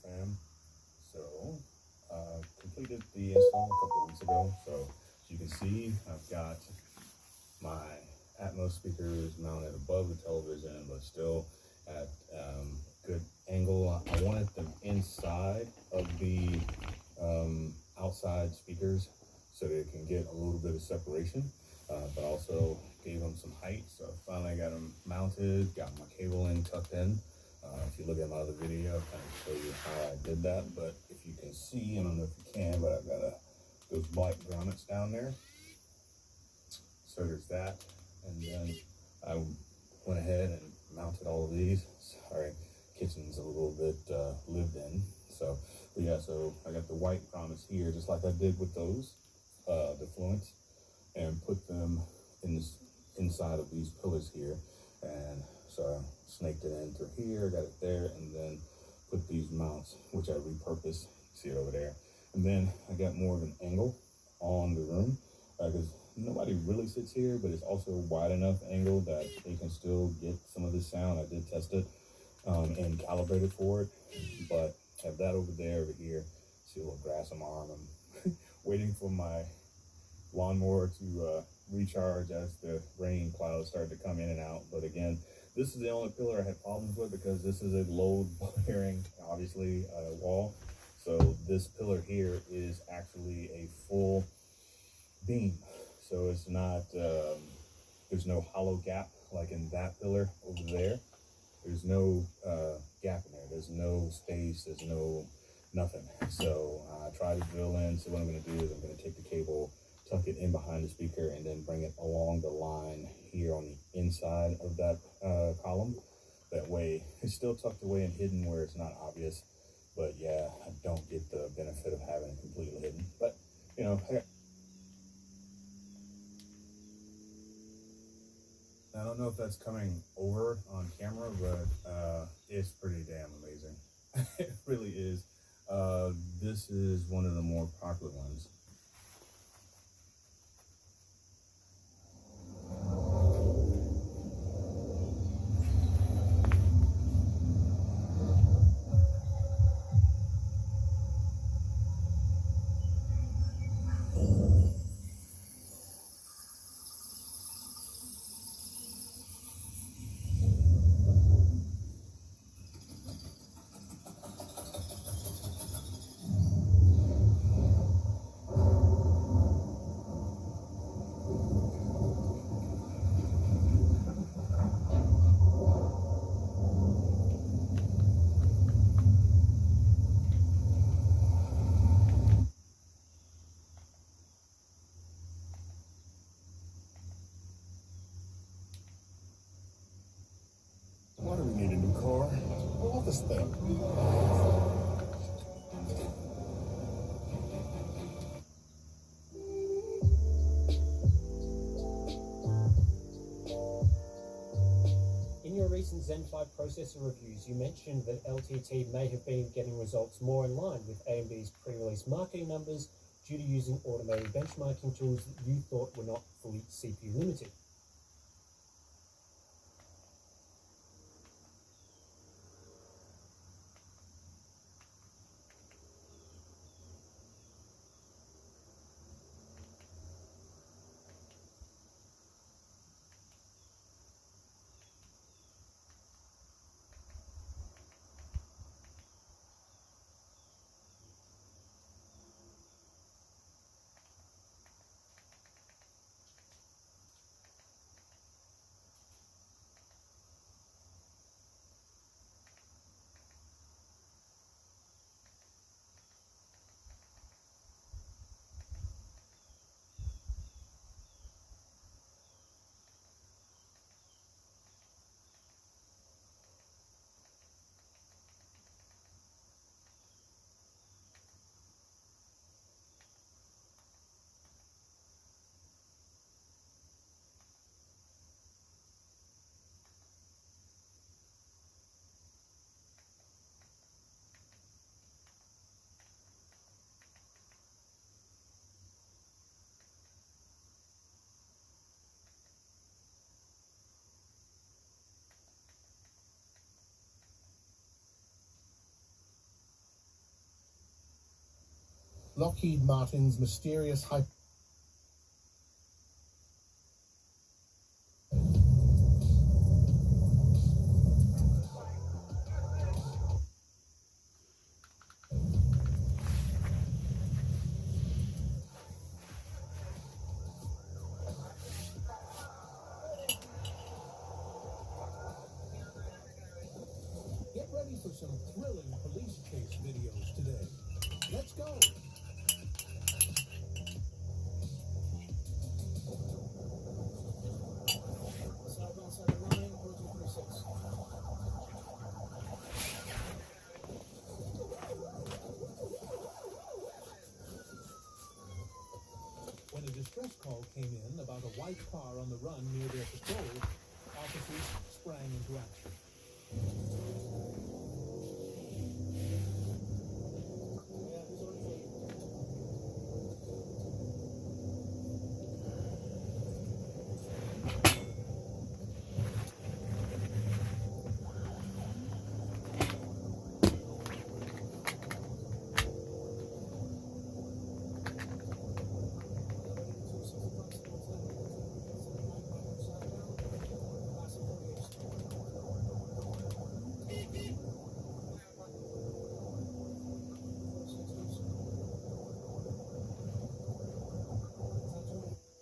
fam. So, completed the install a couple weeks ago. So, as you can see, I've got my Atmos speakers mounted above the television, but still at good angle. I wanted them inside of the outside speakers so they can get a little bit of separation, but also gave them some height. So finally got them mounted, got my cable in tucked in. If you look at my other video, I'll kind of show you how I did that. But if you can see, I don't know if you can, but I've got those black grommets down there. So there's that. And then I went ahead and mounted all of these. Sorry, kitchen's a little bit lived in. So, but yeah, so I got the white grommets here, just like I did with those, the Fluence, and put them in this, inside of these pillars here. And so I snaked it in through here, got it there, and then put these mounts, which I repurposed, see it over there. And then I got more of an angle on the room, because nobody really sits here, but it's also wide enough angle that they can still get some of the sound. I did test it and calibrated for it, but have that over there, over here. See a little grass on my arm. I'm waiting for my lawnmower to recharge as the rain clouds start to come in and out. But again, this is the only pillar I had problems with because this is a load bearing, obviously, wall. So this pillar here is actually a full beam. So it's not, there's no hollow gap like in that pillar over there. There's no gap in there. There's no space. There's no nothing. So I tried to drill in. So what I'm going to do is I'm going to take the cable, tuck it in behind the speaker, and then bring it along the line here on the inside of that column. That way it's still tucked away and hidden where it's not obvious. But yeah, I don't get the benefit of having it completely hidden. But, you know, I don't know if that's coming over on camera, but it's pretty damn amazing. It really is. This is one of the more popular ones. Why do we need a new car? I love this thing. In your recent Zen 5 processor reviews, you mentioned that LTT may have been getting results more in line with AMD's pre-release marketing numbers due to using automated benchmarking tools that you thought were not fully CPU limited. Lockheed Martin's mysterious Get ready for some thrilling police chase videos today. Let's go! When a distress call came in about a white car on the run near their patrol, officers sprang into action.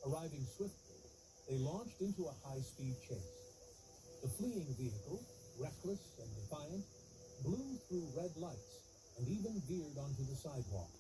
Arriving swiftly, they launched into a high-speed chase. The fleeing vehicle, reckless and defiant, blew through red lights and even veered onto the sidewalk.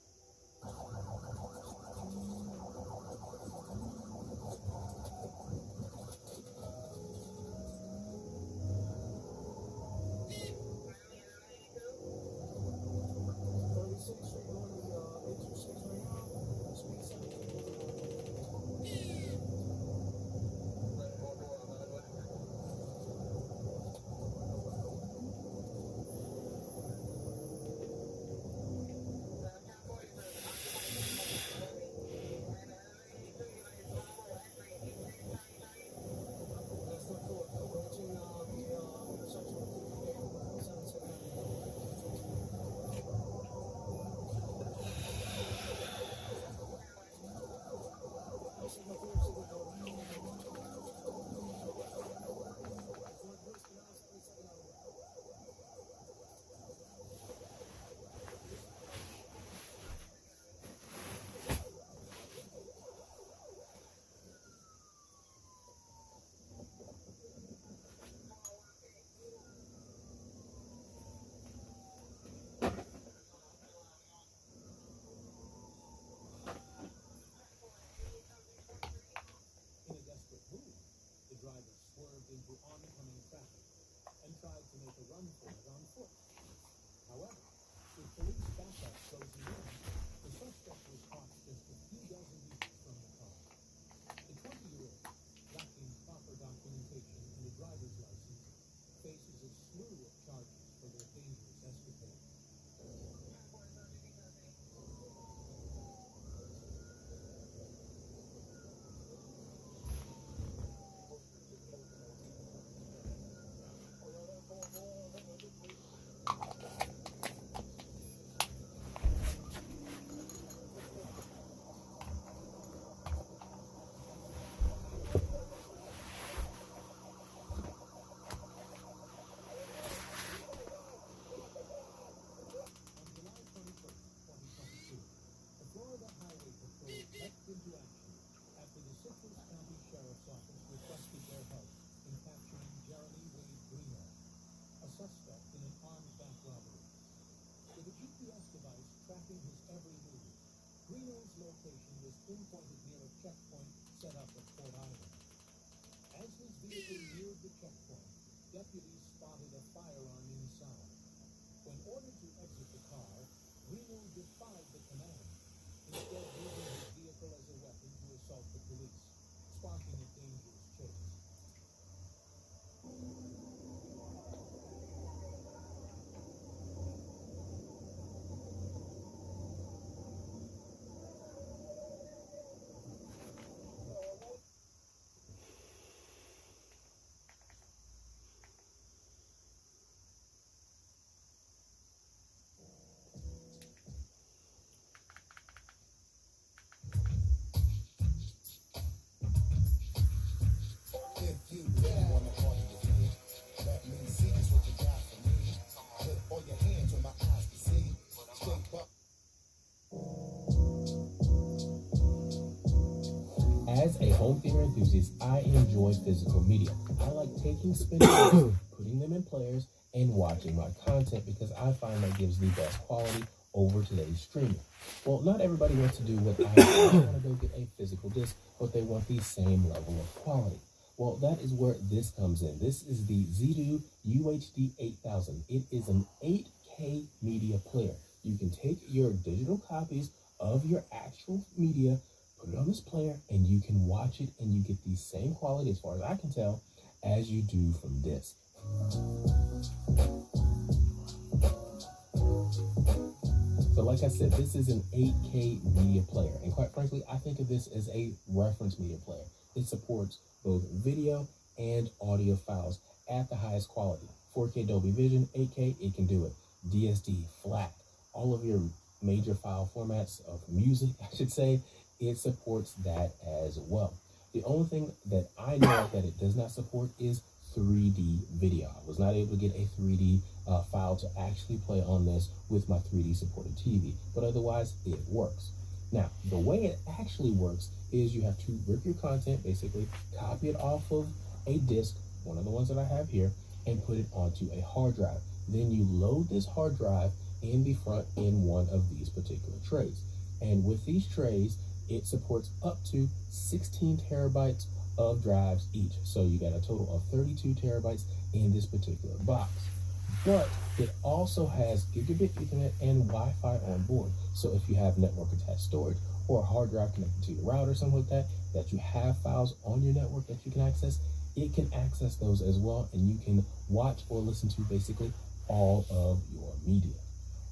In a desperate move, the driver swerved into oncoming traffic and tried to make a run for it on foot. However, with police backup closing in, the suspect was caught just a few dozen meters from the car. The 20-year-old, lacking proper documentation and a driver's license, faces a slew of charges for their dangerous escapade. On July 21st, 2022, the Florida Highway Patrol leapt into action after the Citrus County Sheriff's Office requested their help in capturing Jeremy Wade Greeno, a suspect in an armed bank robbery. With a GPS device tracking his every move, Greeno's location was pinpointed near a checkpoint set up at Port Island. As his vehicle neared the checkpoint, deputies spotted a firearm inside. When ordered to exit the car, Greeno defied the command, instead using his vehicle as a weapon to assault the police, sparking a dangerous chase. As a home theater enthusiast, I enjoy physical media. I like taking spinning discs, putting them in players, and watching my content because I find that gives the best quality over today's streaming. Well, not everybody wants to do what I do. They want to go get a physical disc, but they want the same level of quality. Well, that is where this comes in. This is the Zedu UHD 8000. It is an 8K media player. You can take your digital copies of your actual media, put it on this player, and you can watch it, and you get the same quality, as far as I can tell, as you do from this. So like I said, this is an 8K media player, and quite frankly, I think of this as a reference media player. It supports both video and audio files at the highest quality. 4K Dolby Vision, 8K, it can do it. DSD, FLAC, all of your major file formats of music, I should say, it supports that as well. The only thing that I know that it does not support is 3D video. I was not able to get a 3D file to actually play on this with my 3D supported TV, but otherwise it works. Now, the way it actually works is you have to rip your content, basically copy it off of a disk, one of the ones that I have here, and put it onto a hard drive. Then you load this hard drive in the front in one of these particular trays. And with these trays, it supports up to 16 terabytes of drives each. So you got a total of 32 terabytes in this particular box. But it also has gigabit Ethernet and Wi-Fi on board. So if you have network attached storage or a hard drive connected to your router or something like that, that you have files on your network that you can access, it can access those as well, and you can watch or listen to basically all of your media.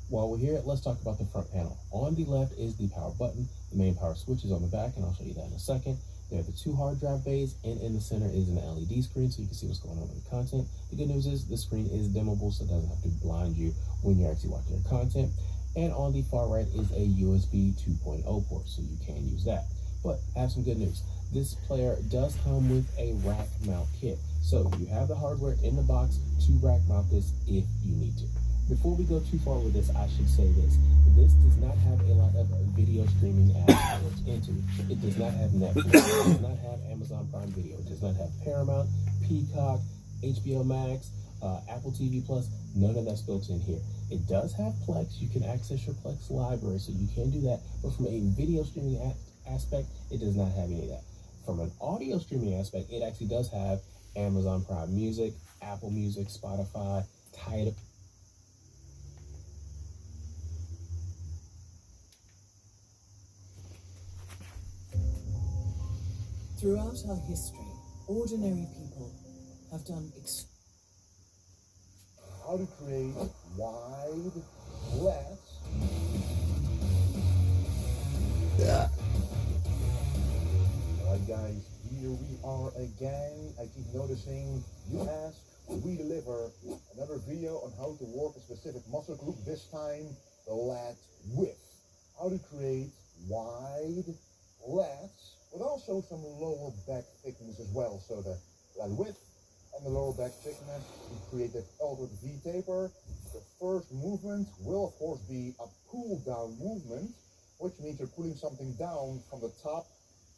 While we're here, let's talk about the front panel. On the left is the power button. The main power switch is on the back, and I'll show you that in a second. There are the two hard drive bays, and in the center is an LED screen so you can see what's going on with the content. The good news is the screen is dimmable, so it doesn't have to blind you when you're actually watching your content. And on the far right is a USB 2.0 port, so you can use that. But I have some good news. This player does come with a rack mount kit. So you have the hardware in the box to rack mount this if you need to. Before we go too far with this, I should say this. This does not have a lot of video streaming apps built into it. It does not have Netflix. It does not have Amazon Prime Video. It does not have Paramount, Peacock, HBO Max, Apple TV Plus. None of that's built in here. It does have Plex. You can access your Plex library, so you can do that. But from a video streaming aspect, it does not have any of that. From an audio streaming aspect, it actually does have Amazon Prime Music, Apple Music, Spotify, Tidal. Throughout our history, ordinary people have done How to create wide, flat. Alright guys, here we are again. I keep noticing you ask, we deliver another video on how to work a specific muscle group, this time the lat width. How to create wide lats with also some lower back thickness as well. So the lat width and the lower back thickness to create that ultimate V taper. The first movement will of course be a pull down movement, which means you're pulling something down from the top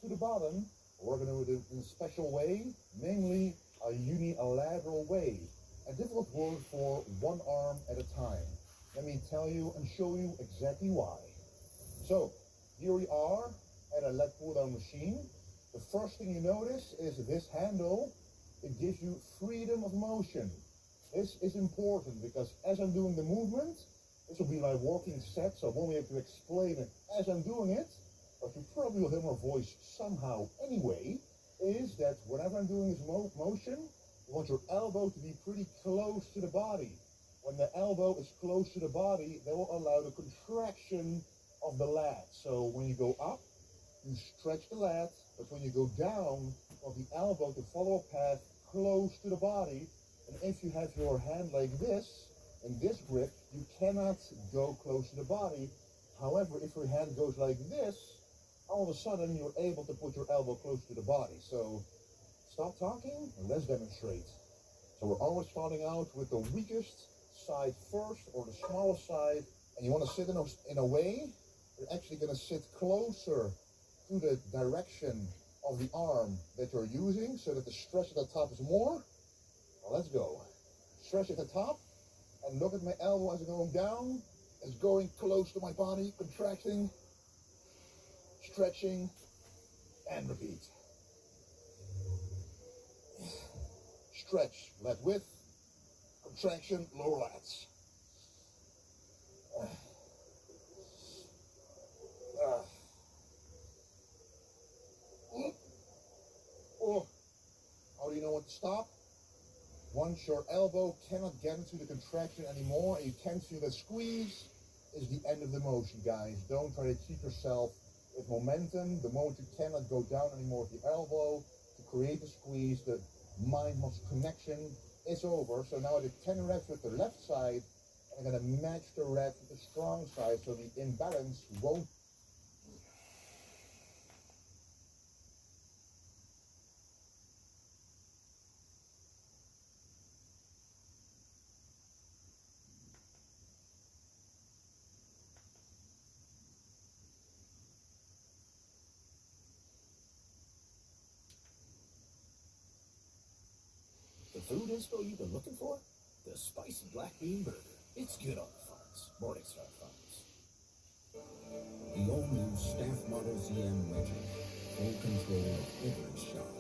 to the bottom. We're going to do it in a special way, namely a unilateral way. A difficult word for one arm at a time. Let me tell you and show you exactly why. So, here we are at a lat pull down machine. The first thing you notice is this handle. It gives you freedom of motion. This is important because as I'm doing the movement, this will be my walking set, so I won't be able to explain it as I'm doing it, but you probably will hear my voice somehow anyway, is that whenever I'm doing this motion, you want your elbow to be pretty close to the body. When the elbow is close to the body, that will allow the contraction of the lat. So when you go up, you stretch the lat, but when you go down, you want the elbow to follow a path close to the body. And if you have your hand like this, in this grip, you cannot go close to the body. However, if your hand goes like this, all of a sudden you're able to put your elbow close to the body. So stop talking and let's demonstrate. So we're always starting out with the weakest side first, or the smallest side, and you want to sit in a way you're actually going to sit closer to the direction of the arm that you're using so that the stretch at the top is more. Well, let's go. Stretch at the top, and look at my elbow as it's going down. It's going close to my body, contracting, stretching, and repeat. Stretch, lat width, contraction, lower lats. Oh, how do you know when to stop? Once your elbow cannot get into the contraction anymore and you can feel the squeeze, is the end of the motion, guys. Don't try to keep yourself with momentum. The moment you cannot go down anymore with the elbow to create the squeeze, the mind-muscle connection is over. So now I did 10 reps with the left side, and I'm going to match the reps with the strong side so the imbalance won't. The food inspo you've been looking for? The spicy black bean burger. It's good on the farts. Morningstar farts. The all-new Staff Model ZM Legend. Full control of every shot.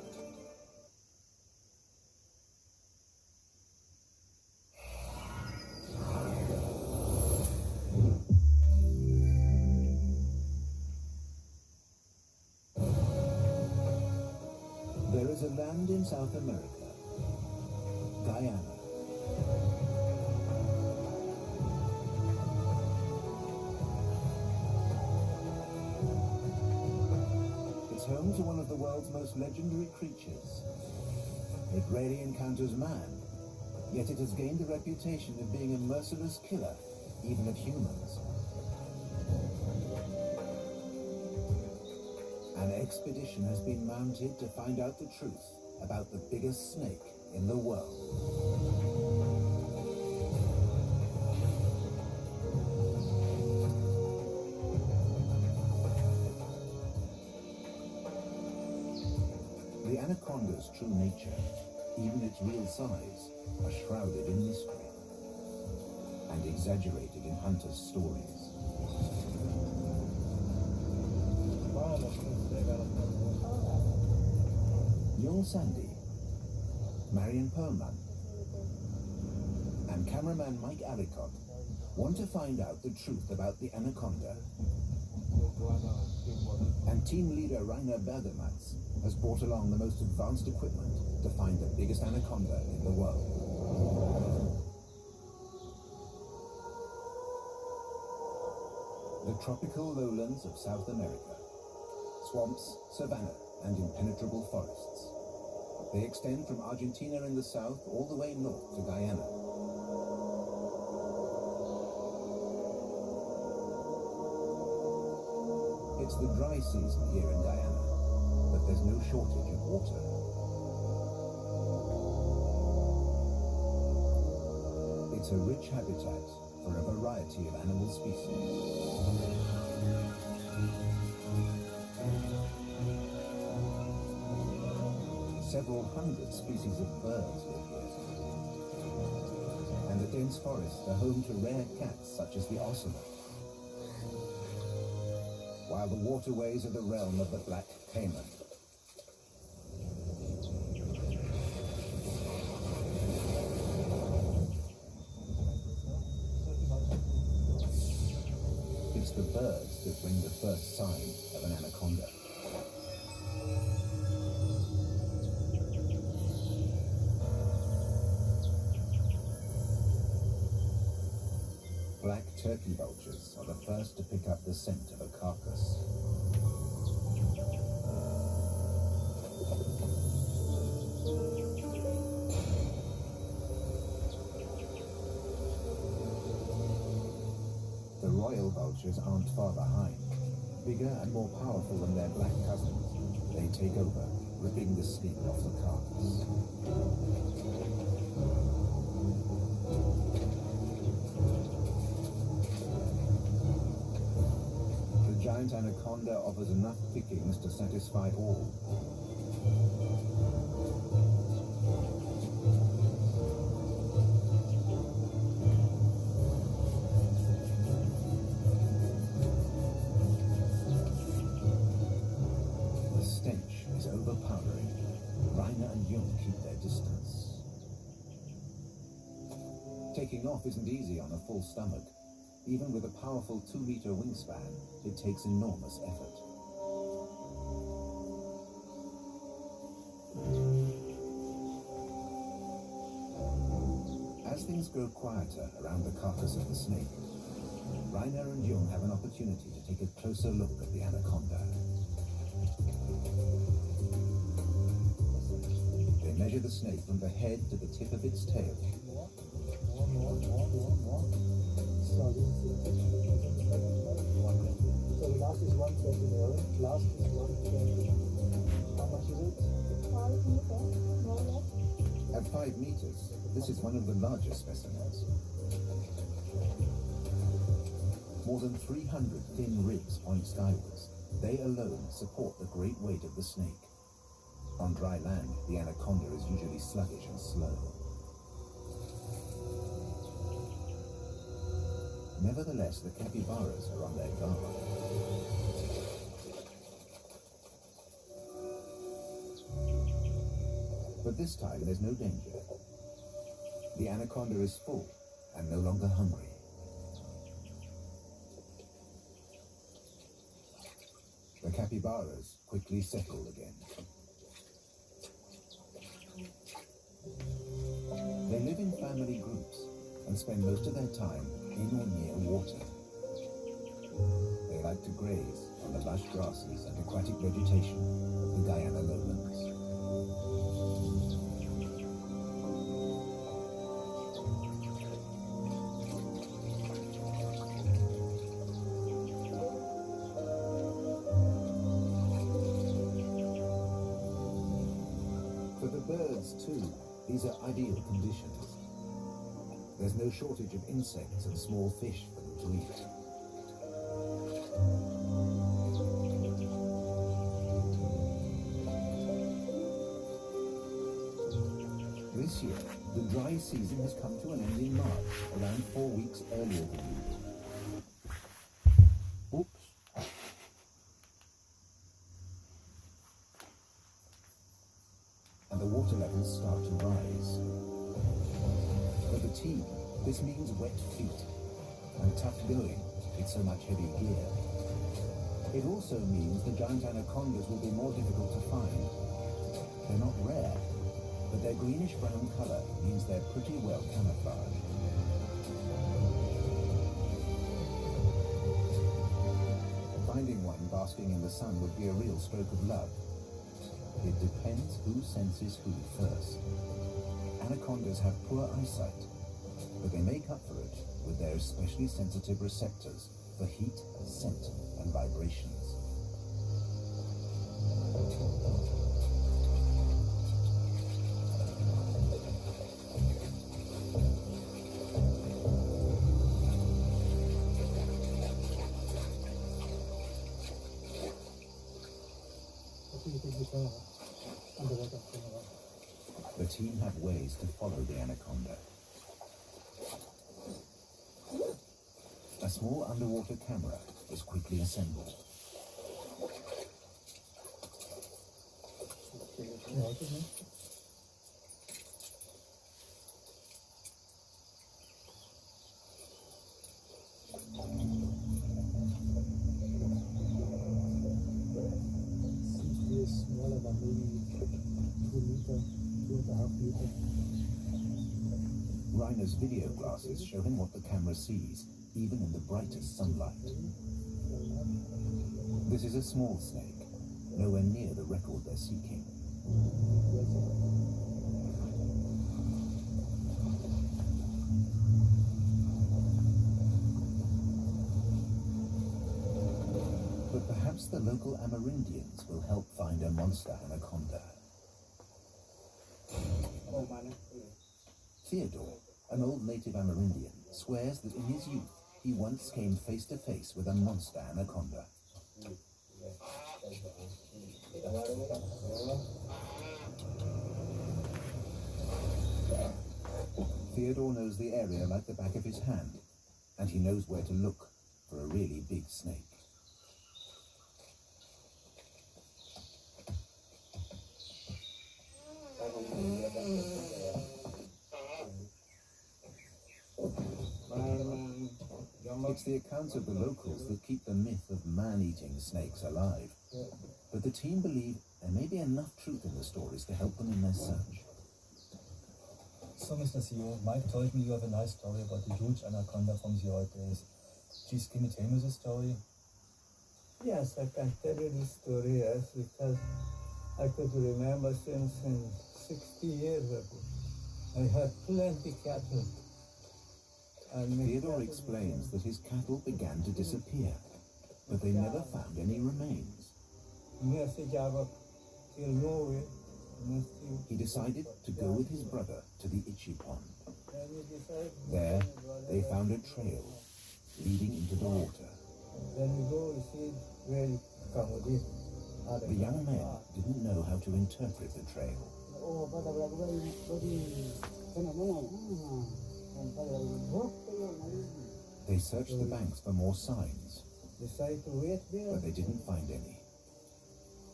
There is a land in South America, Guyana. It's home to one of the world's most legendary creatures. It rarely encounters man, yet it has gained a reputation of being a merciless killer, even of humans. An expedition has been mounted to find out the truth about the biggest snake in the world. The anaconda's true nature, even its real size, are shrouded in mystery and exaggerated in hunters' stories. Neil Sandy, Marion Perlman, and cameraman Mike Alicott want to find out the truth about the anaconda. And team leader Rainer Bergermatz has brought along the most advanced equipment to find the biggest anaconda in the world. The tropical lowlands of South America. Swamps, savanna, and impenetrable forests. They extend from Argentina in the south all the way north to Guyana. It's the dry season here in Guyana, but there's no shortage of water. It's a rich habitat for a variety of animal species. Several hundred species of birds live here. And the dense forests are home to rare cats such as the ocelot. While the waterways are the realm of the black caiman. It's the birds that bring the first sign of an anaconda. Black turkey vultures are the first to pick up the scent of a carcass. The royal vultures aren't far behind. Bigger and more powerful than their black cousins, they take over, ripping the skin off the carcass. giant anaconda offers enough pickings to satisfy all. The stench is overpowering. Rainer and Jung keep their distance. Taking off isn't easy on a full stomach. Even with a powerful 2-meter wingspan, it takes enormous effort. As things grow quieter around the carcass of the snake, Rainer and Jung have an opportunity to take a closer look at the anaconda. They measure the snake from the head to the tip of its tail. So this is so the last is 120 million. Last is 120. How much is it? 5 meters, more or less. At 5 meters, this is one of the largest specimens. More than 300 thin ribs point skywards. They alone support the great weight of the snake. On dry land, the anaconda is usually sluggish and slow. Nevertheless, the capybaras are on their guard. But this time there's no danger. The anaconda is full and no longer hungry. The capybaras quickly settle again. They live in family groups and spend most of their time in or near water. They like to graze on the lush grasses and aquatic vegetation of the Guyana lowlands. For the birds, too, these are ideal conditions. There's no shortage of insects and small fish for them to eat. This year, the dry season has come to an end in March, around 4 weeks earlier than usual. Oops. And the water levels start to rise. For the team, this means wet feet and tough going with so much heavy gear. It also means the giant anacondas will be more difficult to find. They're not rare, but their greenish-brown color means they're pretty well camouflaged. Finding one basking in the sun would be a real stroke of luck. It depends who senses who first. Anacondas have poor eyesight, but they make up for it with their especially sensitive receptors for heat, scent, and vibrations. The team have ways to follow the anaconda. A small underwater camera is quickly assembled. Seems to be smaller than maybe 2 meter, 2.5 meter. Rainer's video glasses show him what the camera sees, even in the brightest sunlight. This is a small snake, nowhere near the record they're seeking. But perhaps the local Amerindians will help find a monster anaconda. Theodore, an old native Amerindian, swears that in his youth he once came face to face with a monster anaconda. Theodore knows the area like the back of his hand, and he knows where to look for a really big snake. It's the accounts of the locals that keep the myth of man-eating snakes alive. But the team believe there may be enough truth in the stories to help them in their search. So, Mr. CEO, Mike told me you have a nice story about the huge anaconda from the old days. Please, can you tell me the story? Yes, I can tell you this story, yes, because I could remember since 60 years ago. I had plenty cattle. Theodore explains that his cattle began to disappear, but they never found any remains. He decided to go with his brother to the Itchy Pond. There, they found a trail leading into the water. The young men didn't know how to interpret the trail. They searched the banks for more signs, but they didn't find any.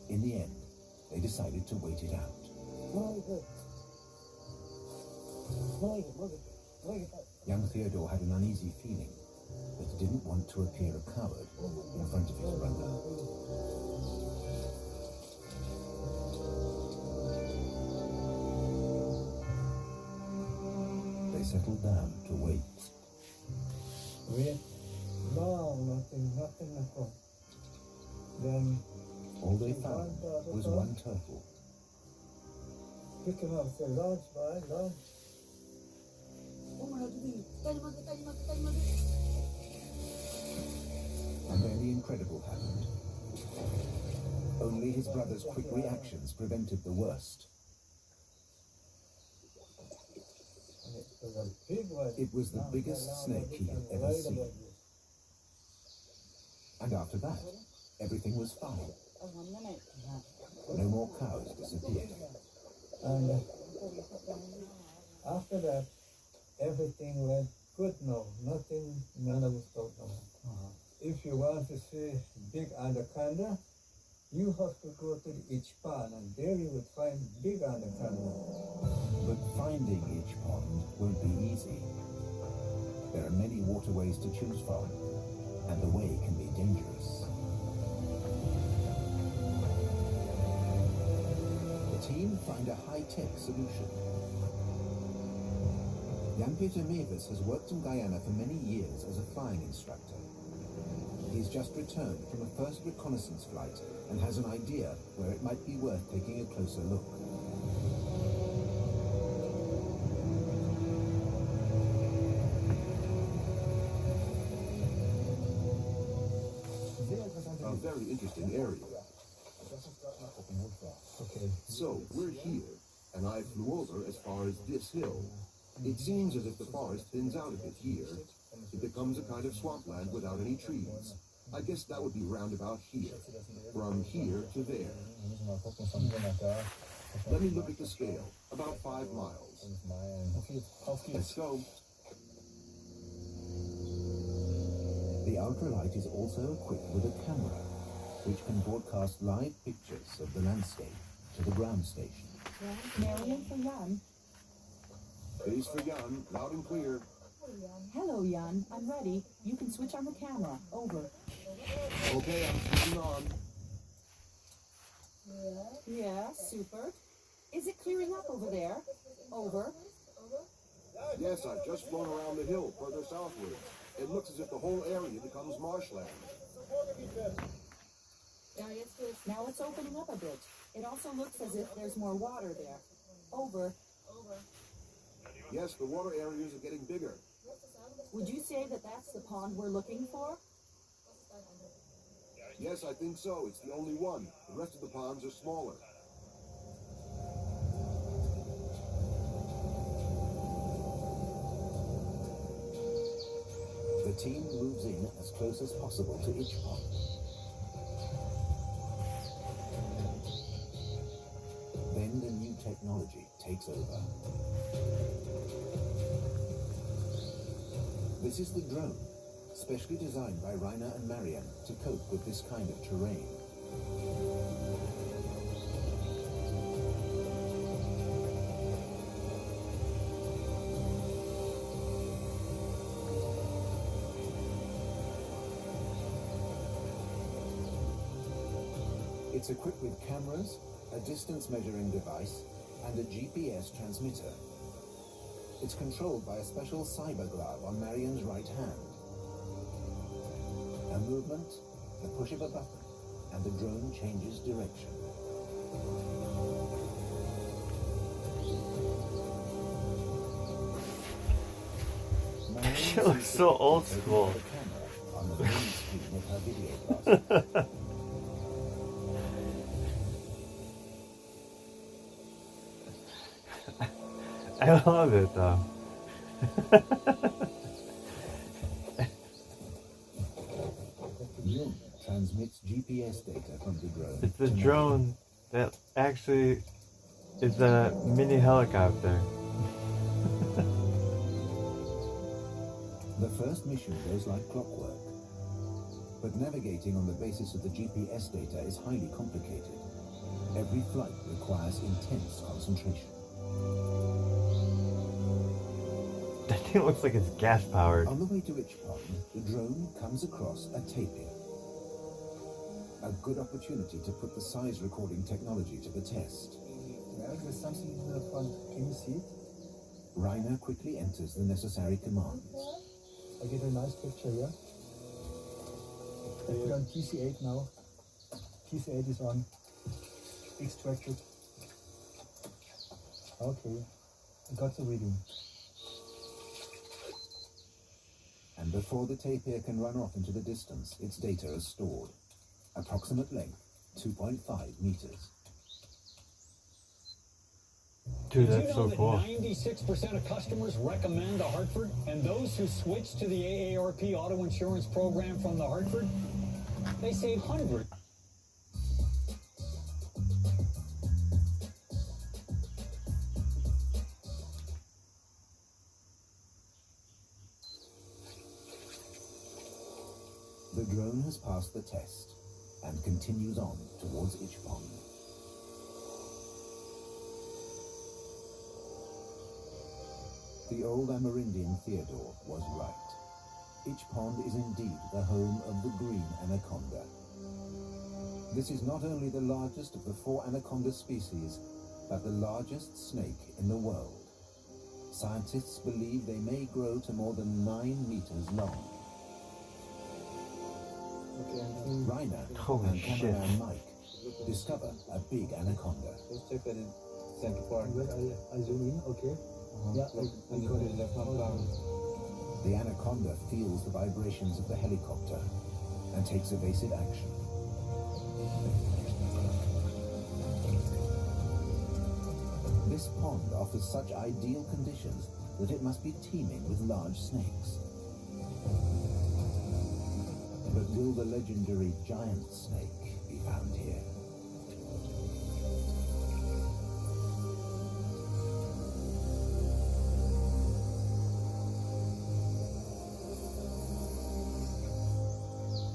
In the end, they decided to wait it out. Young Theodore had an uneasy feeling, but he didn't want to appear a coward in front of his brother. They settled down to wait. No, nothing at all. Then all they found was one turtle. Picking up the lunch, lunch. And then the incredible happened. Only his brother's quick reactions prevented the worst. It was the biggest snake he had ever seen. And after that, everything was fine. No more cows disappeared. And after that, everything went good now. Nothing, none of us don't know. If you want to see big anaconda, you have to go to the Itch Pond, and there you would find big anaconda. But finding Itch Pond won't be easy. There are many waterways to choose from, and the way can be dangerous. The team find a high-tech solution. Jan-Peter Mavis has worked in Guyana for many years as a flying instructor. He's just returned from a first reconnaissance flight and has an idea where it might be worth taking a closer look. A very interesting area. Okay. So, we're here, and I flew over as far as this hill. It seems as if the forest thins out a bit here. It becomes a kind of swampland without any trees. I guess that would be round about here, from here to there. Let me look at the scale, about 5 miles. Let's go. The ultralight is also equipped with a camera, which can broadcast live pictures of the landscape to the ground station. Marion for Jan. Base for Jan, loud and clear. Hello, Jan. I'm ready. You can switch on the camera. Over. Okay, I'm switching on. Yeah, super. Is it clearing up over there? Over. Yes, I've just flown around the hill further southwards. It looks as if the whole area becomes marshland. Now it's opening up a bit. It also looks as if there's more water there. Over. Yes, the water areas are getting bigger. Would you say that that's the pond we're looking for? Yes, I think so. It's the only one. The rest of the ponds are smaller. The team moves in as close as possible to Itch Pond. technology takes over. This is the drone, specially designed by Rainer and Marian to cope with this kind of terrain. It's equipped with cameras, a distance measuring device, and a GPS transmitter. It's controlled by a special cyber glove on Marian's right hand. A movement, the push of a button, and the drone changes direction. She looks so old school. On the green screen of her video glass. I love it though. Yun transmits GPS data from the drone. It's a drone that actually is a mini helicopter. The first mission goes like clockwork. But navigating on the basis of the GPS data is highly complicated. Every flight requires intense concentration. That thing looks like it's gas powered. On the way to Ichpond, the drone comes across a tapir. A good opportunity to put the size recording technology to the test. Well, there's something in the front. Can you see it? Rainer quickly enters the necessary commands. I get a nice picture here. I put on TC8 now. TC8 is on. Extracted. Okay, I got the reading. And before the tapir can run off into the distance, its data is stored. Approximate length, 2.5 meters. Dude, that's so cool. 96% of customers recommend the Hartford, and those who switch to the AARP auto insurance program from the Hartford, they save hundreds. The drone has passed the test and continues on towards Ichpond. The old Amerindian Theodore was right. Ichpond is indeed the home of the green anaconda. This is not only the largest of the 4 anaconda species, but the largest snake in the world. Scientists believe they may grow to more than 9 meters long. Rainer and cameraman Mike discover a big anaconda. Let's check that in center part. I zoom in, okay. Yeah, I got it. The anaconda feels the vibrations of the helicopter and takes evasive action. This pond offers such ideal conditions that it must be teeming with large snakes. But will the legendary giant snake be found here?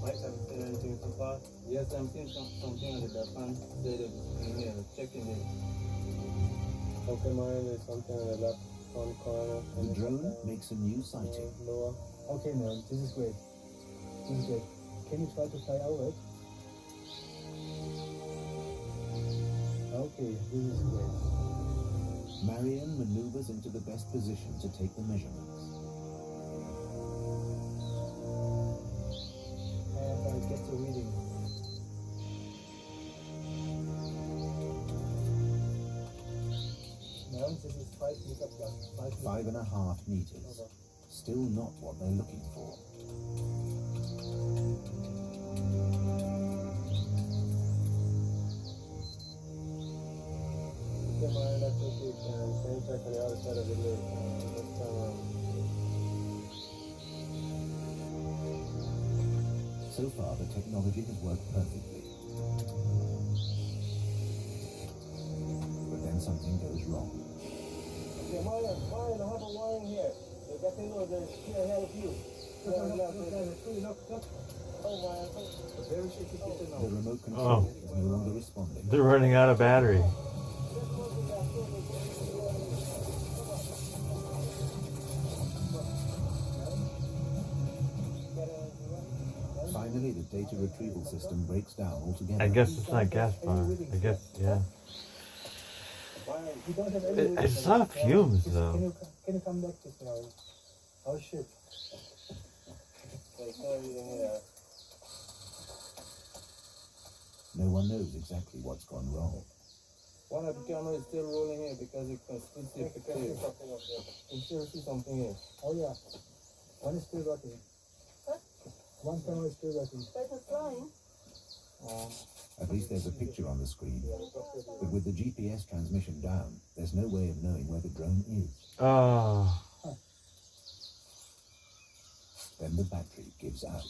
Mike, have you seen anything so far? Yes, I'm seeing something on the front side of the screen here. Checking it. Okay, mine is something on the left front corner. The drone makes a new sighting. Lower. Okay, man, this is great. This is great. Can you try to fly over it? Okay, this is great. Marian maneuvers into the best position to take the measurements. And I get the reading. Now this is 5 meters plus. 5.5 meters. Still not what they're looking for. Let's take it and same check on the other side of the lid. Let's turn around. So far, the technology has worked perfectly. But there when something goes wrong. Okay, Maya, I have a wiring here. The Gatino, they're here ahead of you. The remote control is no longer responding. They're running out of battery. Finally, the data retrieval system breaks down altogether. I guess it's not gas powered. I guess, yeah. It's not fumes though. Can you come back to me? Oh shit. No one knows exactly what's gone wrong. One of the camera is still rolling here because it can still see the clear. You can still see something here. Oh yeah. One is still working. One camera is still working. But it's flying. At least there's a picture on the screen. But with the GPS transmission down, there's no way of knowing where the drone is. Oh. Then the battery gives out.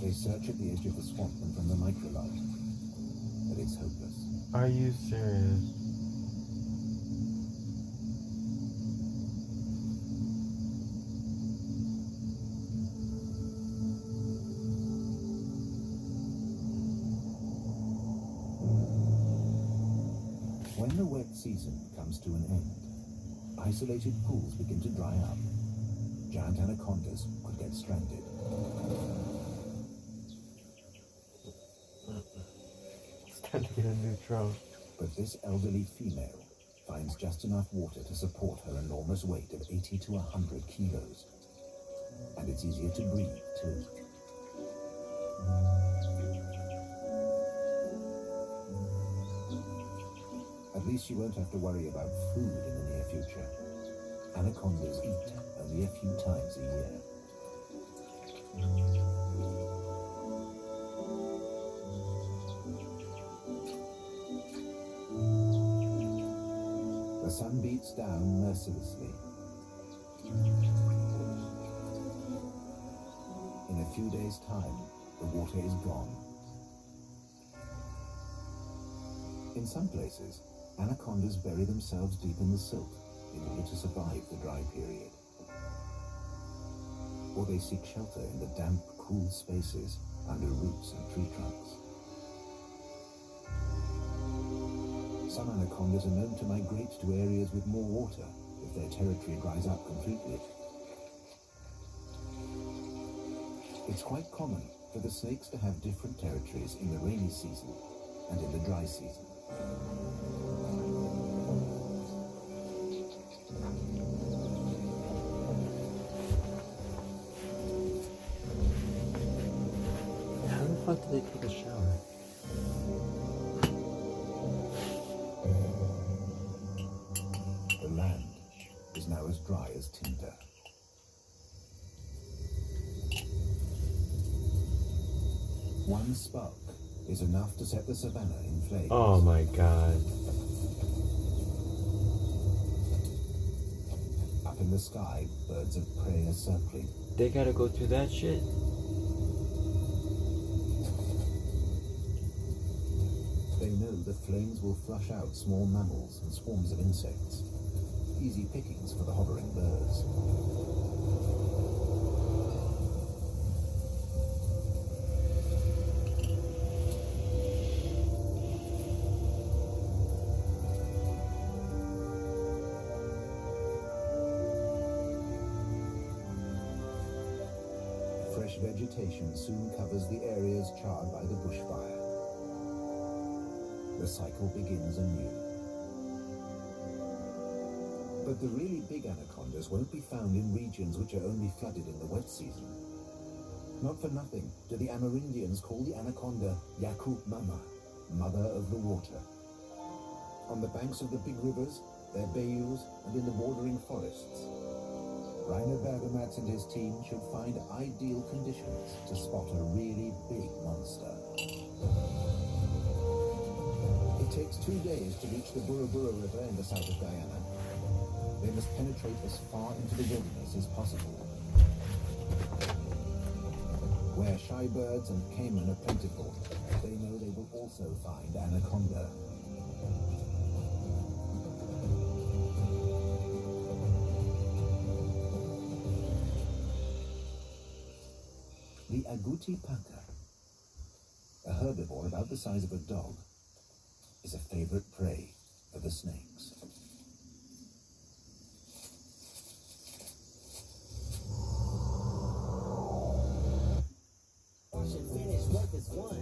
They search at the edge of the swamp and from the microlight, but it's hopeless. Are you serious? When the wet season comes to an end, isolated pools begin to dry up. Giant anacondas could get stranded. It's time to get a new drone. But this elderly female finds just enough water to support her enormous weight of 80 to 100 kilos. And it's easier to breathe, too. At least she won't have to worry about food in the near future. Anacondas eat only a few times a year. The sun beats down mercilessly. In a few days' time, the water is gone. In some places, anacondas bury themselves deep in the silt in order to survive the dry period. Or they seek shelter in the damp, cool spaces under roots and tree trunks. Some anacondas are known to migrate to areas with more water if their territory dries up completely. It's quite common for the snakes to have different territories in the rainy season and in the dry season. How the fuck did they take a shower? The land is now as dry as tinder. One spark is enough to set the savannah in flames. Oh my god. Up in the sky, birds of prey are circling. They gotta go through that shit. They know the flames will flush out small mammals and swarms of insects. Easy pickings for the hovering birds. Fresh vegetation soon covers the areas charred by the bushfire. The cycle begins anew. But the really big anacondas won't be found in regions which are only flooded in the wet season. Not for nothing do the Amerindians call the anaconda Yakut Mama, mother of the water. On the banks of the big rivers, their bayous, and in the bordering forests, Rainer Bergamatz and his team should find ideal conditions to spot a really big monster. It takes 2 days to reach the Burra River in the south of Guyana. They must penetrate as far into the wilderness as possible. Where shy birds and caiman are plentiful, they know they will also find anaconda. The agouti paca, a herbivore about the size of a dog, is a favorite prey for the snakes. Should finish work is one.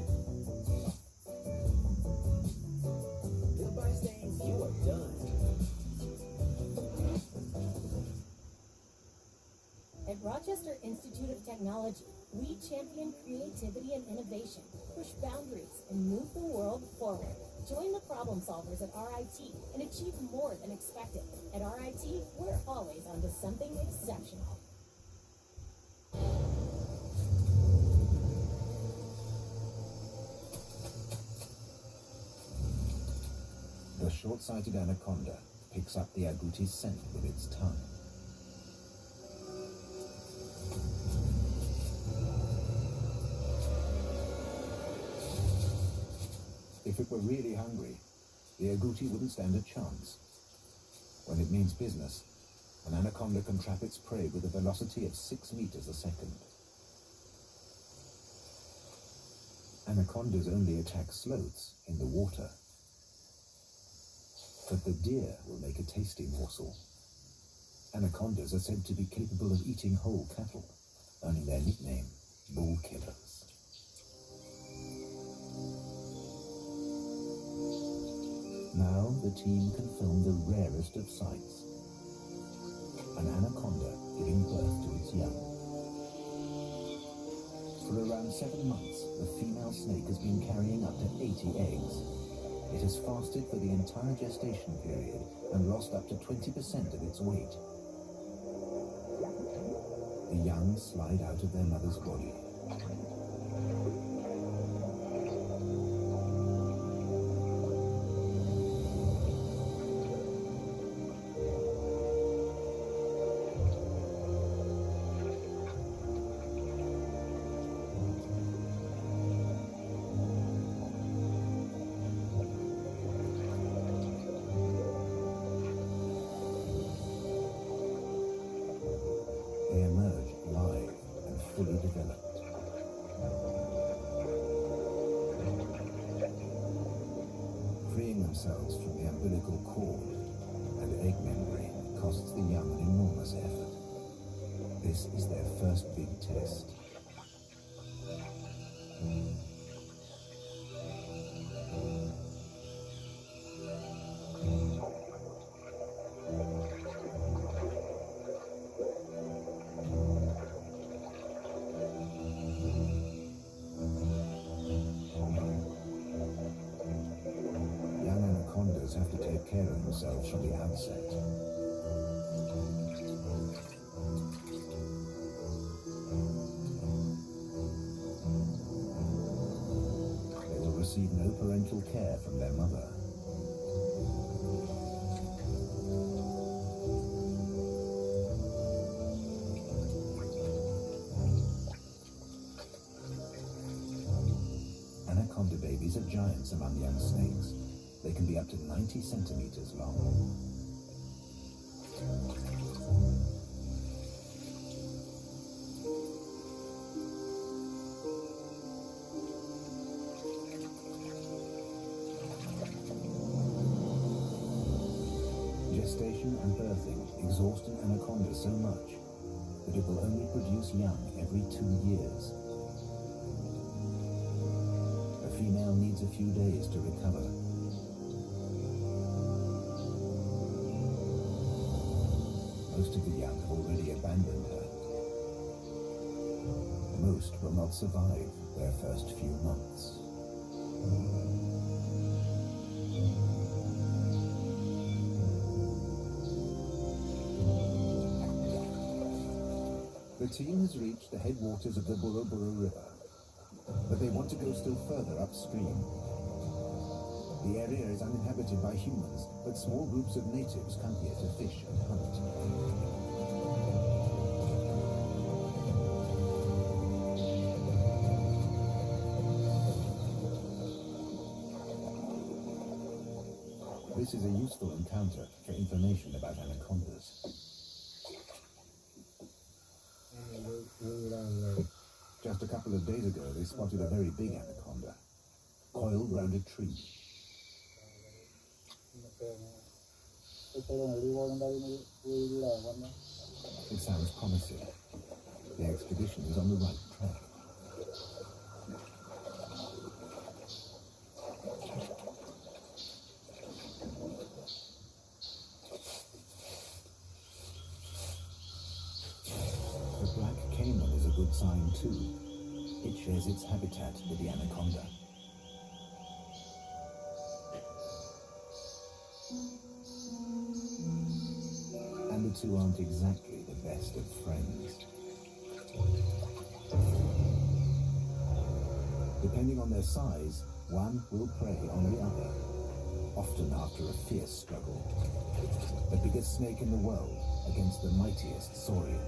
Goodbye stains, you are done. At Rochester Institute of Technology, we champion creativity and innovation, push boundaries, and move the world forward. Join the problem solvers at RIT and achieve more than expected. At RIT, we're always onto something exceptional. The short-sighted anaconda picks up the agouti's scent with its tongue. If it were really hungry, the agouti wouldn't stand a chance. When it means business, an anaconda can trap its prey with a velocity of 6 meters a second. Anacondas only attack sloths in the water. But the deer will make a tasty morsel. Anacondas are said to be capable of eating whole cattle, earning their nickname, bull killers. Now the team can film the rarest of sights. An anaconda giving birth to its young. For around 7 months, the female snake has been carrying up to 80 eggs. It has fasted for the entire gestation period and lost up to 20% of its weight. The young slide out of their mother's body. They emerge live and fully developed. Freeing themselves from the umbilical cord and egg membrane costs the young an enormous effort. This is their first big test. Young anacondas have to take care of themselves from the outset. They will receive no parental care from their mother. Anaconda babies are giants among young snakes. They can be up to 90 centimeters long. Gestation and birthing exhaust an anaconda so much that it will only produce young every 2 years. A female needs a few days to recover. Most of the young have already abandoned her. Most will not survive their first few months. The team has reached the headwaters of the Buruburu River, but they want to go still further upstream. The area is uninhabited by humans, but small groups of natives come here to fish and hunt. This is a useful encounter for information about anacondas. Just a couple of days ago, they spotted a very big anaconda, coiled round a tree. It sounds promising. The expedition is on the right track. The black caiman is a good sign too. It shares its habitat with the anaconda. And the two aren't exactly the best of friends. Depending on their size, one will prey on the other, often after a fierce struggle. The biggest snake in the world against the mightiest saurian.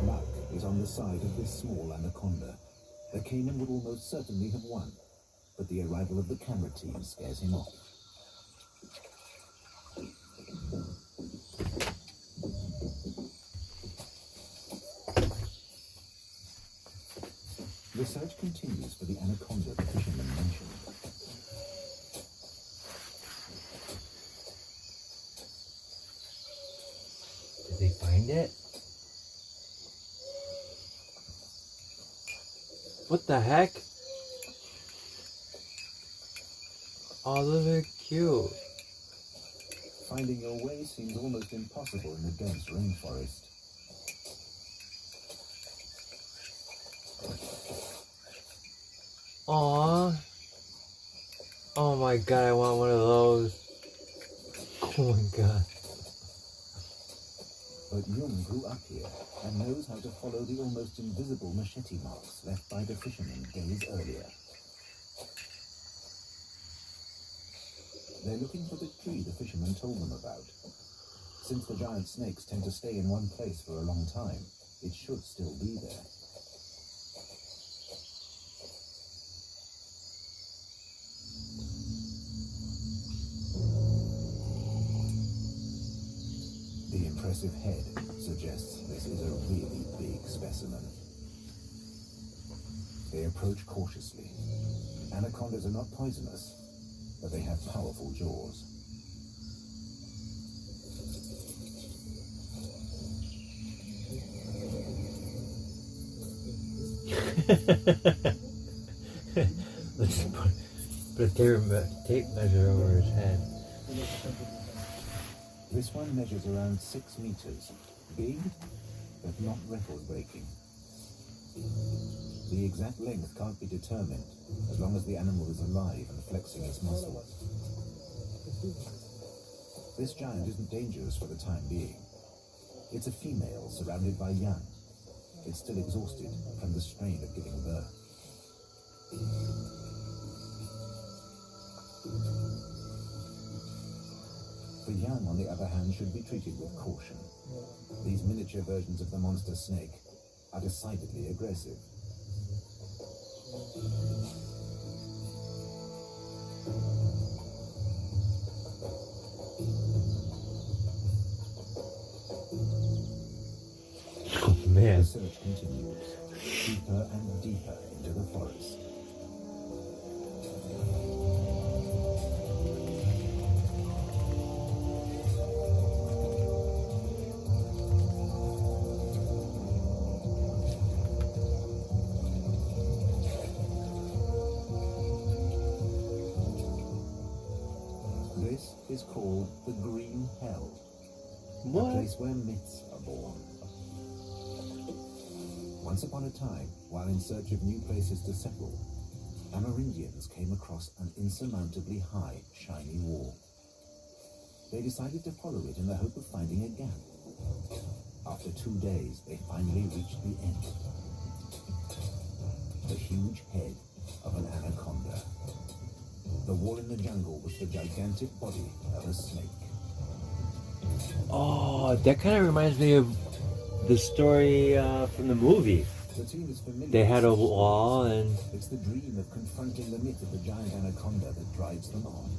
Luck is on the side of this small anaconda. The caiman would almost certainly have won, but the arrival of the camera team scares him off. The search continues for the anaconda the fisherman mentioned. Did they find it? What the heck? Oh, those are cute. Finding your way seems almost impossible in the dense rainforest. Aww. Oh my god, I want one of those. Oh my god. But Jung grew up here and knows how to follow the almost invisible machete marks left by the fishermen days earlier. They're looking for the tree the fisherman told them about. Since the giant snakes tend to stay in one place for a long time, it should still be there. The impressive head suggests this is a really big specimen. They approach cautiously. Anacondas are not poisonous, but they have powerful jaws. Let's put a tape measure over his head. This one measures around 6 meters. Big, but not record-breaking. The exact length can't be determined as long as the animal is alive and flexing its muscles. This giant isn't dangerous for the time being. It's a female surrounded by young. It's still exhausted from the strain of giving birth. The young, on the other hand, should be treated with caution. These miniature versions of the monster snake are decidedly aggressive. Oh man. The search continues, deeper and deeper into the forest. This is called the Green Hell, What? a place where myths are born. Once upon a time, while in search of new places to settle, Amerindians came across an insurmountably high, shiny wall. They decided to follow it in the hope of finding a gap. After 2 days, they finally reached the end. The huge head of an anaconda. The wall in the jungle was the gigantic body of a snake. Oh, that kind of reminds me of the story from the movie. The team is familiar. They had a wall, and it's the dream of confronting the myth of the giant anaconda that drives them on.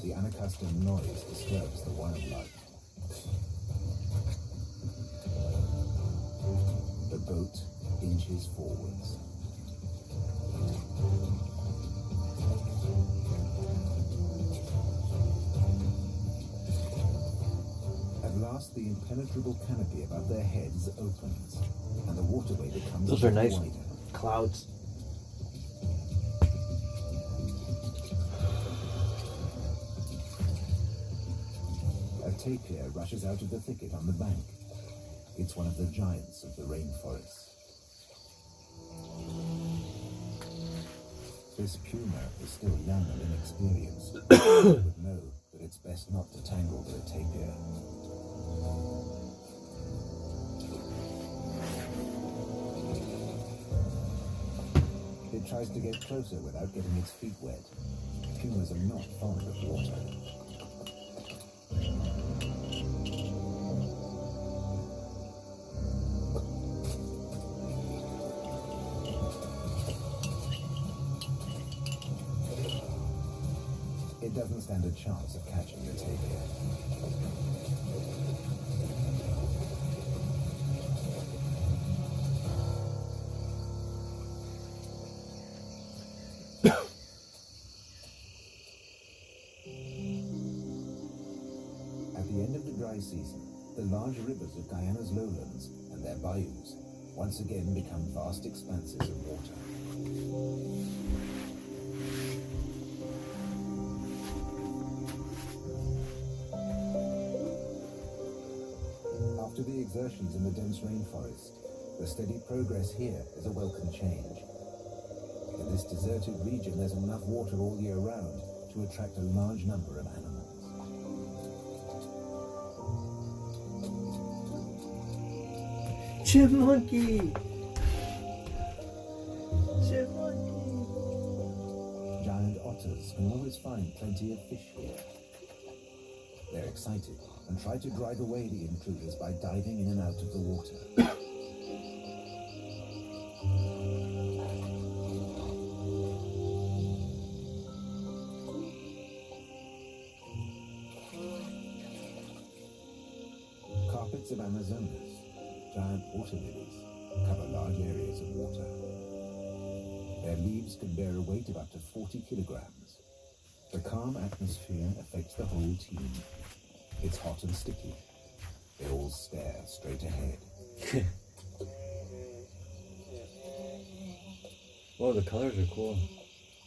The unaccustomed noise disturbs the wildlife. The boat inches forwards. At last, the impenetrable canopy above their heads opens, and the waterway becomes those are nice wider. clouds. A tapir rushes out of the thicket on the bank. It's one of the giants of the rainforest. This puma is still young and inexperienced, but would know that it's best not to tangle with a tapir. It tries to get closer without getting its feet wet. Pumas are not fond of water. It doesn't stand a chance of catching the tapir. At the end of the dry season, the large rivers of Guyana's lowlands and their bayous once again become vast expanses of water. After the exertions in the dense rainforest, the steady progress here is a welcome change. In this deserted region, there's enough water all year round to attract a large number of animals. Chipmunky! Chipmunky! Giant otters can always find plenty of fish here. They're excited and try to drive away the intruders by diving in and out of the water. Carpets of Amazonas, giant water lilies, cover large areas of water. Their leaves can bear a weight of up to 40 kilograms. The calm atmosphere affects the whole team. It's hot and sticky. They all stare straight ahead. Oh, the colors are cool.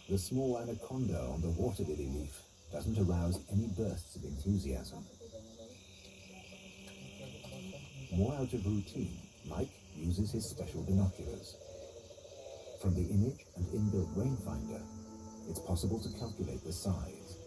The small anaconda on the water lily leaf doesn't arouse any bursts of enthusiasm. More out of routine, Mike uses his special binoculars. From the image and inbuilt rangefinder, it's possible to calculate the size.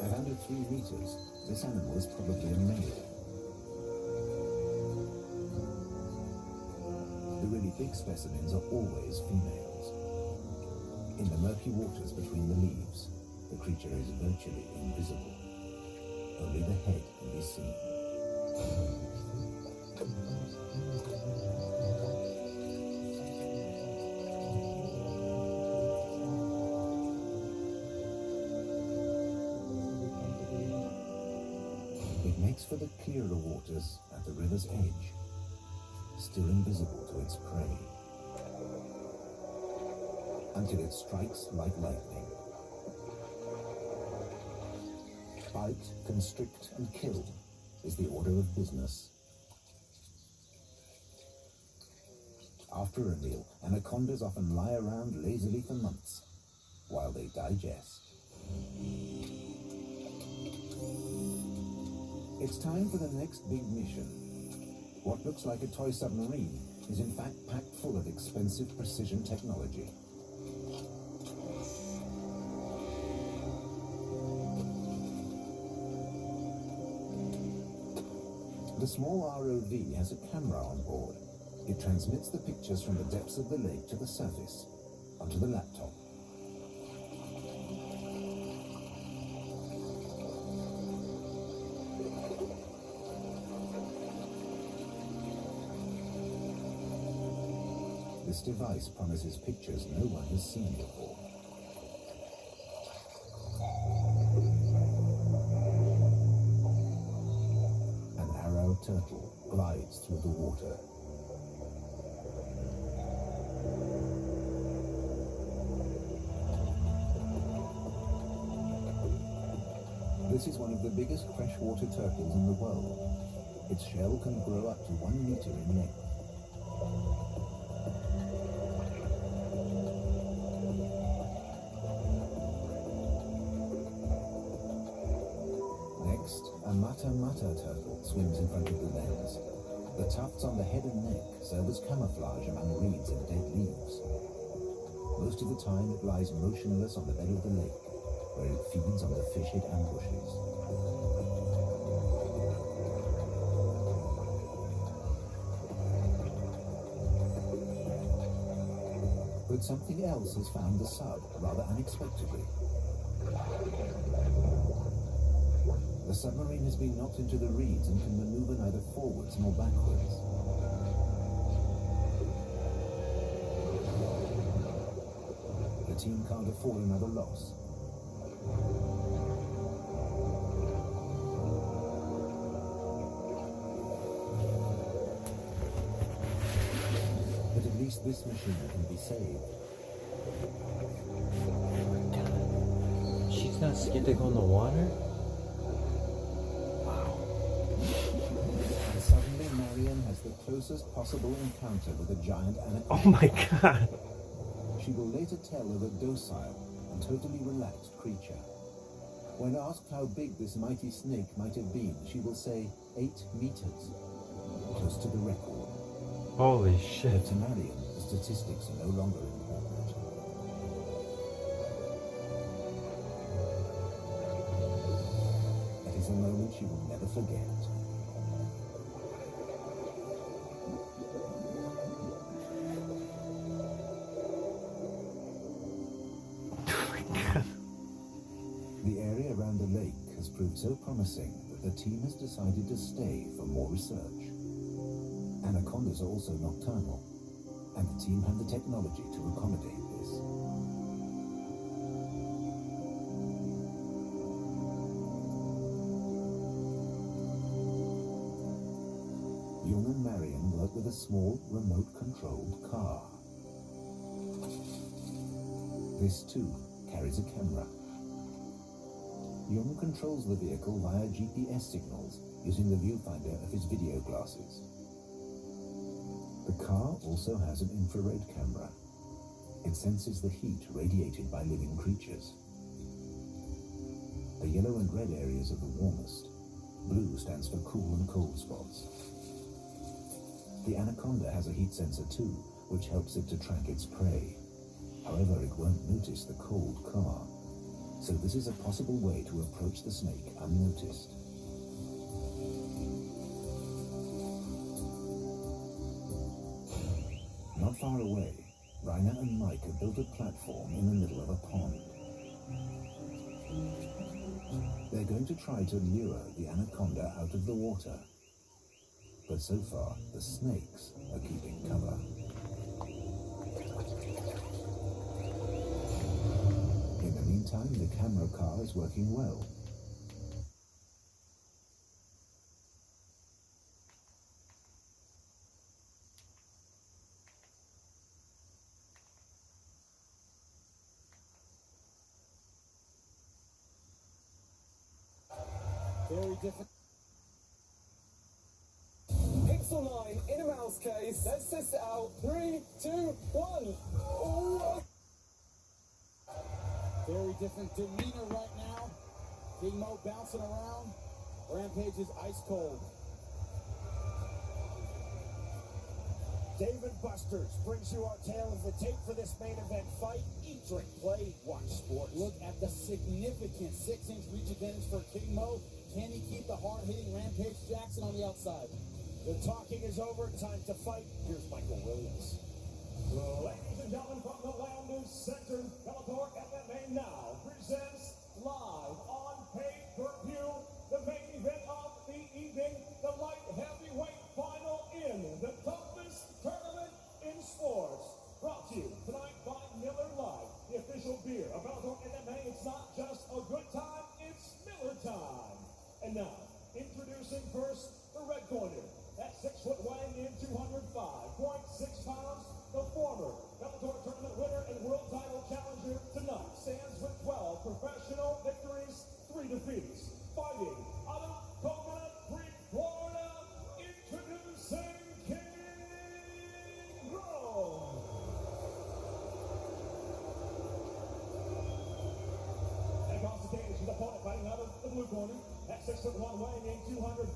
At under 3 meters, this animal is probably a male. The really big specimens are always females. In the murky waters between the leaves, the creature is virtually invisible. Only the head can be seen. It makes for the clearer waters at the river's edge, still invisible to its prey, until it strikes like lightning. Bite, constrict, and kill is the order of business. After a meal, anacondas often lie around lazily for months while they digest. It's time for the next big mission. What looks like a toy submarine is in fact packed full of expensive precision technology. The small ROV has a camera on board. It transmits the pictures from the depths of the lake to the surface, onto the laptop. This device promises pictures no one has seen before. An arrow turtle glides through the water. This is one of the biggest freshwater turtles in the world. Its shell can grow up to 1 meter in length. Next, a mata-mata turtle swims in front of the lens. The tufts on the head and neck serve as camouflage among reeds and dead leaves. Most of the time it lies motionless on the bed of the lake, where it feeds on the fish it ambushes. But something else has found the sub rather unexpectedly. The submarine has been knocked into the reeds and can maneuver neither forwards nor backwards. The team can't afford another loss. But at least this machine can be saved. She's not scared to go in the water? And suddenly Marion has the closest possible encounter with a giant anaconda. Oh my god! She will later tell of a docile and totally relaxed creature. When asked how big this mighty snake might have been, she will say 8 meters, close to the record. Holy shit. But to Marion, the statistics are no longer important. It is a moment she will never forget. The area around the lake has proved so promising that the team has decided to stay for more research. Anacondas are also nocturnal, and the team have the technology to accommodate this. Jung and Marion work with a small, remote-controlled car. This, too, carries a camera. Jung controls the vehicle via GPS signals using the viewfinder of his video glasses. The car also has an infrared camera. It senses the heat radiated by living creatures. The yellow and red areas are the warmest. Blue stands for cool and cold spots. The anaconda has a heat sensor too, which helps it to track its prey. However, it won't notice the cold car. So this is a possible way to approach the snake unnoticed. Not far away, Rainer and Mike have built a platform in the middle of a pond. They're going to try to lure the anaconda out of the water. But so far, the snakes are keeping cover. In the meantime, the camera car is working well. Very different. Pixel 9 in a mouse case. Let's test it out. 3, 2, 1. Ooh. Very different demeanor right now. King Mo bouncing around. Rampage is ice cold. David Busters brings you our tale of the tape for this main event fight. Eat, drink, play, watch sports. Look at the significant 6-inch reach advantage for King Mo. Can he keep the hard-hitting Rampage Jackson on the outside? The talking is over. Time to fight. Here's Michael Williams. Ladies and gentlemen, from the Lounge Center, Bellator MMA now presents live on pay-per-view the main event of the evening, the light heavyweight final in the toughest tournament in sports. Brought to you tonight by Miller Lite, the official beer of Bellator MMA. It's not just a good time, it's Miller time. And now, introducing first the red corner. At 6 foot weighing in 205.6 pounds, the former Bellator tournament winner and world title challenger tonight stands with 12 professional victories, 3 defeats. Fighting out of Coconut Creek, Florida, introducing King Mo. And across the cage, his opponent fighting out of the blue corner. At 6 foot 1, weighing in 205.9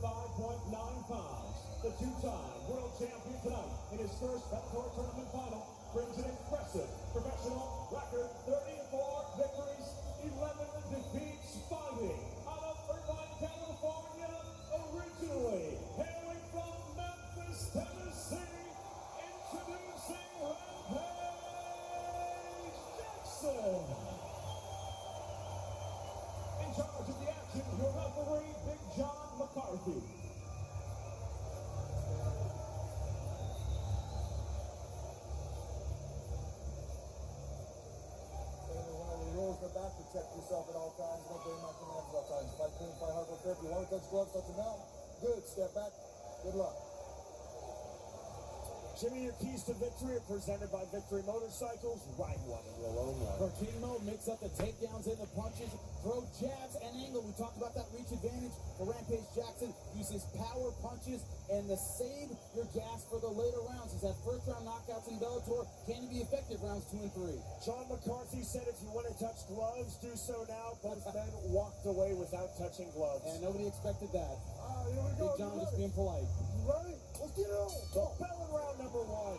pounds. The two-time world champion tonight in his first Bellator tournament final brings an impressive professional record, 34 victories, 11 defeats, fighting out of Irvine, California, originally hailing from Memphis, Tennessee, introducing Rampage Jackson. In charge of the action, your referee, Big John McCarthy. Back, protect yourself at all times. Don't obey my commands at all times. Fight clean, fight hard, go fair. If you want to touch gloves, touch them now. Good. Step back. Good luck. Jimmy, your keys to victory are presented by Victory Motorcycles. Ride one in your own way. For King Mo, mix up the takedowns and the punches, throw jabs and angle. We talked about that reach advantage. For Rampage Jackson, uses power punches and the save your gas for the later rounds. He's had first round knockouts in Bellator. Can he be effective rounds 2 and 3? John McCarthy said if you want to touch gloves, do so now. Both men walked away without touching gloves. And nobody expected that. Here we go. Big John just being polite. You ready? Let's get it on. The bell in round number 1.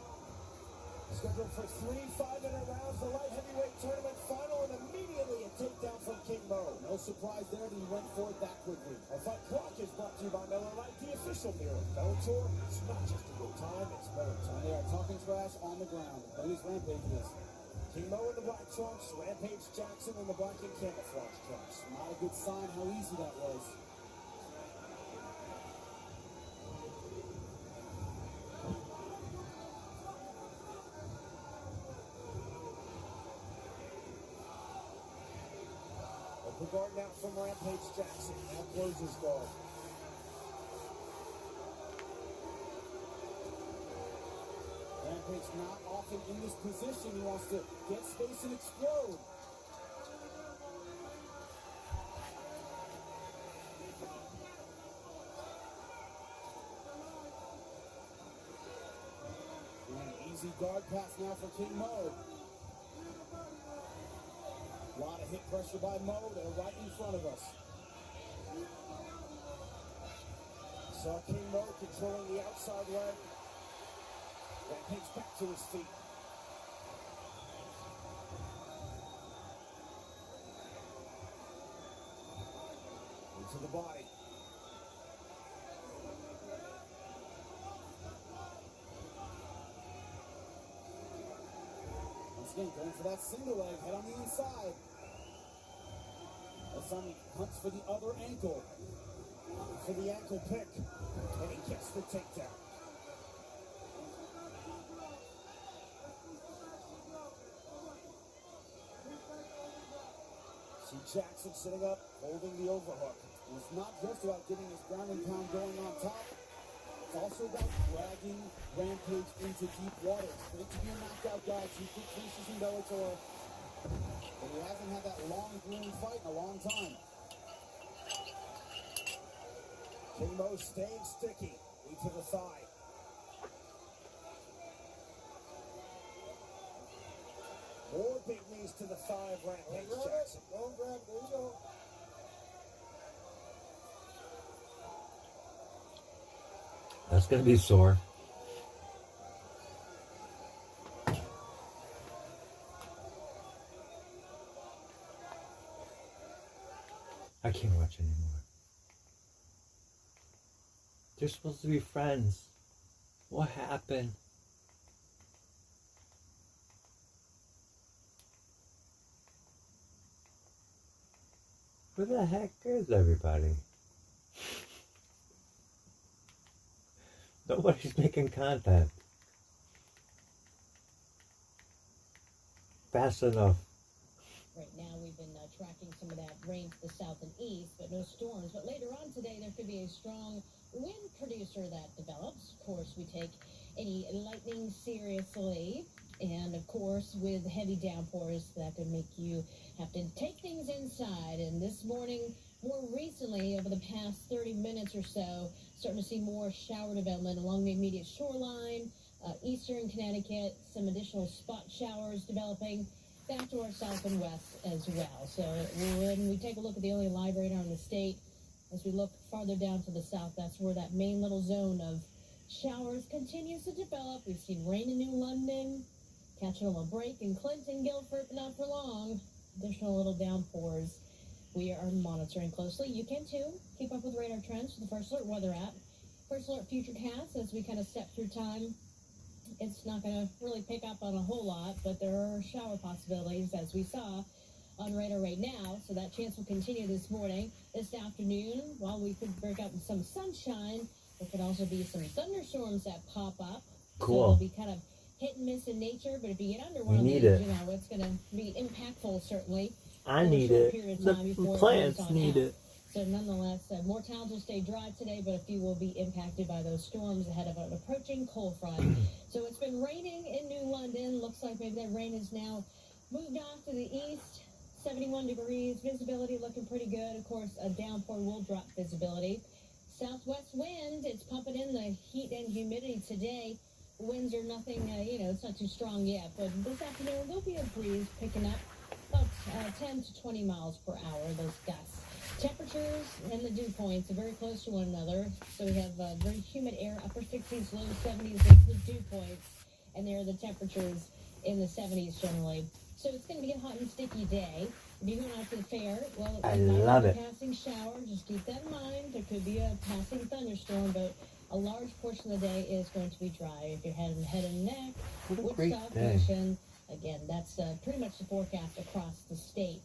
Scheduled for 3 5-minute rounds, the light heavyweight tournament final, and immediately a takedown from King Mo. No surprise there that he went for it that quickly. Our fight clock is brought to you by Miller Lite, the official beer of Bellator. It's not just a good time, it's Miller time. They are talking trash on the ground. At least Rampage is. King Mo in the black trunks, Rampage Jackson in the black and camouflage trunks. Not a good sign how easy that was. The guard now from Rampage Jackson. Now closes guard. Rampage not often in this position. He wants to get space and explode. An easy guard pass now for King Mo. A lot of hit pressure by Mo. They're right in front of us. Saw King Mo controlling the outside leg. Rampage back to his feet. Into the body. Once again, going for that single leg, head on the inside. That son hunts for the other ankle. For the ankle pick. And he gets the takedown. See Jackson sitting up, holding the overhook. And it's not just about getting his ground and pound going on top. It's also about dragging Rampage into deep water. It's great to be a knockout guy, 2 quick finishes in Bellator. But he hasn't had that long, grueling fight in a long time. King Mo staying sticky. Knee to the thigh. More big knees to the thigh of Rampage Jackson. Don't grab it. There you go. That's going to be sore. I can't watch anymore. They're supposed to be friends. What happened? Where the heck is everybody? Nobody's making contact fast enough. Right now, we've been tracking some of that rain to the south and east, but no storms. But later on today, there could be a strong wind producer that develops. Of course, we take any lightning seriously. And, of course, with heavy downpours, that could make you have to take things inside. And this morning, more recently, over the past 30 minutes or so, starting to see more shower development along the immediate shoreline, eastern Connecticut, some additional spot showers developing back to our south and west as well. So when we take a look at the only live radar in the state, as we look farther down to the south, that's where that main little zone of showers continues to develop. We've seen rain in New London, catching a break in Clinton, Guilford, but not for long. Additional little downpours we are monitoring closely. You can too. Keep up with radar trends with the First Alert Weather app. First Alert Futurecast, as we kind of step through time, it's not going to really pick up on a whole lot, but there are shower possibilities, as we saw on radar right now. So that chance will continue this morning. This afternoon, while we could break out with some sunshine, there could also be some thunderstorms that pop up. Cool. So it'll be kind of hit and miss in nature, but if you get under one of these, you know, it's going to be impactful, certainly. I need it. The plants need it. So nonetheless, more towns will stay dry today, but a few will be impacted by those storms ahead of an approaching cold front. So it's been raining in New London. Looks like maybe that rain is now moved off to the east. 71 degrees. Visibility looking pretty good. Of course, a downpour will drop visibility. Southwest wind, it's pumping in the heat and humidity today. Winds are nothing, you know, it's not too strong yet, but this afternoon there'll be a breeze picking up about 10 to 20 miles per hour, those gusts. Temperatures and the dew points are very close to one another. So we have very humid air, upper 60s, low 70s is the dew points, and there are the temperatures in the 70s generally. So it's going to be a hot and sticky day. If you're going out to the fair, well, I might love be a it. passing shower. Just keep that in mind. There could be a passing thunderstorm, but a large portion of the day is going to be dry. If you're heading head and neck, What a great Woodstock day. Nation, again, that's pretty much the forecast across the state.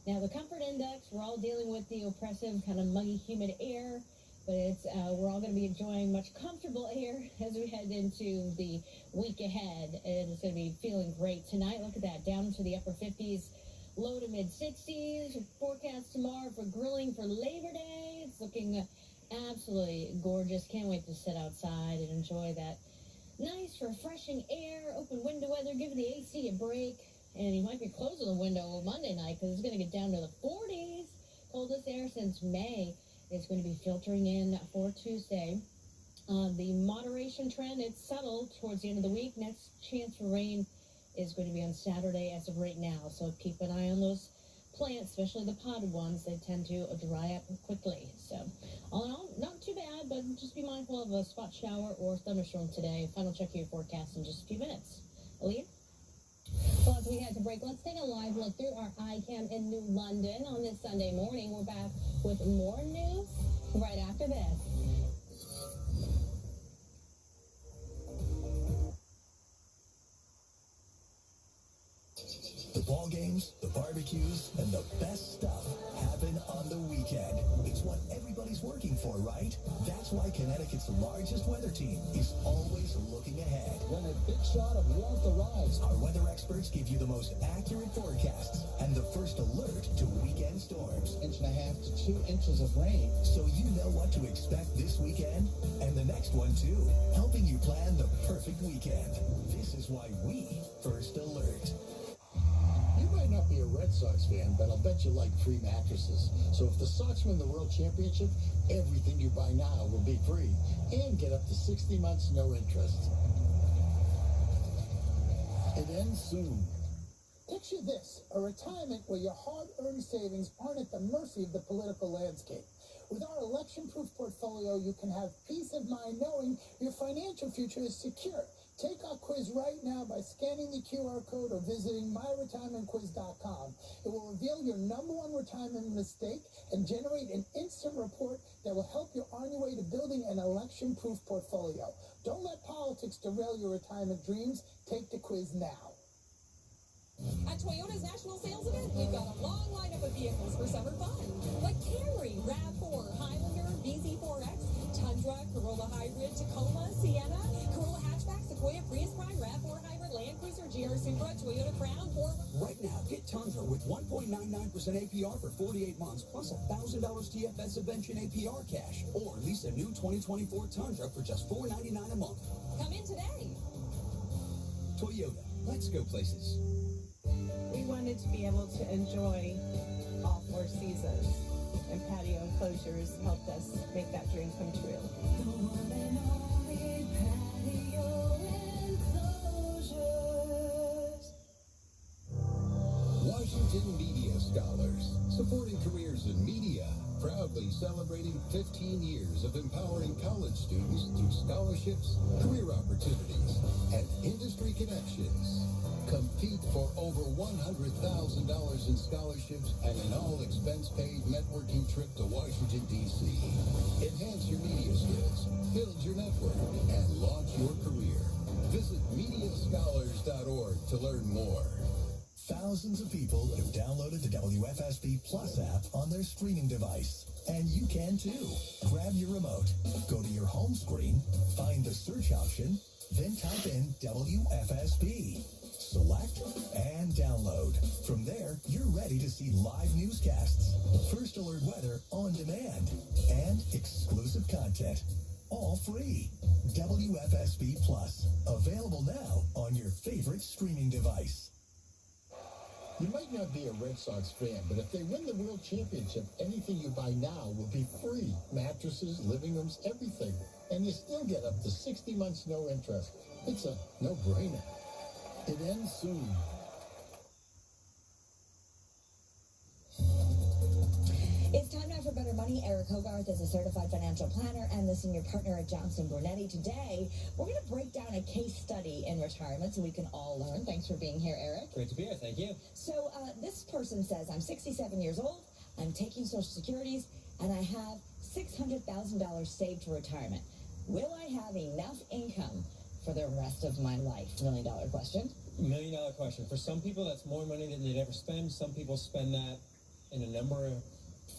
Now, the comfort index, we're all dealing with the oppressive, kind of muggy, humid air, but it's we're all going to be enjoying much comfortable air as we head into the week ahead, and it's going to be feeling great tonight. Look at that, down to the upper 50s, low to mid 60s. Forecast tomorrow for grilling for Labor Day. It's looking absolutely gorgeous. Can't wait to sit outside and enjoy that nice, refreshing air, open window weather, giving the AC a break. And you might be closing the window Monday night because it's going to get down to the 40s. Coldest air since May is going to be filtering in for Tuesday. The moderation trend, it's settled towards the end of the week. Next chance for rain is going to be on Saturday as of right now. So keep an eye on those plants, especially the potted ones. They tend to dry up quickly. So all in all, not too bad, but just be mindful of a spot shower or thunderstorm today. Final check of your forecast in just a few minutes. Aaliyah? Well, as we head to break, let's take a live look through our iCam in New London on this Sunday morning. We're back with more news right after this. The ball games, the barbecues, and the best stuff happen on the weekend. It's what everybody's working for, right? That's why Connecticut's largest weather team is always looking ahead. When a big shot of warmth arrives, our weather experts give you the most accurate forecasts and the first alert to weekend storms. 1.5 to 2 inches of rain. So you know what to expect this weekend and the next one too, helping you plan the perfect weekend. This is why we First Alert. You might not be a Red Sox fan, but I'll bet you like free mattresses. So if the Sox win the World Championship, everything you buy now will be free and get up to 60 months no interest. It ends soon. Picture this, a retirement where your hard-earned savings aren't at the mercy of the political landscape. With our election-proof portfolio, you can have peace of mind knowing your financial future is secure. Take our quiz right now by scanning the QR code or visiting myretirementquiz.com. It will reveal your #1 retirement mistake and generate an instant report that will help you on your way to building an election-proof portfolio. Don't let politics derail your retirement dreams. Take the quiz now. At Toyota's national sales event, we've got a long lineup of vehicles for summer fun, like Camry, RAV4, Highlander, BZ4X, Tundra, Corolla Hybrid, Tacoma, Sienna, Corolla Hatchback, Sequoia, Prius Prime, RAV4 Hybrid, Land Cruiser, GR Supra, Toyota Crown, Ford. Right now, get Tundra with 1.99% APR for 48 months, plus $1,000 TFS subvention APR cash, or lease a new 2024 Tundra for just $499 a month. Come in today. Toyota, let's go places. We wanted to be able to enjoy all 4 seasons, and patio enclosures helped us make that dream come true. Washington Media Scholars, supporting careers in media, proudly celebrating 15 years of empowering college students through scholarships, career opportunities, and industry connections. Compete for over $100,000 in scholarships and an all-expense-paid networking trip to Washington, D.C. Enhance your media skills, build your network, and launch your career. Visit MediaScholars.org to learn more. Thousands of people have downloaded the WFSB Plus app on their streaming device. And you can too. Grab your remote, go to your home screen, find the search option, then type in WFSB. Select and download. From there, you're ready to see live newscasts, first alert weather on demand, and exclusive content. All free. WFSB Plus. Available now on your favorite streaming device. You might not be a Red Sox fan, but if they win the World Championship, anything you buy now will be free. Mattresses, living rooms, everything. And you still get up to 60 months no interest. It's a no-brainer. It ends soon. It's time now for Better Money. Eric Hogarth is a certified financial planner and the senior partner at Johnson Brunetti. Today, we're going to break down a case study in retirement so we can all learn. Thanks for being here, Eric. Great to be here. Thank you. So this person says, I'm 67 years old, I'm taking Social Securities, and I have $600,000 saved for retirement. Will I have enough income for the rest of my life? $1 million question. $1 million question. For some people, that's more money than they'd ever spend. Some people spend that in a number of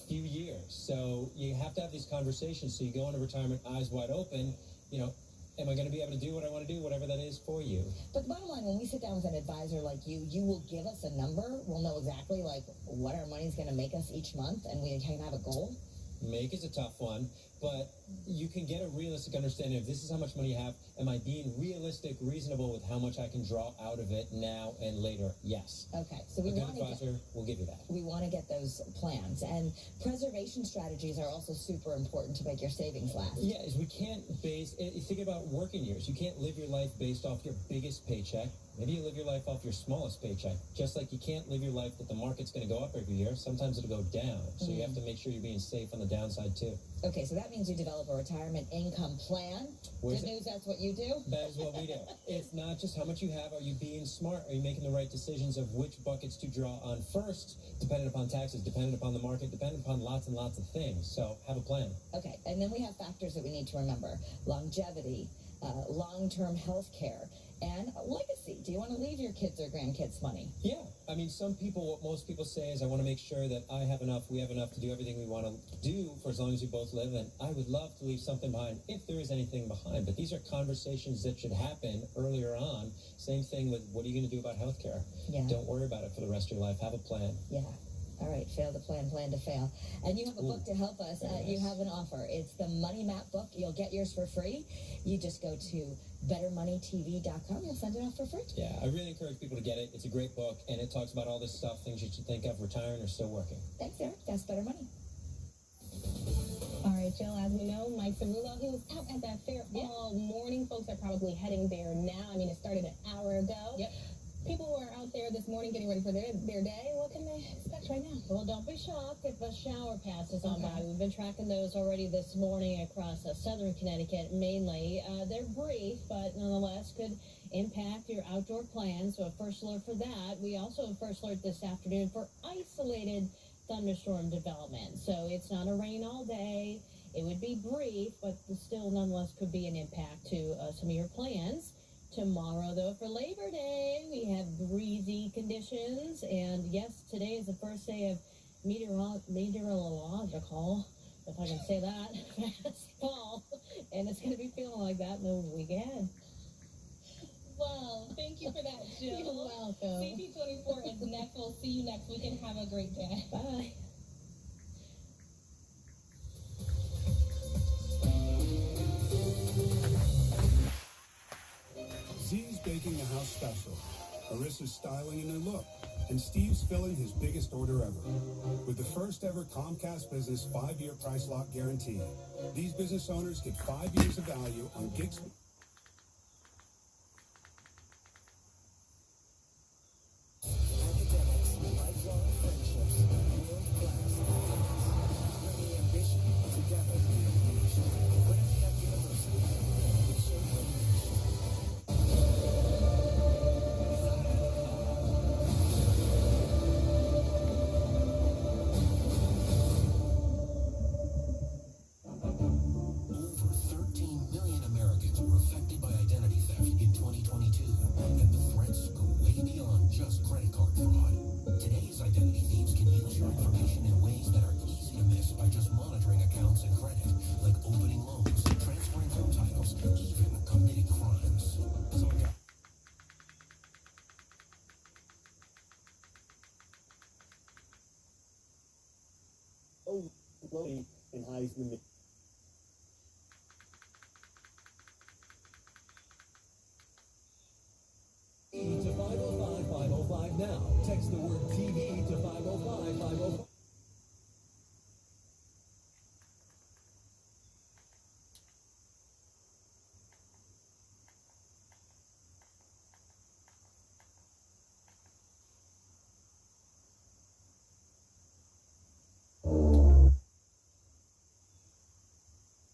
few years. So you have to have these conversations. So you go into retirement eyes wide open. You know, am I going to be able to do what I want to do, whatever that is for you? But the bottom line, when we sit down with an advisor like you will give us a number. We'll know exactly like what our money's going to make us each month, and we can have a goal. Make is a tough one, but you can get a realistic understanding of this is how much money you have. Am I being realistic, reasonable with how much I can draw out of it now and later? Yes. Okay, so we a good want advisor will give you that. We want to get those plans, and preservation strategies are also super important to make your savings last. Yeah, is we can't base. Think about working years. You can't live your life based off your biggest paycheck. Maybe you live your life off your smallest paycheck. Just like you can't live your life that the market's going to go up every year. Sometimes it'll go down. So you have to make sure you're being safe on the downside too. Okay, so that means you develop a retirement income plan. Good news, that's what you do? That is what we do. It's not just how much you have. Are you being smart? Are you making the right decisions of which buckets to draw on first, dependent upon taxes, dependent upon the market, dependent upon lots and lots of things. So have a plan. Okay, and then we have factors that we need to remember. Longevity, long-term health care, and legacy. Do you want to leave your kids or grandkids money? Yeah. I mean, what most people say is I want to make sure that I have enough, we have enough to do everything we want to do for as long as we both live, and I would love to leave something behind if there is anything behind. But these are conversations that should happen earlier on. Same thing with what are you going to do about healthcare? Yeah. Don't worry about it for the rest of your life. Have a plan. Yeah. All right, fail to plan, plan to fail. And you have a book to help us. You have an offer. It's the Money Map book. You'll get yours for free. You just go to bettermoneytv.com. You'll send it off for free. Yeah, I really encourage people to get it. It's a great book, and it talks about all this stuff, things you should think of retiring or still working. Thanks, Eric. That's Better Money. All right, Jill, as we know, Mike Cerullo, he was out at that fair all morning. Folks are probably heading there now. I mean, it started an hour ago. Yep. People who are out there this morning getting ready for their day, what can they expect right now? Well, don't be shocked if a shower passes on by. We've been tracking those already this morning across southern Connecticut mainly. They're brief, but nonetheless could impact your outdoor plans. So a first alert for that. We also have first alert this afternoon for isolated thunderstorm development. So it's not a rain all day. It would be brief, but still nonetheless could be an impact to some of your plans. Tomorrow, though, for Labor Day, we have breezy conditions. And yes, today is the first day of meteorological, if I can say that, fast fall. And it's going to be feeling like that in the week ahead. Well, thank you for that, Jill. You're welcome. CP24 is next. We'll see you next week and have a great day. Bye. Z's baking a house special. Arissa's styling a new look. And Steve's filling his biggest order ever. With the first ever Comcast Business 5-year price lock guarantee. These business owners get 5 years of value on gigs. In Heisman. To 505-505 now. Text the word TV to 505-505.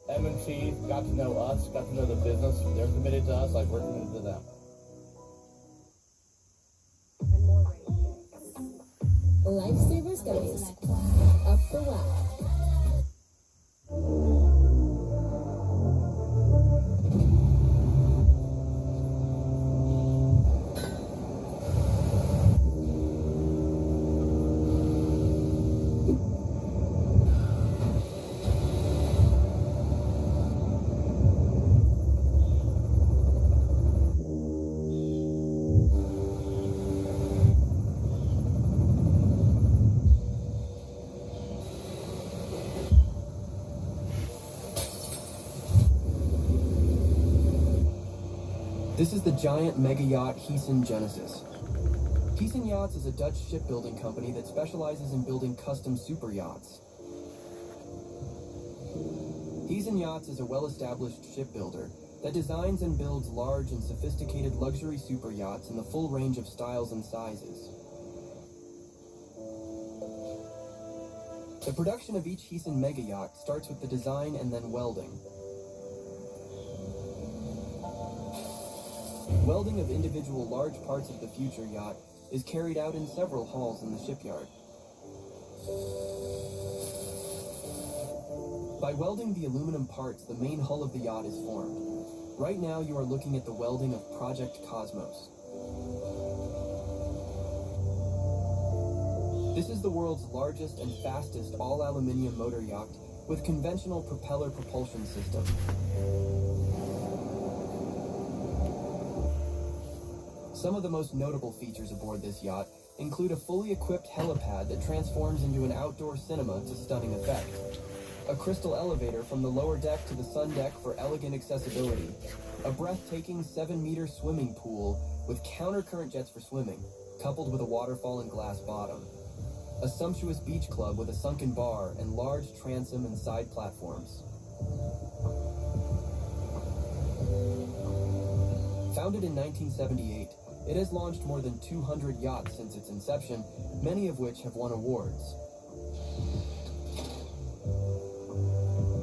M&T got to know us, got to know the business. They're committed to us like we're committed to them. Lifesavers Gummies. Up for wow. This is the giant mega yacht Heesen Genesis. Heesen Yachts is a Dutch shipbuilding company that specializes in building custom super yachts. Heesen Yachts is a well-established shipbuilder that designs and builds large and sophisticated luxury super yachts in the full range of styles and sizes. The production of each Heesen mega yacht starts with the design and then welding. Welding of individual large parts of the future yacht is carried out in several halls in the shipyard. By welding the aluminum parts, the main hull of the yacht is formed. Right now you are looking at the welding of Project Cosmos. This is the world's largest and fastest all-aluminium motor yacht with conventional propeller propulsion system. Some of the most notable features aboard this yacht include a fully equipped helipad that transforms into an outdoor cinema to stunning effect, a crystal elevator from the lower deck to the sun deck for elegant accessibility, a breathtaking 7-meter swimming pool with counter-current jets for swimming, coupled with a waterfall and glass bottom, a sumptuous beach club with a sunken bar and large transom and side platforms. Founded in 1978, it has launched more than 200 yachts since its inception, many of which have won awards.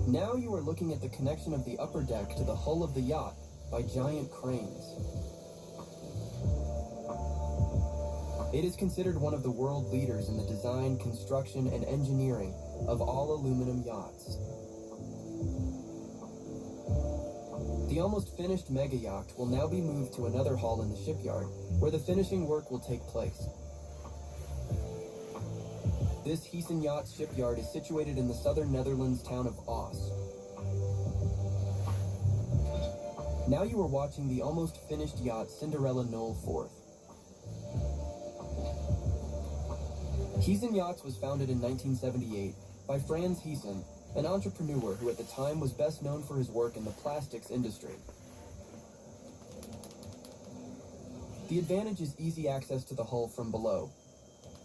Now you are looking at the connection of the upper deck to the hull of the yacht by giant cranes. It is considered one of the world leaders in the design, construction, and engineering of all aluminum yachts. The almost finished mega yacht will now be moved to another hall in the shipyard, where the finishing work will take place. This Heesen Yacht shipyard is situated in the southern Netherlands town of Oss. Now you are watching the almost finished yacht Cinderella Knoll Forth. Heesen Yachts was founded in 1978 by Franz Heesen, an entrepreneur who at the time was best known for his work in the plastics industry. The advantage is easy access to the hull from below.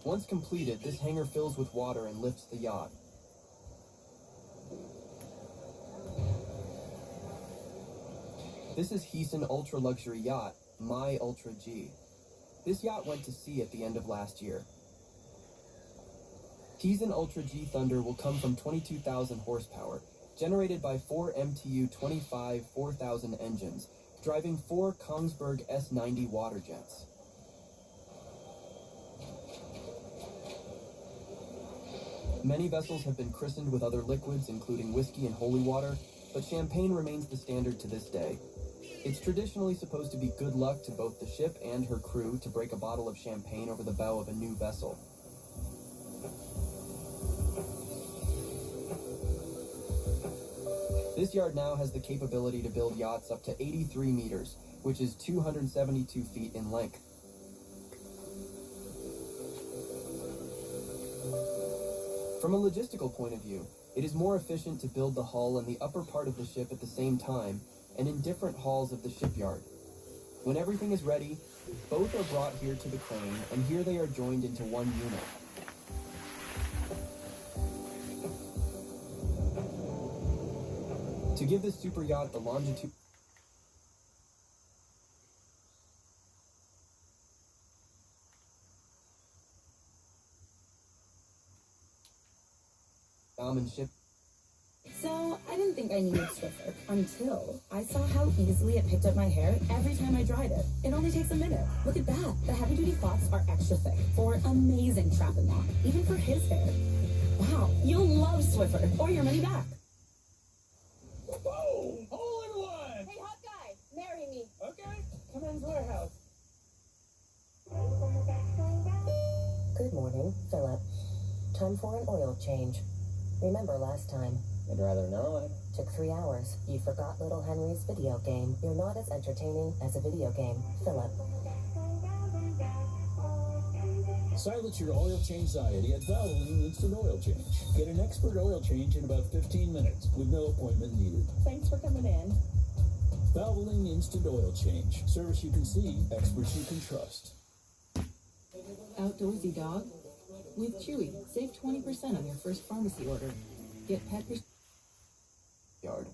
Once completed, this hangar fills with water and lifts the yacht. This is Heesen Ultra Luxury Yacht, My Ultra G. This yacht went to sea at the end of last year. Heesen Ultra G Thunder will come from 22,000 horsepower, generated by 4 MTU 25 4000 engines, driving 4 Kongsberg S90 water jets. Many vessels have been christened with other liquids, including whiskey and holy water, but champagne remains the standard to this day. It's traditionally supposed to be good luck to both the ship and her crew to break a bottle of champagne over the bow of a new vessel. This yard now has the capability to build yachts up to 83 meters, which is 272 feet in length. From a logistical point of view, it is more efficient to build the hull and the upper part of the ship at the same time and in different halls of the shipyard. When everything is ready, both are brought here to the crane, and here they are joined into one unit. To give this super yacht the longitude ship. So, I didn't think I needed Swiffer until I saw how easily it picked up my hair every time I dried it. It only takes a minute. Look at that. The heavy-duty cloths are extra thick for amazing trap and lock, even for his hair. Wow, you'll love Swiffer or your money back. Whoa! Hole in one! Hey, hot guy, marry me. Okay, come into our house. Good morning, Philip. Time for an oil change. Remember last time? I'd rather not. Took 3 hours. You forgot Little Henry's video game. You're not as entertaining as a video game, Philip. Silence your oil change anxiety at Valvoline Instant Oil Change. Get an expert oil change in about 15 minutes with no appointment needed. Thanks for coming in. Valvoline Instant Oil Change. Service you can see, experts you can trust. Outdoorsy dog. With Chewy, save 20% on your first pharmacy order. Get pet Yard.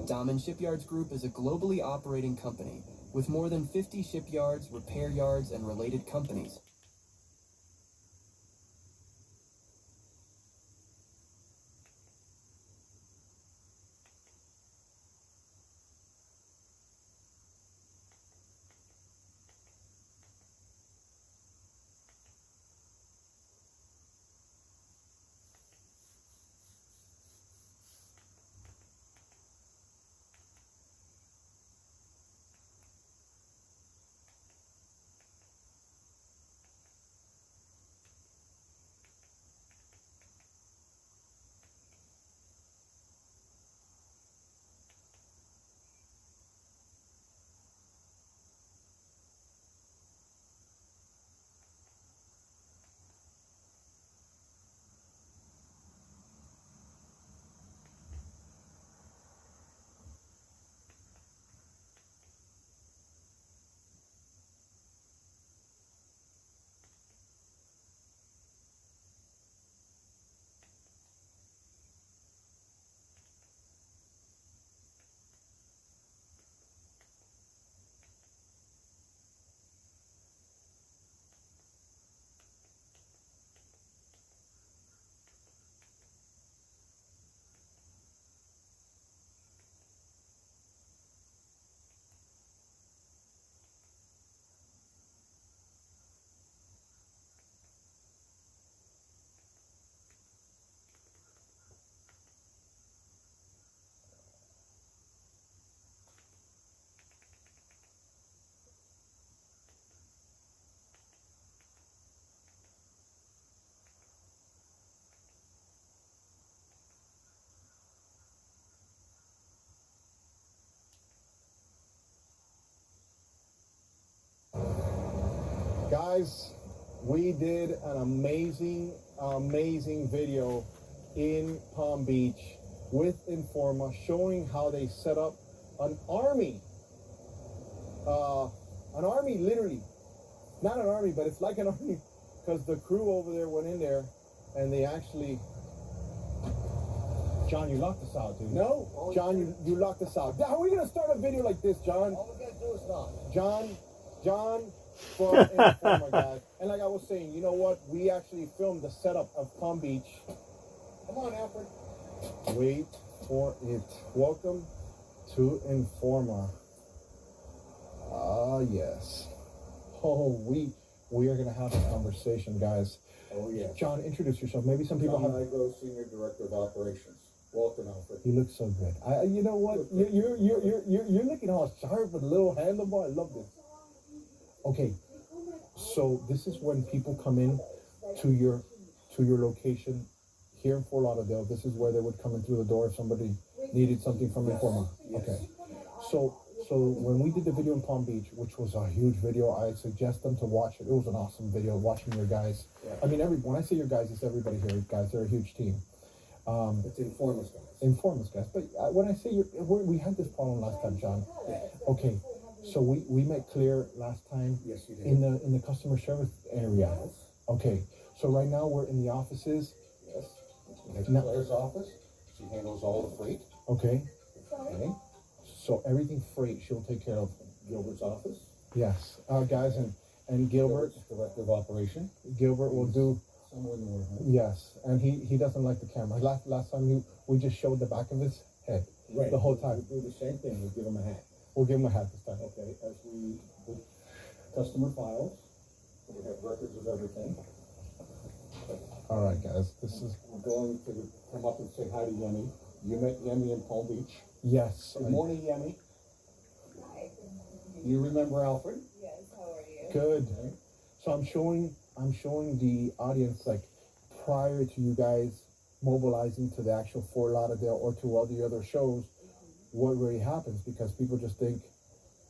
Damen Shipyards Group is a globally operating company with more than 50 shipyards, repair yards, and related companies. Guys, we did an amazing video in Palm Beach with Informa, showing how they set up an army. Literally. Not an army, but it's like an army, because the crew over there went in there and they actually... John, you locked us out, dude. No. John, you locked us out. How are we going to start a video like this, John? All we got to do is knock. John from Informa, guys. And like I was saying, you know what? We actually filmed the setup of Palm Beach. Come on, Alfred. Wait for it. Welcome to Informa. Ah, yes. Oh, we are going to have a conversation, guys. Oh, yeah. John, introduce yourself. Maybe some people John have... Nigro, Senior Director of Operations. Welcome, Alfred. You look so good. You know what? You're looking all sharp with a little handlebar. I love this. Okay, so this is when people come in to your location here in Fort Lauderdale. This is where they would come in through the door if somebody needed something from Informa. Okay, so when we did the video in Palm Beach, which was a huge video, I suggest them to watch it. It was an awesome video. Watching your guys. I mean, when I say your guys, it's everybody here. Guys, they're a huge team. It's Informa's guys. Informa's guys. But when I say we had this problem last time, John. Okay, so we made clear last time. Yes, you did. In the customer service area. Yes. Okay, so right now we're in the offices. Yes. It's Claire's office. She handles all the freight. Okay. Okay. So everything freight she'll take care of. Gilbert's office. Yes, guys, and Gilbert, Director of Operation. Gilbert will do. Somewhere in the world. Huh? Yes, and he doesn't like the camera. Last time we just showed the back of his head. Right. The whole time. We'll do the same thing. We'll give him a hat. We'll give him a hat this time. Okay. As we do customer files, we have records of everything. All right, guys. This is. We're going to come up and say hi to Yemi. You met Yemi in Palm Beach. Yes. Good morning, Yemi. Hi. You remember Alfred? Yes. How are you? Good. So I'm showing the audience, like, prior to you guys mobilizing to the actual Fort Lauderdale or to all the other shows, what really happens, because people just think,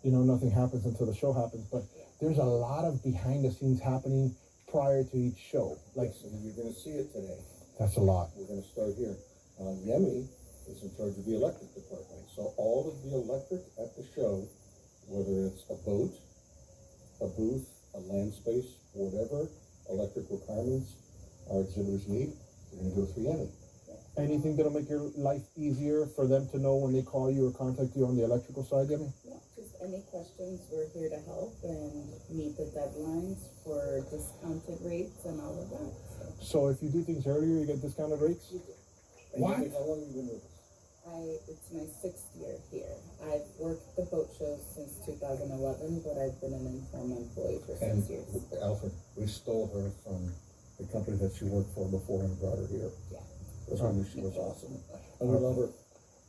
nothing happens until the show happens, but there's a lot of behind the scenes happening prior to each show. Like, and you're going to see it today. That's a lot. We're going to start here. Yemi is in charge of the electric department. So all of the electric at the show, whether it's a boat, a booth, a land space, whatever electric requirements our exhibitors need, we're going to go through Yemi. Anything that'll make your life easier for them to know when they call you or contact you on the electrical side, Yemi? Yeah, just any questions, we're here to help and meet the deadlines for discounted rates and all of that. So if you do things earlier, you get discounted rates? You do. What? How long have you been with us? It's my 6th year here. I've worked the boat shows since 2011, but I've been an Informa employee for 6 years. Alfred, we stole her from the company that she worked for before and brought her here. Yeah. That's why she was awesome. And we love her.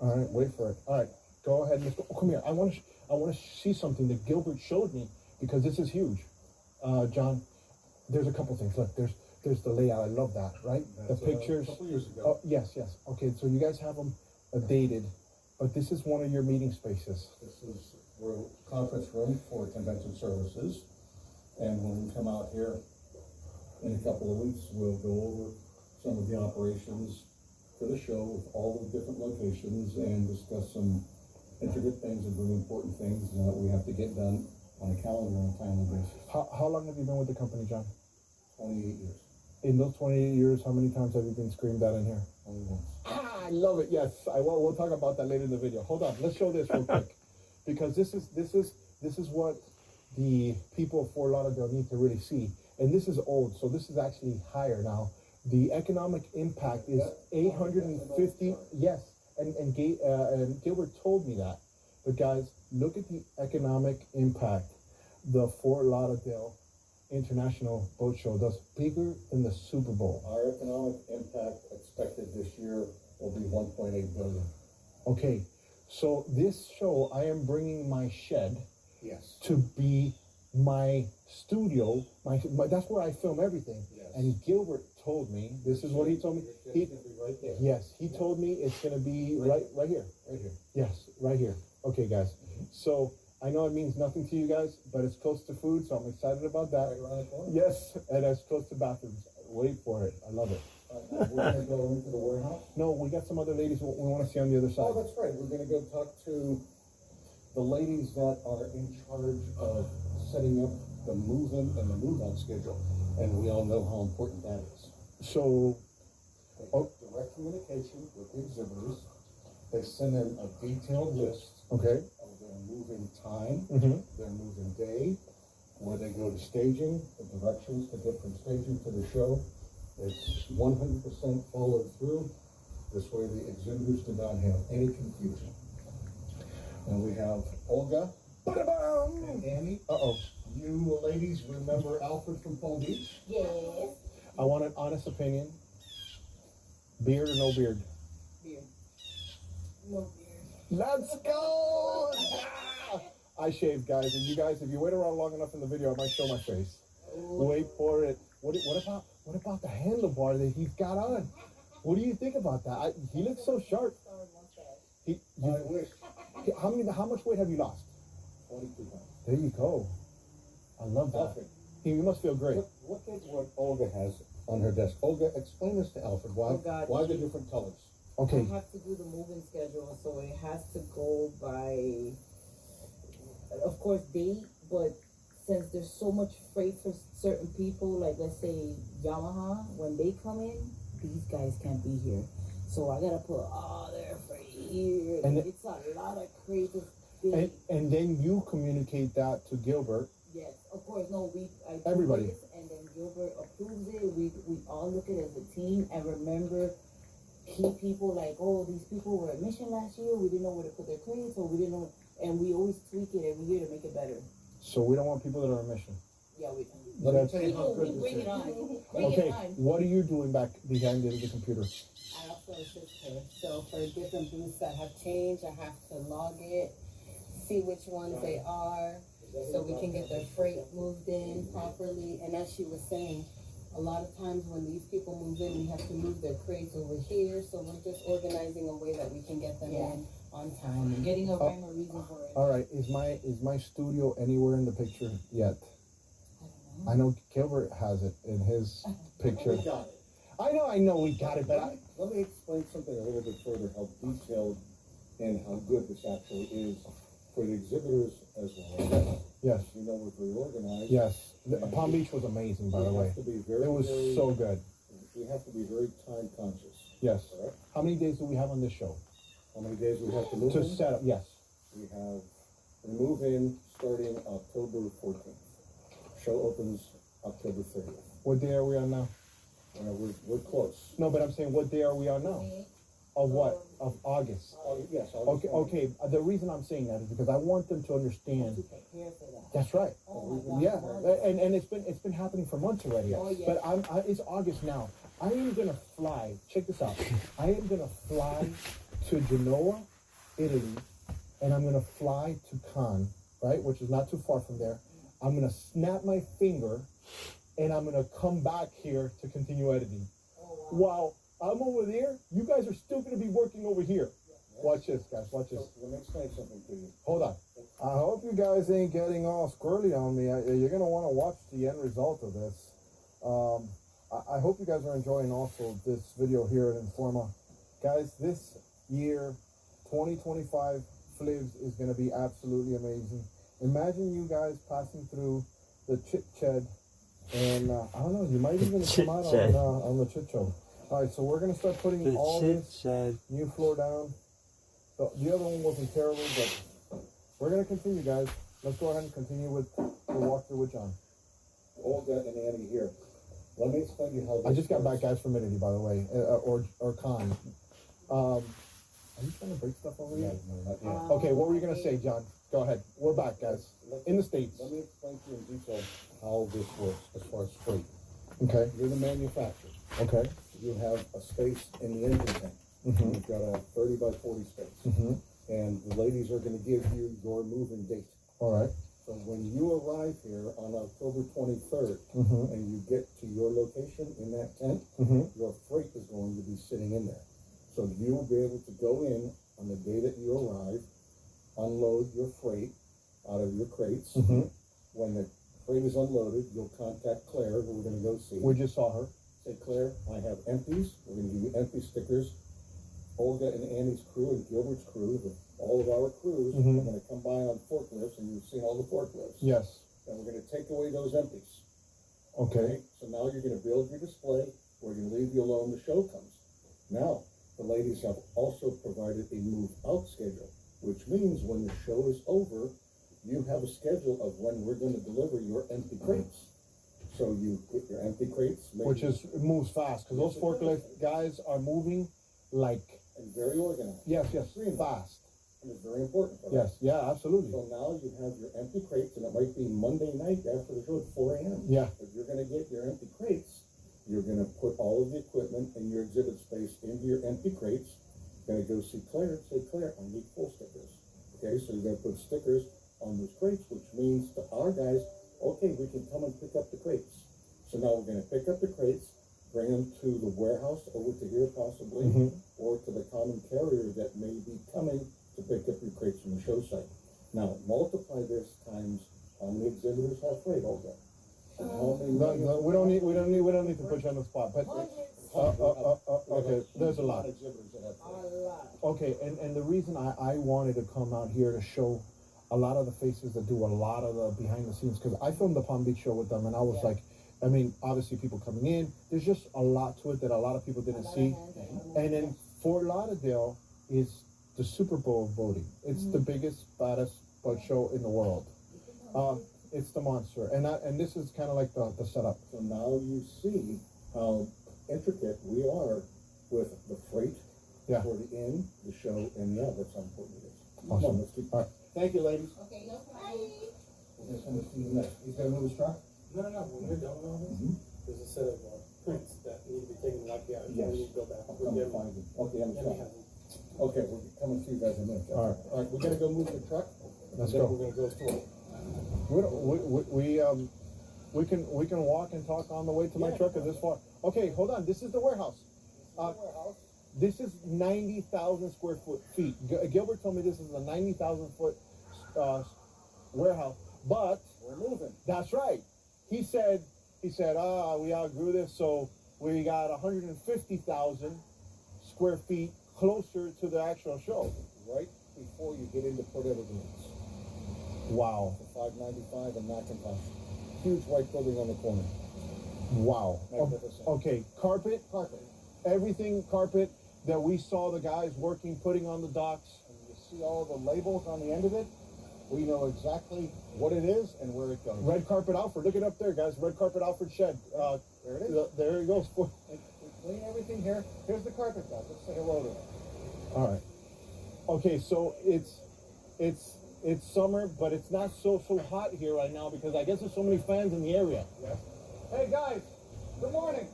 All right, wait for it. All right, go ahead, Mr. Oh, come here. I want to see something that Gilbert showed me, because this is huge. John, there's a couple things. Look, there's the layout. I love that, right? That's the pictures. A couple years ago. Oh, yes. Okay, so you guys have them dated, but this is one of your meeting spaces. We're a conference room for convention services. And when we come out here in a couple of weeks, we'll go over some of the operations for the show with all the different locations and discuss some intricate things and really important things that we have to get done on a calendar on a timely basis. How long have you been with the company, John? 28 years. In those 28 years, how many times have you been screamed at in here? Only once. I love it. Yes, we'll talk about that later in the video. Hold on, let's show this real quick, because this is what the people of Fort Lauderdale need to really see. And this is old, so this is actually higher now. The economic impact is 850. Yes, and Gilbert told me that. But guys, look at the economic impact the Fort Lauderdale International Boat Show does, bigger than the Super Bowl. Our economic impact expected this year will be 1.8 billion. Okay, so this show, I am bringing my shed Yes. to be my studio. My that's where I film everything. Yes. And Gilbert told me, this is what he told me. It's gonna be right there. Yes, he told me it's gonna be right here. Right here. Yes, right here. Okay, guys. So I know it means nothing to you guys, but it's close to food, so I'm excited about that. Right around the corner. Yes, and it's close to bathrooms. Wait for it. I love it. We're gonna go into the warehouse. No, we got some other ladies we want to see on the other side. Oh, that's right. We're gonna go talk to the ladies that are in charge of setting up the move-in and the move-out schedule, and we all know how important that is. So, They have direct communication with the exhibitors. They send in a detailed list okay. of their move-in time, Mhm. their move-in day, where they go to staging, the directions to get from staging to the show. It's 100% followed through. This way the exhibitors do not have any confusion. And we have Olga and Annie. Uh-oh. You ladies remember Alfred from Palm Beach? Yes. I want an honest opinion. Beard or no beard? Beard. No beard. Let's go! Yeah! I shaved, guys, and you guys, if you wait around long enough in the video, I might show my face. Wait for it. What about the handlebar that he's got on? What do you think about that? He looks so sharp. How much weight have you lost? 22 pounds. There you go. I love that. Alfred. You must feel great. Look at what Olga has on her desk. Olga, explain this to Alfred. Why? Oh, God. Why the different colors? Okay. I have to do the moving schedule, so it has to go by, of course, date, but since there's so much freight for certain people, like let's say Yamaha, when they come in, these guys can't be here. So I gotta put all their freight here. And it's a lot of crazy things. And then you communicate that to Gilbert. Yes, of course. No, I do Everybody. this, and then Gilbert approves it. We all look at it as a team and remember key people like, oh, these people were at mission last year. We didn't know where to put their crates, or we didn't know, and we always tweak it every year to make it better. So we don't want people that are on mission. Yeah, we. Let me tell you how We good bring this it is. on. Bring Okay, it on. what are you doing back behind the computer? I also assist her. So for different booths that have changed, I have to log it, see which ones they are, so we can get their freight moved in properly. And as she was saying, a lot of times when these people move in, we have to move their crates over here. So we're just organizing a way that we can get them in on time and getting a rhyme or reason for it. All right, is my studio anywhere in the picture yet? I know Gilbert has it in his picture. We got it. I know we got it, but Let me explain something a little bit further, how detailed and how good this actually is for the exhibitors as well. Yes. You know, we're very organized. Yes, Palm Beach was amazing, by the way. We have to be very, It was very- so good. We have to be very time conscious. Yes. Correct? How many days do we have on this show? How many days we have to move To in? set up, yes. We have the move in starting October 14th. Show opens October 30th. What day are we on now? We're close. No, but I'm saying, what day are we on now? Of what? Of August. Yes. Okay, okay. The reason I'm saying that is because I want them to understand. That's right. Yeah, and it's been happening for months already. Oh, yeah. But it's August now. I am gonna fly. Check this out. I am gonna fly to Genoa, Italy, and I'm gonna fly to Cannes, right, which is not too far from there. I'm gonna snap my finger, and I'm gonna come back here to continue editing. While I'm over there, you guys are still gonna be working over here. Watch this, guys. Watch this. Let me explain something to you. Hold on. I hope you guys ain't getting all squirrely on me. You're gonna want to watch the end result of this. I hope you guys are enjoying also this video here at Informa. Guys, this year, 2025 Flivs is gonna be absolutely amazing. Imagine you guys passing through the Chit Ched, and I don't know, you might even come out on the Chit Show. All right, so we're gonna start putting all this new floor down. The other one wasn't terrible, but we're gonna continue, guys. Let's go ahead and continue with the walkthrough with John. Olga and Annie here. Let me explain to you how this I just got works. back, guys, from Italy, by the way, or Con. Are you trying to break stuff over here? No, not yet. Okay, what were you gonna say, John? Go ahead. We're back, guys. In the States. Let me explain to you in detail how this works as far as freight. Okay. You're the manufacturer. Okay. You have a space in the engine tank. Mhm. You've got a 30 by 40 space. Mm-hmm. And the ladies are going to give you your move-in date. All right. So when you arrive here on October 23rd Mhm. and you get to your location in that tent, Mhm. your freight is going to be sitting in there. So you will be able to go in on the day that you arrive, unload your freight, out of your crates. Mhm. When the crate is unloaded, you'll contact Claire, who we're gonna go see. We just saw her. Say, Claire, I have empties. We're gonna give you empty stickers. Olga and Annie's crew and Gilbert's crew, all of our crews, Mhm. are gonna come by on forklifts, and you've seen all the forklifts. Yes. And we're gonna take away those empties. Okay. So now you're gonna build your display. We're gonna leave you alone. The show comes. Now, the ladies have also provided a move-out schedule, which means when the show is over, you have a schedule of when we're gonna deliver your empty crates. So you put your empty crates, Which is, it moves fast, because those forklift guys are moving like, and very organized. yes, fast. And it's very important for us. Yes, yeah, absolutely. So now you have your empty crates, and it might be Monday night after the show at 4 a.m. Yeah. If you're gonna get your empty crates, you're gonna put all of the equipment in your exhibit space into your empty crates. Gonna go see Claire, say, Claire, I need full stickers. Okay, so you're gonna put stickers on those crates, which means to our guys, okay, we can come and pick up the crates. So now we're gonna pick up the crates, bring them to the warehouse over to here possibly, Mhm. or to the common carrier that may be coming to pick up your crates from the show site. Now, multiply this times how many exhibitors have freight, Olga? And how many? No, we don't need to put you on the spot, but, okay, there's a lot. Exhibitors that have freight. A lot. Okay, and the reason I wanted to come out here to show a lot of the faces that do a lot of the behind the scenes, because I filmed the Palm Beach show with them, and I was like, I mean, obviously people coming in, there's just a lot to it that a lot of people didn't see. And then Fort Lauderdale is the Super Bowl voting. It's the biggest, baddest boat show in the world. It's the monster, and this is kind of like the setup. So now you see how intricate we are with the freight Yeah. for the in, the show, and the out. That's how important it is. Come Awesome. on, let's keep. All right. Thank you, ladies. Okay, no problem. We're gonna send this to you next. He's gonna move his truck? No, when we're done with all this, there's a set of prints that need to be taken like that. Yes. We need to go back. I'll We'll come get and them. find you. Okay, I'm And we sorry. have them. Okay, we're coming to you guys in a minute. All right. All right, we gotta go move the truck. Let's and then go. We're gonna go through it. We can walk and talk on the way to my truck. Is this far? Okay, hold on. This is the warehouse. This is 90,000 square feet. Gilbert told me this is a 90,000 foot warehouse, but We're moving. that's right. He said, we outgrew this, so we got 150,000 square feet closer to the actual show. Right before you get into Port Everglades. Wow. For 595 and Macintosh. Huge white building on the corner. Wow. Magnificent. Okay, carpet, everything carpet that we saw the guys working, putting on the docks. And you see all the labels on the end of it. We know exactly what it is and where it goes. Red carpet Alfred, look it up there, guys. Red carpet Alfred shed. There it is. There it goes. We clean everything here. Here's the carpet guys. Let's say hello to them. All right. Okay, so it's summer, but it's not so hot here right now because I guess there's so many fans in the area. Yes. Hey guys, good morning.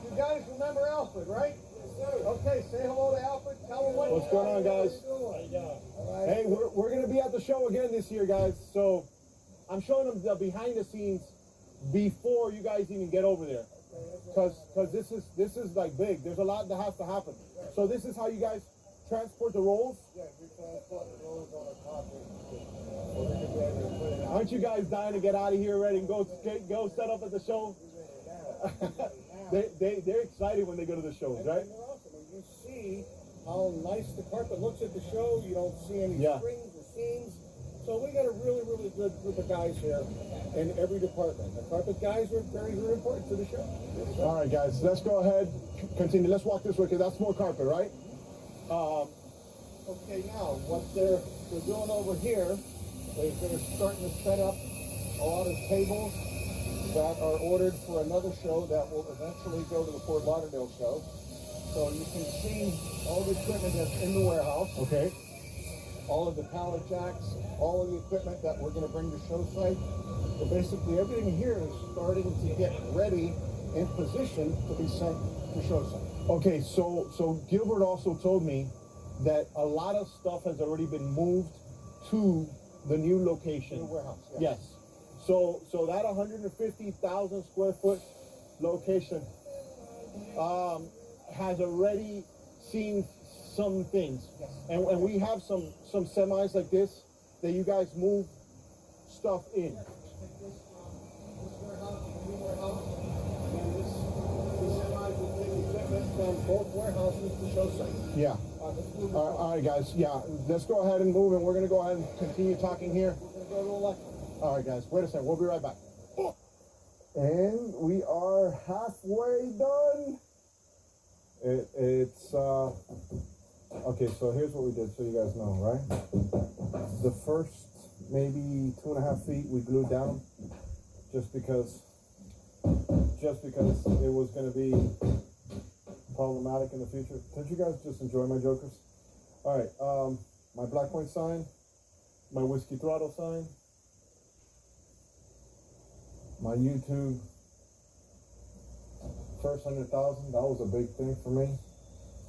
You guys remember Alfred, right? Yes, sir. Okay, say hello to Alfred. Tell him what's going on, guys. All right. Hey, we're gonna be at the show again this year, guys. So I'm showing them the behind the scenes before you guys even get over there, because this is like big. There's a lot that has to happen. So this is how you guys transport the rolls. Yeah, we transport the rolls on a carpet. Aren't you guys dying to get out of here already and go set up at the show? They're excited when they go to the shows, right? And they're awesome. And you see how nice the carpet looks at the show. You don't see any strings or seams. So we got a really, really good group of guys here in every department. The carpet guys are very, very important to the show. All right, guys, let's go ahead, continue. Let's walk this way because that's more carpet, right? Okay, now what they're doing over here is they're starting to set up a lot of tables that are ordered for another show that will eventually go to the Fort Lauderdale show. So you can see all the equipment that's in the warehouse. Okay. All of the pallet jacks, all of the equipment that we're going to bring to show site. So basically everything here is starting to get ready in position to be sent to show site. Okay, so Gilbert also told me that a lot of stuff has already been moved to the new location. The warehouse, Yes. So that 150,000 square foot location has already seen some things. Yes. And we have some semis like this that you guys move stuff in? From both warehouses to show site. Yeah. All right, guys. Yeah, let's go ahead and move, and we're gonna go ahead and continue talking here. All right, guys. Wait a second. We'll be right back. And we are halfway done. It's okay. So here's what we did, so you guys know, right? The first maybe 2.5 feet we glued down, just because it was gonna be problematic in the future. Don't you guys just enjoy my jokers? All right, my Black Point sign, my Whiskey Throttle sign, my YouTube first 100,000. That was a big thing for me,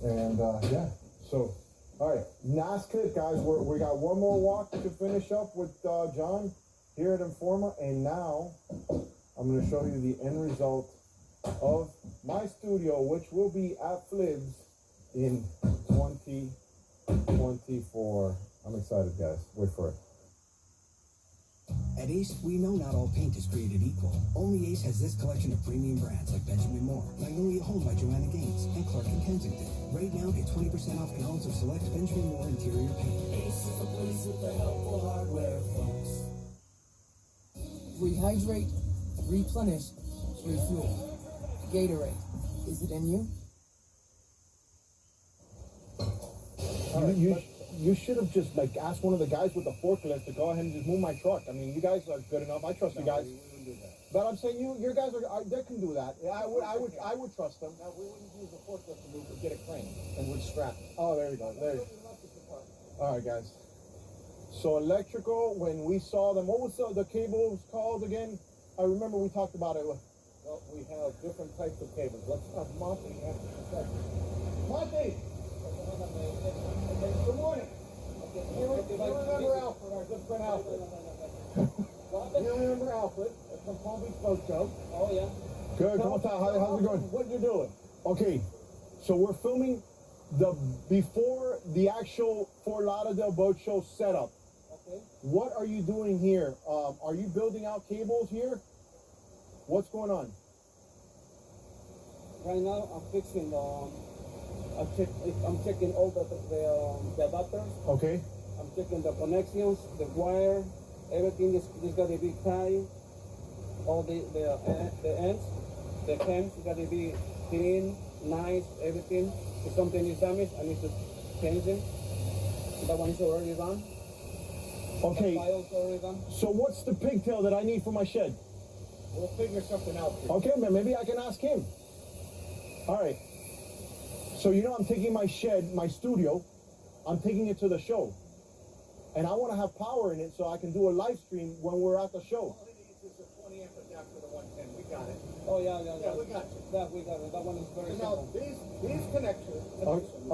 and yeah. So, all right, last clip, guys. We got one more walk to finish up with John here at Informa, and now I'm going to show you the end result of my studio, which will be at Flibs in 2024. I'm excited, guys. Wait for it. At Ace, we know not all paint is created equal. Only Ace has this collection of premium brands like Benjamin Moore, Magnolia Home by Joanna Gaines, and Clark & Kensington. Right now, get 20% off gallons of select Benjamin Moore interior paint. Ace is the place with the helpful hardware, folks. Rehydrate, replenish, refuel. Gatorade, is it in you? You should have just like asked one of the guys with the forklift to go ahead and just move my truck. I mean, you guys are good enough. I trust you guys. We wouldn't do that. But I'm saying you guys they can do that. I would trust them. No, we wouldn't use the forklift to move. We'd get a crane and we'd strap it. Oh, there you go. There you go. All right, guys. So electrical, when we saw them, what was the cables called again? I remember we talked about it. Well, we have different types of cables. Let's have Monty answer the question. Monty! Good morning. You remember Alfred, our good friend Alfred? You remember Alfred from Palm Beach Boat Show? Oh, yeah. Good. How's it going? What you doing? Okay, so we're filming before the actual Fort Lauderdale Boat Show setup. Okay. What are you doing here? Are you building out cables here? What's going on? Right now, I'm fixing I'm checking all the adapters. Okay. I'm checking the connections, the wire, everything is got to be tight. All the ends, the cams got to be clean, nice, everything. If something is damaged, I need to change it. That one is already done. Okay. The file's already done. So what's the pigtail that I need for my shed? We'll figure something out. Okay, man. Maybe I can ask him. All right. So you know, I'm taking my shed, my studio, I'm taking it to the show, and I want to have power in it so I can do a live stream when we're at the show. All it needs is a 20 amp adapter to 110. We got it. Oh yeah, we got you. We got it. That one is very simple. Now these connections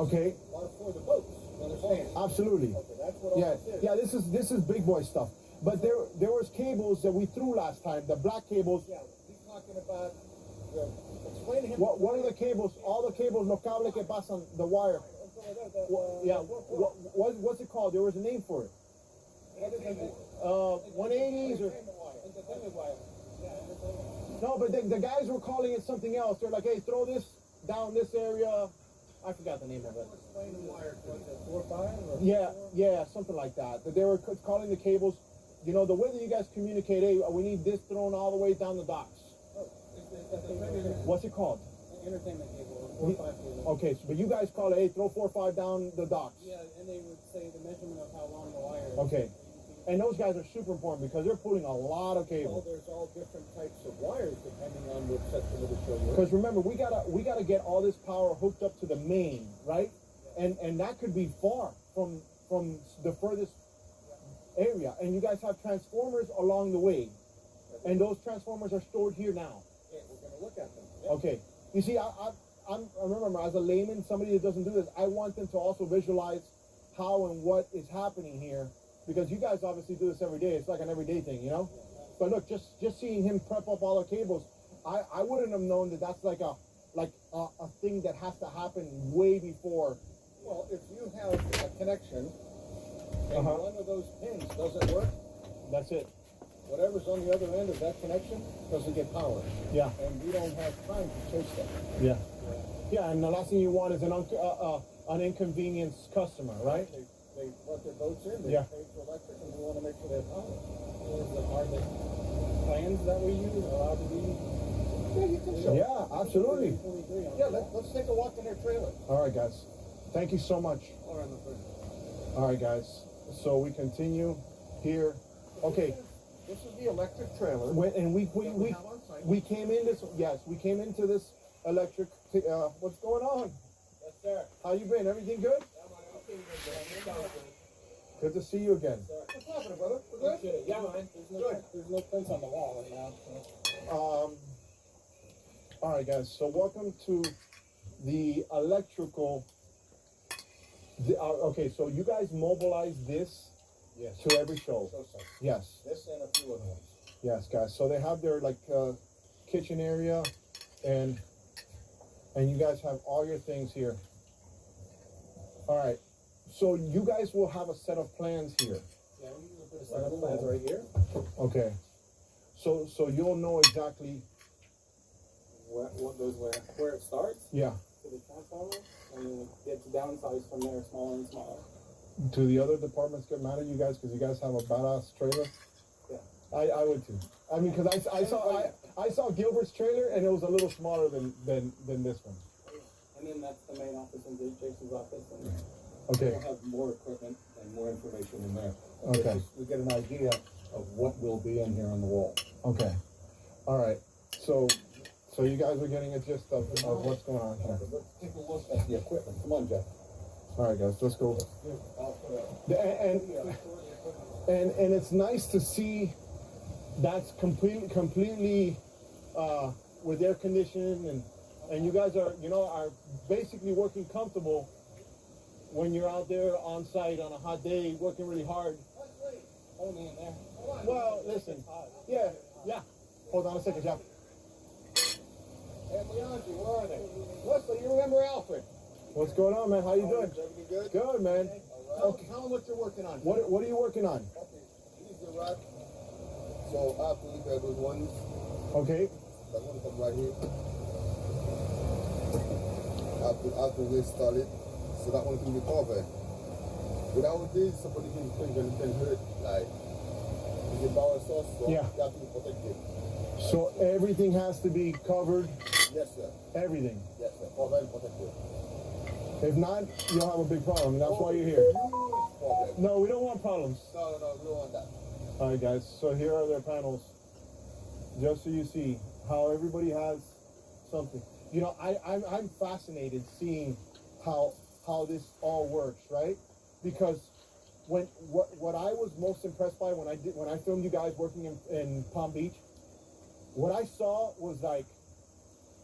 Okay. are for the boats. You understand? Absolutely. Okay, that's what all this is. Yeah. This is big boy stuff. But there was cables that we threw last time, the black cables. Yeah, he's talking about the. Explain to him. What are the cables? All the cables, los cables que pasan, the wire. What's it called? There was a name for it. 180s or. No, but the guys were calling it something else. They're like, hey, throw this down this area. I forgot the name of it. Yeah, something like that. But they were calling the cables. You know, the way that you guys communicate, hey, we need this thrown all the way down the docks. What's it called? Entertainment cable, 4-5 cable. Okay, so, but you guys call it, hey, throw 4 or 5 down the docks. Yeah, and they would say the measurement of how long the wire is. Okay. And those guys are super important because they're pulling a lot of Well, cable. there's all different types of wires depending on which section of the show you're in. Because remember, we gotta get all this power hooked up to the main, right? And that could be far from the furthest area. And you guys have transformers along the way, and those transformers are stored here now. Yeah, we're gonna look at them. Okay. You see, I remember as a layman, somebody that doesn't do this, I want them to also visualize how and what is happening here, because you guys obviously do this every day. It's like an everyday thing, you know? But look, just seeing him prep up all the cables, I wouldn't have known that that's like a thing that has to happen way before. Well, if you have a connection and one of those pins doesn't work, that's it. whatever's on the other end of that connection doesn't get power. Yeah. And we don't have time to chase that. Yeah. Yeah, and the last thing you want is an inconvenienced customer, right? They let their boats in, they Yeah. pay for electric, and we want to make sure they have power. Are the plans that we use allowed to be? Yeah, you can show. Yeah, absolutely. Yeah, let's take a walk in their trailer. All right, guys. Thank you so much. All right, my friend. All right, guys. So we continue here. Okay. This is the electric trailer. And we have on site. we came in this. Yes, we came into this electric. What's going on? Yes, sir. How you been? Everything good? Good to see you again. What's happening, brother? We're good? Yeah, man. There's no prints on the wall right now. So. All right, guys. So welcome to the electrical. Okay, so you guys mobilize this Yes. to every show. So. Yes. This and a few other ones. Yes, guys. So they have their kitchen area, and you guys have all your things here. All right. So you guys will have a set of plans here. Yeah, we usually put a set of plans right here. Okay. So you'll know exactly. What goes where it starts Yeah. to the transformer, and then it gets downsized from there, smaller and smaller. Do the other departments get mad at you guys because you guys have a badass trailer? Yeah. I would too. I mean, because I saw Gilbert's trailer and it was a little smaller than this one. And then that's the main office and Jason's office. And Okay. We'll have more equipment and more information in there. Okay. We get an idea of what will be in here on the wall. Okay. All right. So you guys are getting a gist of what's going on here. Let's take a look at the equipment. Come on, Jeff. All right, guys. Let's go. And it's nice to see that's completely with air conditioning and you guys are basically working comfortable when you're out there on site on a hot day working really hard. hold me in there. Well, listen. Yeah. Hold on a second, Jeff. Hey, Leandri, where are they? Leslie, you remember Alfred? What's going on, man? How you doing? Everything good? Good, man. Okay. Tell them what you're working on. What are you working on? Okay, these are right. So I have to look at those ones. Okay. That one come right here. I have to install it. So that one can be covered. Without this, somebody can hurt. Like, is it power source? So Yeah. you have to be protected. So everything has to be covered. Yes, sir. Everything. Yes, sir. Covered and protected. If not, you'll have a big problem. That's why you're here. Problem. No, we don't want problems. No, we don't want that. All right, guys. So here are their panels. Just so you see how everybody has something. I'm fascinated seeing how this all works, right? Because what I was most impressed by when I filmed you guys working in Palm Beach, what I saw was like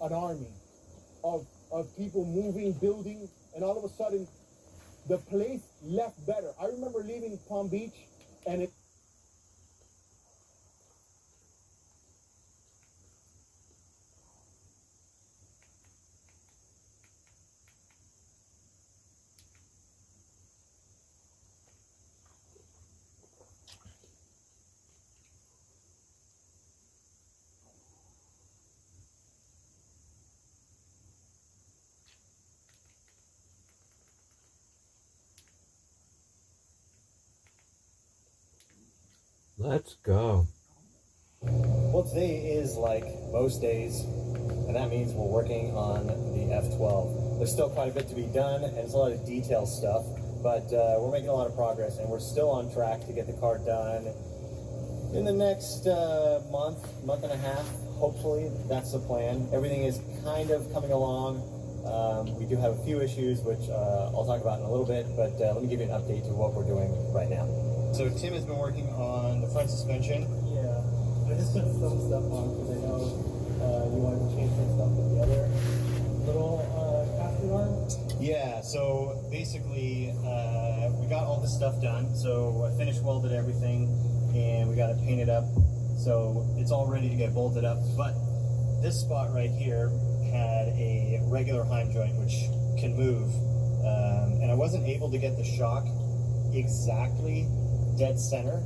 an army of people moving, building, and all of a sudden the place left better. I remember leaving Palm Beach and it Let's go. Well, today is like most days, and that means we're working on the F12. There's still quite a bit to be done, and it's a lot of detail stuff, but we're making a lot of progress, and we're still on track to get the car done in the next month and a half. Hopefully, that's the plan. Everything is kind of coming along. We do have a few issues, which I'll talk about in a little bit, but let me give you an update to what we're doing right now. So Tim has been working on the front suspension. Yeah, I just put some stuff on because I know you wanted to change some stuff with the other little casting arm. Yeah, so basically we got all this stuff done. So I finished welded everything and we got it painted up. So it's all ready to get bolted up. But this spot right here had a regular Heim joint which can move. And I wasn't able to get the shock exactly dead center.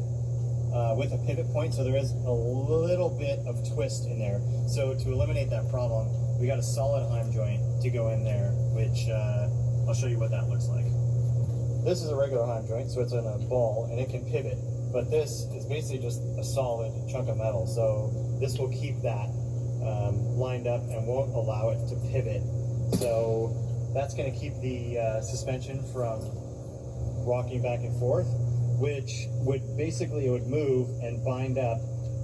with a pivot point, so there is a little bit of twist in there. So to eliminate that problem, we got a solid Heim joint to go in there, which I'll show you what that looks like. This is a regular Heim joint, so it's in a ball and it can pivot, but this is basically just a solid chunk of metal. So this will keep that lined up and won't allow it to pivot. So that's going to keep the suspension from rocking back and forth, which would basically, it would move and bind up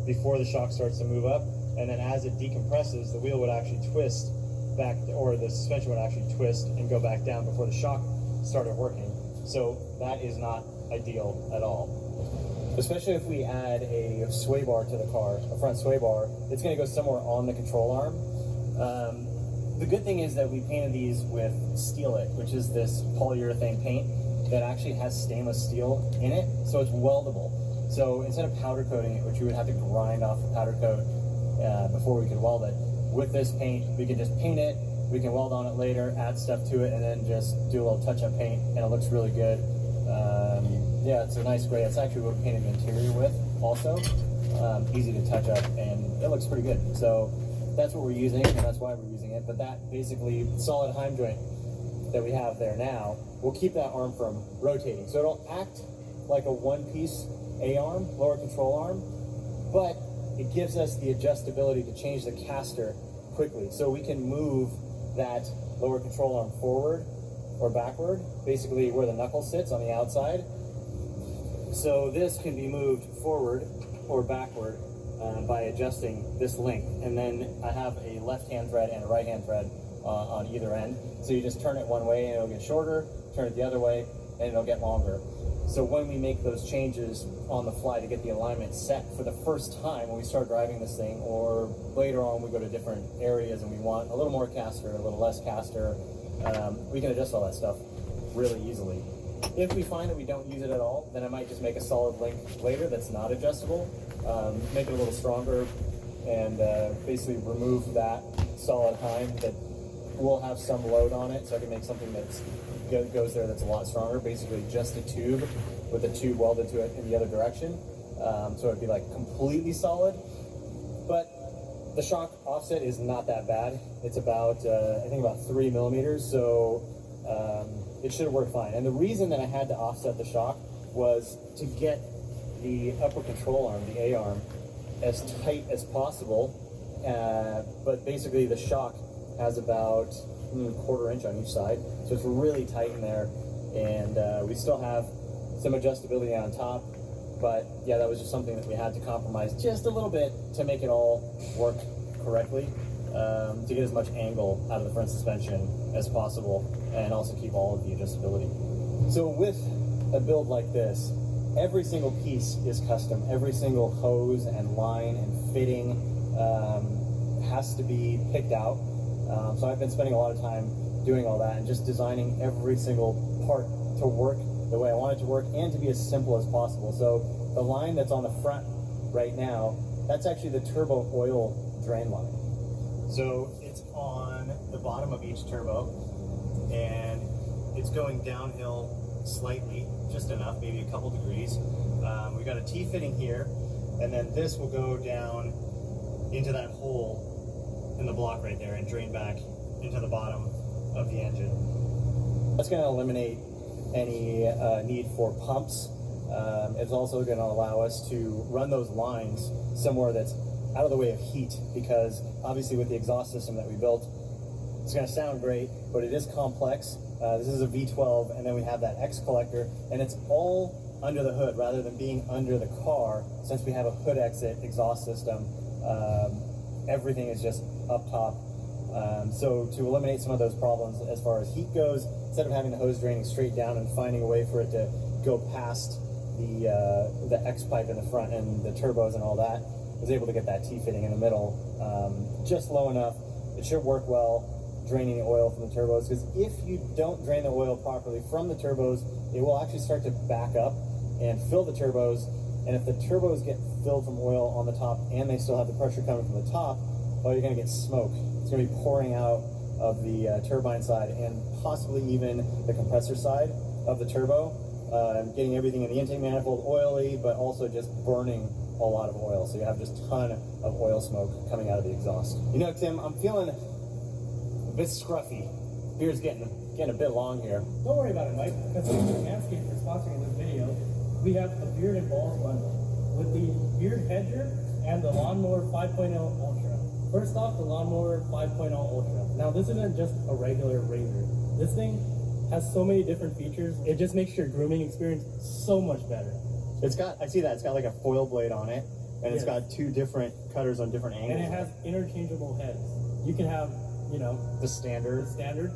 before the shock starts to move up, and then as it decompresses, the wheel would actually twist back, or the suspension would actually twist and go back down before the shock started working. So that is not ideal at all. Especially if we add a sway bar to the car, a front sway bar, it's going to go somewhere on the control arm. The good thing is that we painted these with Steel It, which is this polyurethane paint that actually has stainless steel in it, so it's weldable. So instead of powder coating it, which we would have to grind off the powder coat before we could weld it, with this paint, we can just paint it, we can weld on it later, add stuff to it, and then just do a little touch-up paint, and it looks really good. Yeah, it's a nice gray. It's actually what we painted the interior with also. Easy to touch up, and it looks pretty good. So that's what we're using, and that's why we're using it. But that basically solid Heim joint that we have there now will keep that arm from rotating. So it'll act like a one-piece A-arm, lower control arm, but it gives us the adjustability to change the caster quickly. So we can move that lower control arm forward or backward, basically where the knuckle sits on the outside. So this can be moved forward or backward by adjusting this length. And then I have a left-hand thread and a right-hand thread on either end. So you just turn it one way and it'll get shorter, turn it the other way, and it'll get longer. So when we make those changes on the fly to get the alignment set for the first time when we start driving this thing, or later on we go to different areas and we want a little more caster, a little less caster, we can adjust all that stuff really easily. If we find that we don't use it at all, then I might just make a solid link later that's not adjustable, make it a little stronger, and basically remove that solid Heim that will have some load on it, so I can make something that's goes there that's a lot stronger, basically just a tube with a tube welded to it in the other direction. So it'd be like completely solid, but the shock offset is not that bad. It's about, I think about 3 millimeters, so it should work fine. And the reason that I had to offset the shock was to get the upper control arm, the A-arm, as tight as possible, but basically the shock has about a quarter inch on each side, so it's really tight in there, and we still have some adjustability on top, but yeah, that was just something that we had to compromise just a little bit to make it all work correctly, to get as much angle out of the front suspension as possible, and also keep all of the adjustability. So with a build like this, every single piece is custom. Every single hose and line and fitting has to be picked out. So I've been spending a lot of time doing all that and just designing every single part to work the way I want it to work and to be as simple as possible. So the line that's on the front right now, that's actually the turbo oil drain line. So it's on the bottom of each turbo, and it's going downhill slightly, just enough, maybe a couple degrees. We got a T-fitting here, and then this will go down into that hole in the block right there and drain back into the bottom of the engine. That's going to eliminate any need for pumps. It's also going to allow us to run those lines somewhere that's out of the way of heat, because obviously with the exhaust system that we built, it's going to sound great, but it is complex. This is a V12, and then we have that X collector, and it's all under the hood rather than being under the car. Since we have a hood exit exhaust system, everything is just up top. So to eliminate some of those problems as far as heat goes, instead of having the hose draining straight down and finding a way for it to go past the X pipe in the front and the turbos and all that, I was able to get that T-fitting in the middle just low enough. It should work well, draining the oil from the turbos, because if you don't drain the oil properly from the turbos, it will actually start to back up and fill the turbos, and if the turbos get filled from oil on the top and they still have the pressure coming from the top, well, you're going to get smoke. It's going to be pouring out of the turbine side and possibly even the compressor side of the turbo, getting everything in the intake manifold oily, but also just burning a lot of oil. So you have just a ton of oil smoke coming out of the exhaust. You know, Tim, I'm feeling a bit scruffy. Beard's getting a bit long here. Don't worry about it, Mike. Because Manscaped for sponsoring this video, we have a beard and balls bundle with the beard hedger and the Lawnmower 5.0 Ultra. First off, the Lawnmower 5.0 Ultra. Now, this isn't just a regular razor. This thing has so many different features. It just makes your grooming experience so much better. It's got, I see that, it's got like a foil blade on it, and it's Yes. got 2 different cutters on different angles. And it has interchangeable heads. You can have, you know, the standard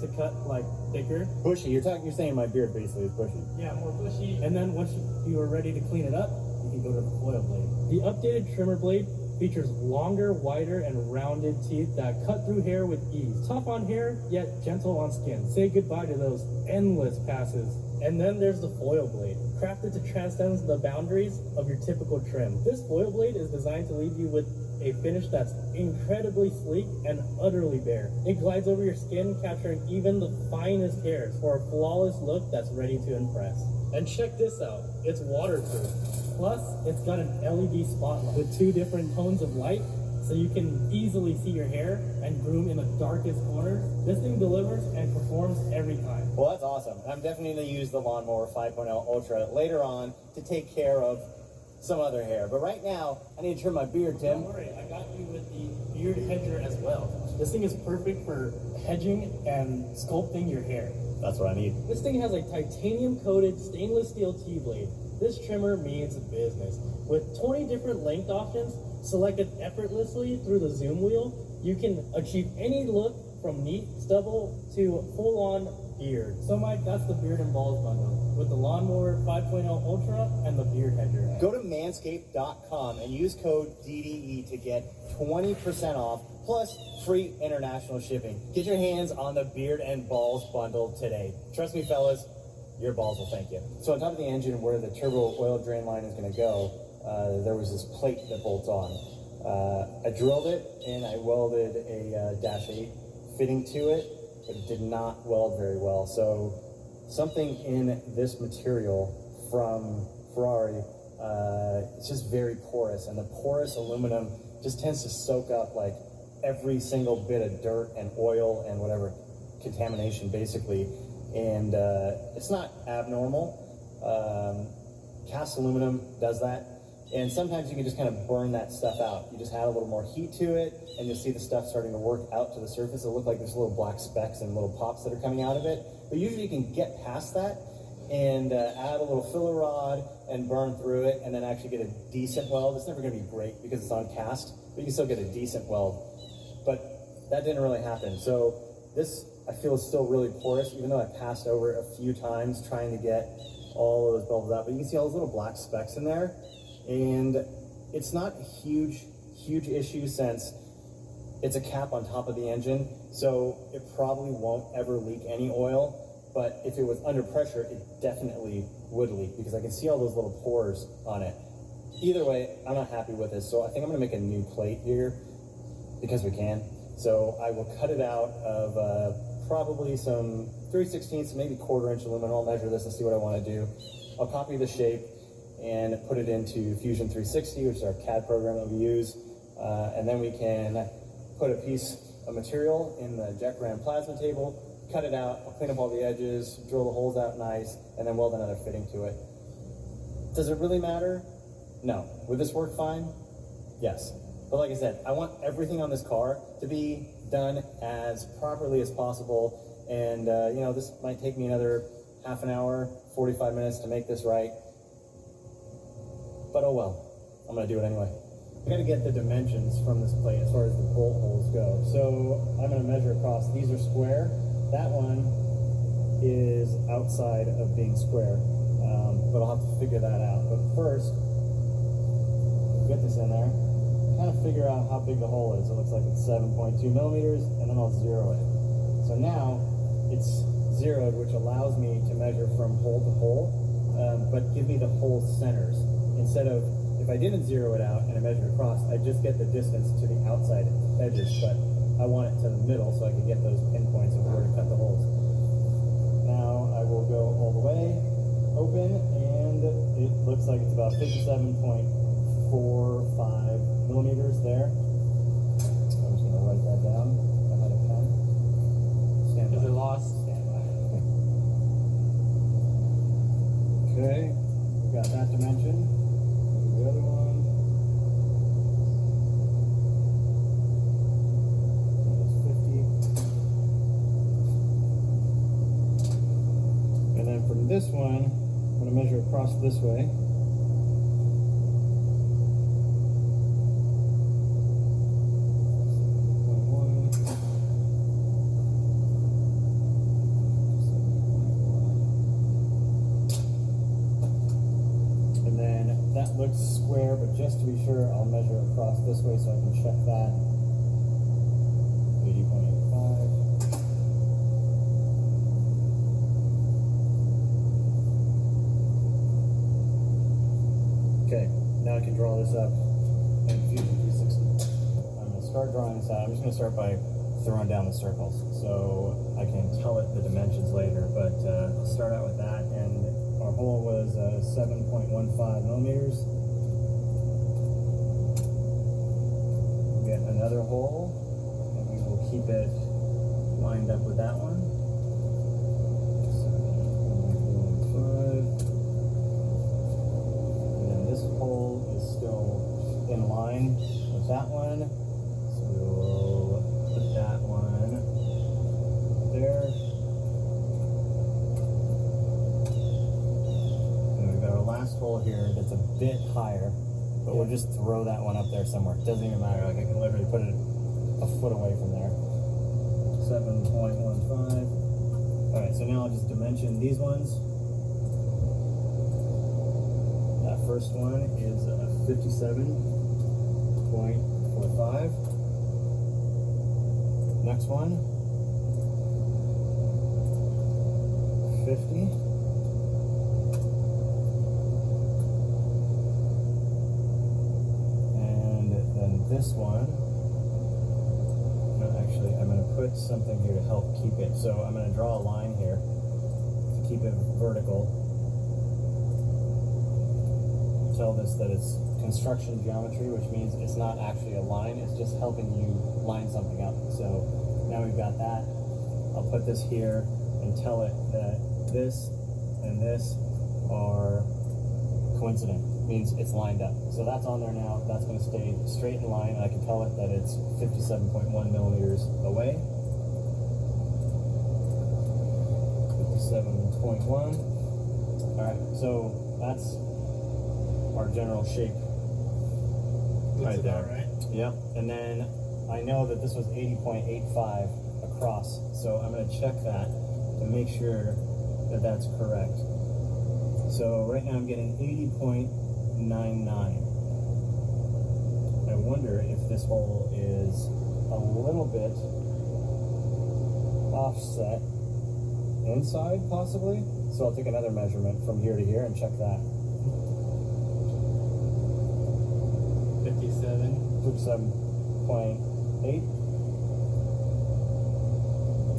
to cut like thicker. Bushy. You're saying my beard basically is bushy. Yeah, more bushy. And then once you are ready to clean it up, you can go to the foil blade. The updated trimmer blade features longer, wider, and rounded teeth that cut through hair with ease. Tough on hair, yet gentle on skin. Say goodbye to those endless passes. And then there's the foil blade, crafted to transcend the boundaries of your typical trim. This foil blade is designed to leave you with a finish that's incredibly sleek and utterly bare. It glides over your skin, capturing even the finest hairs for a flawless look that's ready to impress. And check this out, it's waterproof. Plus, it's got an LED spotlight with 2 different tones of light, so you can easily see your hair and groom in the darkest corners. This thing delivers and performs every time. Well, that's awesome. I'm definitely going to use the Lawnmower 5.0 Ultra later on to take care of some other hair. But right now, I need to trim my beard, Tim. Don't worry, I got you with the beard hedger as well. This thing is perfect for hedging and sculpting your hair. That's what I need. This thing has a titanium-coated stainless steel T-blade. This trimmer means business. With 20 different length options selected effortlessly through the zoom wheel, you can achieve any look from neat stubble to full-on beard. So Mike, that's the beard and balls bundle with the Lawnmower 5.0 Ultra and the beard hedger. Go to manscaped.com and use code DDE to get 20% off plus free international shipping. Get your hands on the beard and balls bundle today. Trust me, fellas, your balls will thank you. So on top of the engine where the turbo oil drain line is going to go, there was this plate that bolts on. I drilled it and I welded a Dash 8 fitting to it, but it did not weld very well. So something in this material from Ferrari, it's just very porous, and the porous aluminum just tends to soak up like every single bit of dirt and oil and whatever contamination basically. And it's not abnormal. Cast aluminum does that. And sometimes you can just kind of burn that stuff out. You just add a little more heat to it, and you'll see the stuff starting to work out to the surface. It'll look like there's little black specks and little pops that are coming out of it. But usually you can get past that and add a little filler rod and burn through it, and then actually get a decent weld. It's never going to be great because it's on cast, but you can still get a decent weld. But that didn't really happen. So this, I feel, is still really porous, even though I passed over it a few times trying to get all of those bubbles out. But you can see all those little black specks in there. And it's not a huge issue since it's a cap on top of the engine, so it probably won't ever leak any oil. But if it was under pressure, it definitely would leak because I can see all those little pores on it. Either way, I'm not happy with this, so I think I'm gonna make a new plate here because we can. So I will cut it out of probably some 3/16, maybe 1/4 inch aluminum. I'll measure this and see what I wanna do. I'll copy the shape and put it into Fusion 360, which is our CAD program that we use. And then we can put a piece of material in the Jack Brand plasma table, cut it out, I'll clean up all the edges, drill the holes out nice, and then weld another fitting to it. Does it really matter? No. Would this work fine? Yes. But like I said, I want everything on this car to be done as properly as possible. And you know, this might take me another half an hour, 45 minutes to make this right. But oh well, I'm gonna do it anyway. I gotta get the dimensions from this plate as far as the bolt holes go. So I'm gonna measure across. These are square. That one is outside of being square, but I'll have to figure that out. But first, get this in there, kind of figure out how big the hole is. It looks like it's 7.2 millimeters, and then I'll zero it. So now it's zeroed, which allows me to measure from hole to hole, but give me the hole centers. Instead of, if I didn't zero it out and I measure across, I just get the distance to the outside edges, but I want it to the middle so I can get those pinpoints of where to cut the holes. Now I will go all the way, open open, and it looks like it's about 57.45 millimeters there. I'm just gonna write that down. I had a pen. Stand by. Is it lost? Stand by. Okay, we got that dimension. The other one. That's 50. And then from this one, I'm going to measure across this way. And then that looks square, but just to be sure, I'll measure across this way so I can check that. 80.85. Okay, now I can draw this up in Fusion 360. I'm going to start drawing this out. I'm just going to start by throwing down the circles so I can tell it the dimensions later, but I'll start out with that. And our hole was 7.15 millimeters. We'll get another hole, and we will keep it lined up with that one. 7.15. This hole is still in line with that one, so we'll put that one there. And we've got our last hole here that's a bit higher, but we'll just throw that one up there somewhere. It doesn't even matter, like I can literally put it a foot away from there. 7.15. Alright, so now I'll just dimension these ones. First one is 57.45. Next one, 50. And then this one, no, actually, I'm going to put something here to help keep it. So I'm going to draw a line here to keep it vertical. Tell this that it's construction geometry, which means it's not actually a line, it's just helping you line something up. So now we've got that. I'll put this here and tell it that this and this are coincident, means it's lined up. So that's on there now. That's going to stay straight in line, and I can tell it that it's 57.1 millimeters away. 57.1. All right, so that's our general shape right there. Right. Yep. And then I know that this was 80.85 across, so I'm going to check that to make sure that that's correct. So right now I'm getting 80.99. I wonder if this hole is a little bit offset inside, possibly. So I'll take another measurement from here to here and check that. 57.8.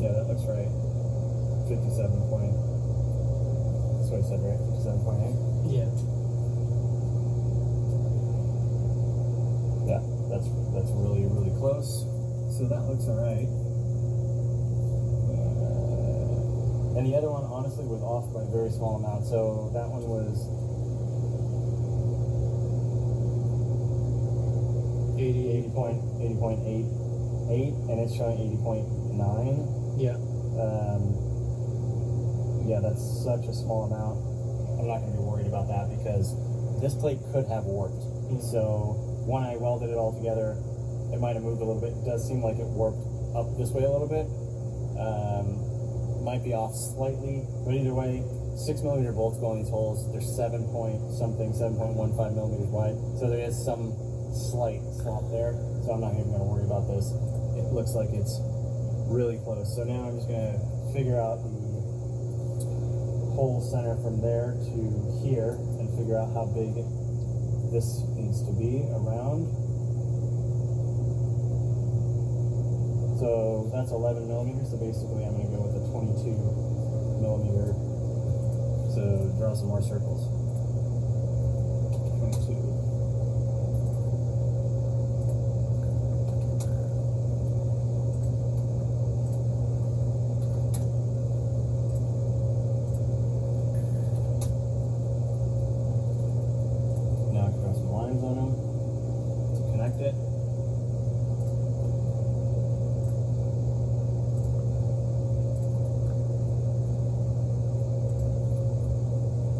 Yeah, that looks right. 57 point. That's what I said, right? 57.8. Yeah. Yeah, that's really, really close. So that looks alright. And the other one, honestly, was off by a very small amount. So that one was 80.88, and it's showing 80.9. Yeah. Yeah, that's such a small amount. I'm not going to be worried about that because this plate could have warped. So when I welded it all together, it might have moved a little bit. It does seem like it warped up this way a little bit. Might be off slightly, but either way, 6mm bolts go in these holes. They're 7.15 millimeters wide. So there is some slight slop there. So I'm not even going to worry about this. It looks like it's really close. So now I'm just going to figure out the hole center from there to here and figure out how big this needs to be around. So that's 11 millimeters. So basically I'm going to go with a 22mm So draw some more circles. 22. Now I can draw some lines on them to connect it.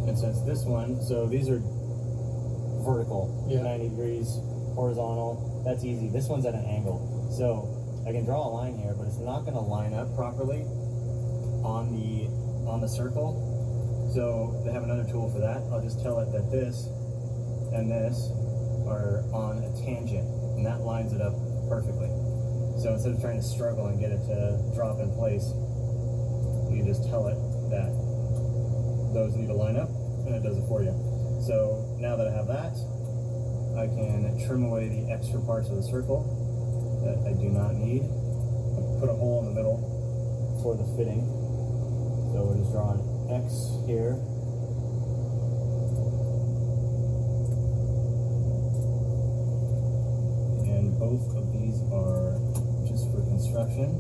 And since this one, so these are vertical, 90 degrees, horizontal, that's easy. This one's at an angle. So I can draw a line here, but it's not going to line up properly on the circle. So they have another tool for that. I'll just tell it that this and this are on a tangent, and that lines it up perfectly. So instead of trying to struggle and get it to drop in place, you can just tell it that those need to line up, and it does it for you. So now that I have that, I can trim away the extra parts of the circle that I do not need. Put a hole in the middle for the fitting. So we'll just draw an X here. And both of these are just for construction.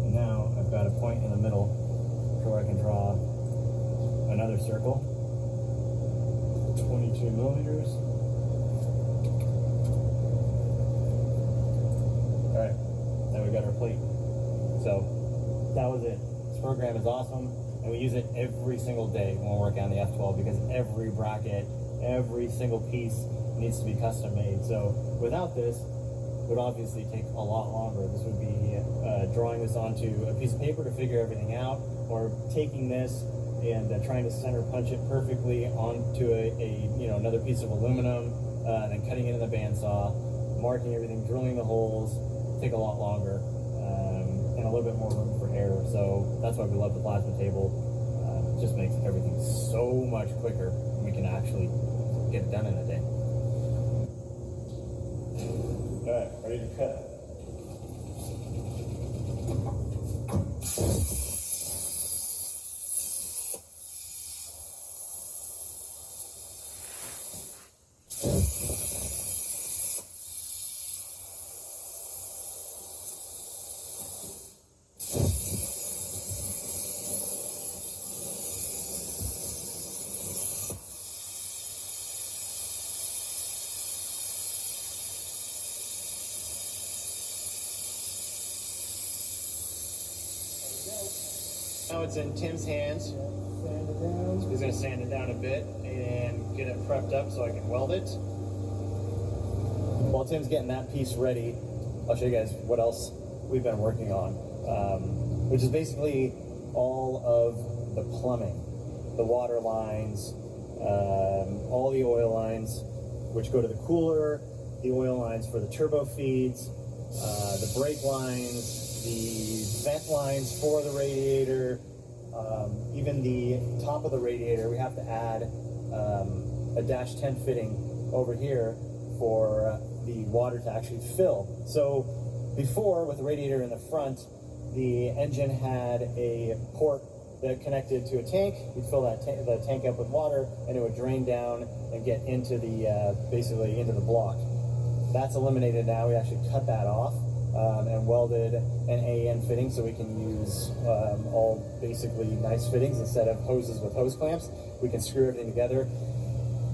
And now I've got a point in the middle where I can draw another circle. 22 millimeters. Alright, now we got our plate. So that was it. This program is awesome, and we use it every single day when we're working on the F12 because every bracket, every single piece needs to be custom made. So without this, it would obviously take a lot longer. This would be drawing this onto a piece of paper to figure everything out, or taking this and trying to center punch it perfectly onto another piece of aluminum, then cutting it in the bandsaw, marking everything, drilling the holes. Take a lot longer, and a little bit more room for error. So that's why we love the plasma table. It just makes everything so much quicker. We can actually get it done in a day. All right, ready to cut. Now it's in Tim's hands. So he's going to sand it down a bit and get it prepped up so I can weld it. While Tim's getting that piece ready, I'll show you guys what else we've been working on, which is basically all of the plumbing, the water lines, all the oil lines, which go to the cooler, the oil lines for the turbo feeds, the brake lines, the vent lines for the radiator, even the top of the radiator. We have to add a dash 10 fitting over here for the water to actually fill. So before, with the radiator in the front, the engine had a port that connected to a tank. You'd fill that the tank up with water, and it would drain down and get into the basically into the block. That's eliminated now. We actually cut that off and welded an AN fitting so we can use all basically nice fittings instead of hoses with hose clamps. We can screw everything together.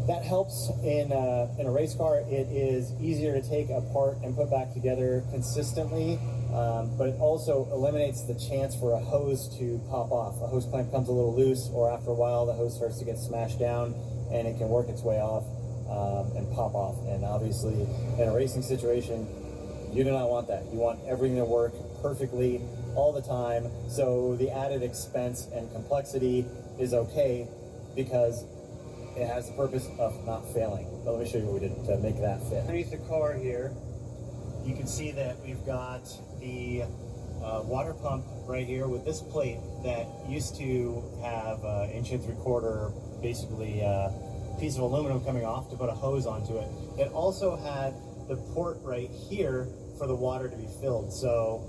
That helps in a race car. It is easier to take apart and put back together consistently, but it also eliminates the chance for a hose to pop off. A hose clamp comes a little loose, or after a while the hose starts to get smashed down and it can work its way off and pop off. And obviously in a racing situation, you do not want that. You want everything to work perfectly all the time. So the added expense and complexity is okay because it has the purpose of not failing. But let me show you what we did to make that fit. Underneath the car here, you can see that we've got the water pump right here with this plate that used to have an 1 3/4 basically piece of aluminum coming off to put a hose onto it. It also had the port right here for the water to be filled. So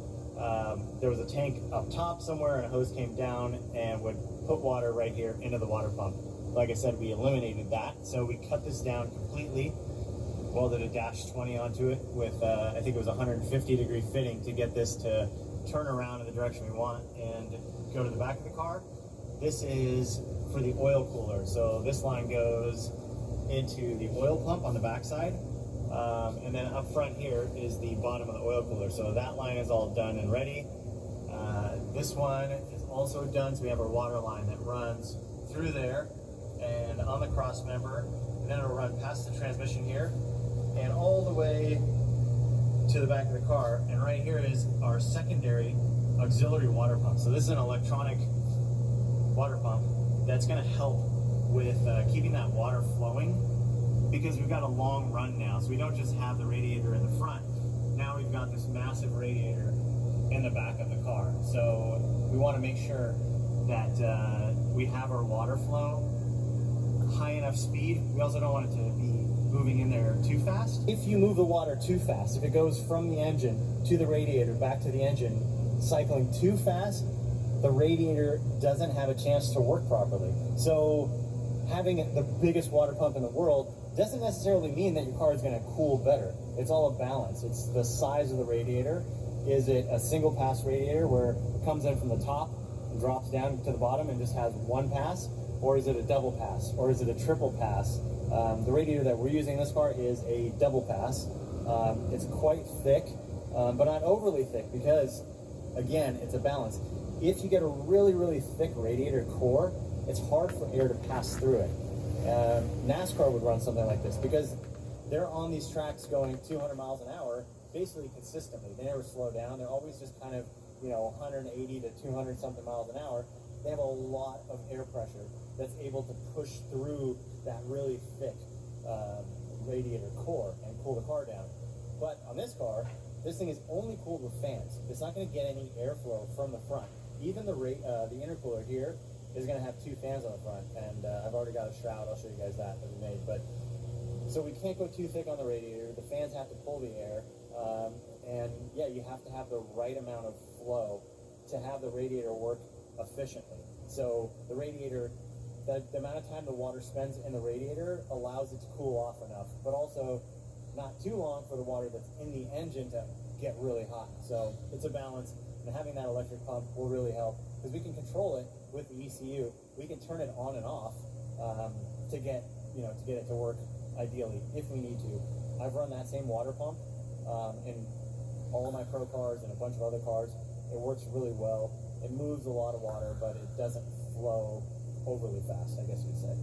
there was a tank up top somewhere and a hose came down and would put water right here into the water pump. Like I said, we eliminated that. So we cut this down completely, welded a dash 20 onto it with, I think it was 150-degree fitting to get this to turn around in the direction we want and go to the back of the car. This is for the oil cooler. So this line goes into the oil pump on the backside. And then up front here is the bottom of the oil cooler. So that line is all done and ready. This one is also done. So we have our water line that runs through there and on the cross member. And then it'll run past the transmission here and all the way to the back of the car. And right here is our secondary auxiliary water pump. So this is an electronic water pump that's going to help with keeping that water flowing, because we've got a long run now. So we don't just have the radiator in the front. Now we've got this massive radiator in the back of the car. So we want to make sure that we have our water flow high enough speed. We also don't want it to be moving in there too fast. If you move the water too fast, if it goes from the engine to the radiator back to the engine, cycling too fast, the radiator doesn't have a chance to work properly. So having the biggest water pump in the world doesn't necessarily mean that your car is going to cool better. It's all a balance. It's the size of the radiator. Is it a single pass radiator where it comes in from the top and drops down to the bottom and just has one pass? Or is it a double pass? Or is it a triple pass? The radiator that we're using in this car is a double pass. It's quite thick, but not overly thick because, again, it's a balance. If you get a really, really thick radiator core, it's hard for air to pass through it. NASCAR would run something like this because they're on these tracks going 200 miles an hour basically consistently. They never slow down. They're always just kind of, 180 to 200 something miles an hour. They have a lot of air pressure that's able to push through that really thick radiator core and cool the car down. But on this car, this thing is only cooled with fans. It's not going to get any airflow from the front. Even the intercooler here is going to have two fans on the front, and I've already got a shroud. I'll show you guys that we made. But so we can't go too thick on the radiator. The fans have to pull the air, and yeah, you have to have the right amount of flow to have the radiator work efficiently. So the radiator, the amount of time the water spends in the radiator allows it to cool off enough, but also not too long for the water that's in the engine to get really hot. So it's a balance, and having that electric pump will really help because we can control it with the ECU. We can turn it on and off to get it to work ideally if we need to. I've run that same water pump in all of my pro cars and a bunch of other cars. It works really well. It moves a lot of water, but it doesn't flow overly fast, I guess you'd say.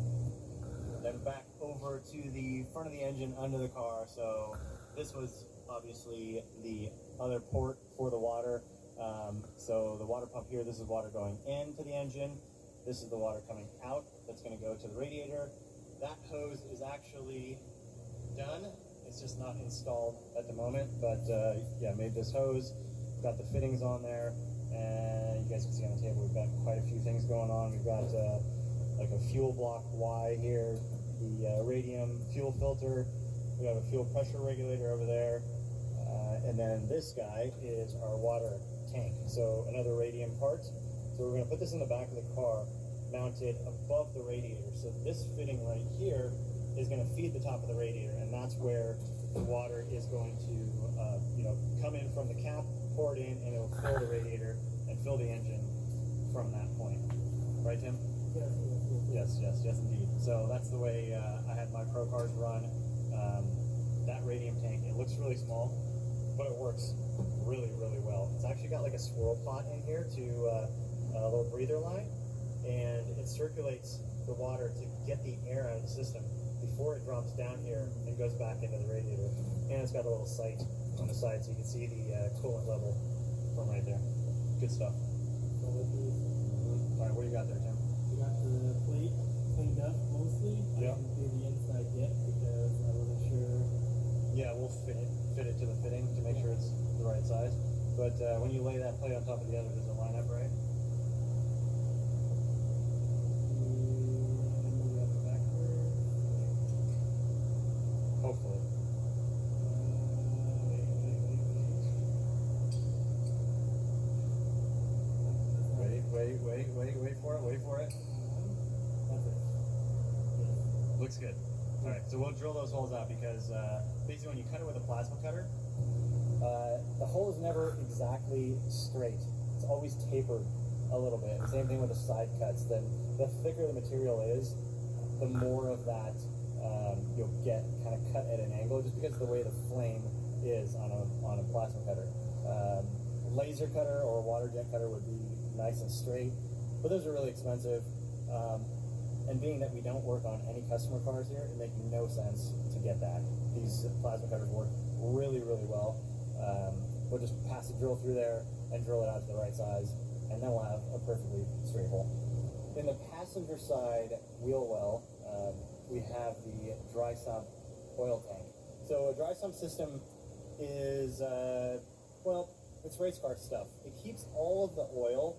Then back over to the front of the engine under the car. So this was obviously the other port for the water. So the water pump here, this is water going into the engine. This is the water coming out that's going to go to the radiator. That hose is actually done. It's just not installed at the moment, but yeah, made this hose. Got the fittings on there, and you guys can see on the table we've got quite a few things going on. We've got like a fuel block Y here, the radium fuel filter. We have a fuel pressure regulator over there, and then this guy is our water tank. So another radium part. So we're going to put this in the back of the car, mounted above the radiator. So this fitting right here is going to feed the top of the radiator, and that's where the water is going to, come in from the cap, pour it in, and it will fill the radiator and fill the engine from that point. Right, Tim? Yes, indeed. So that's the way I had my pro cars run. That radium tank, it looks really small, but it works really, really well. It's actually got like a swirl pot in here to a little breather line, and it circulates the water to get the air out of the system before it drops down here and goes back into the radiator. And it's got a little sight on the side so you can see the coolant level from right there. Good stuff. Alright, what do you got there, Tim? We got the plate cleaned up mostly. Yeah. I didn't do the inside yet because I wasn't sure. Yeah, we'll fit it to the fitting to make sure it's the right size. But when you lay that plate on top of the other, does it line up right? Hopefully. Wait for it. That's it. Looks good. All right, so we'll drill those holes out because basically when you cut it with a plasma cutter, the hole is never exactly straight. It's always tapered a little bit. The same thing with the side cuts. Then the thicker the material is, the more of that you'll get kind of cut at an angle, just because of the way the flame is on a plasma cutter. Laser cutter or water jet cutter would be nice and straight, but those are really expensive. And being that we don't work on any customer cars here, it makes no sense to get that. These plasma cutters work really, really well. We'll just pass the drill through there and drill it out to the right size, and then we'll have a perfectly straight hole. In the passenger side wheel well, we have the dry sump oil tank. So a dry sump system is, well, it's race car stuff. It keeps all of the oil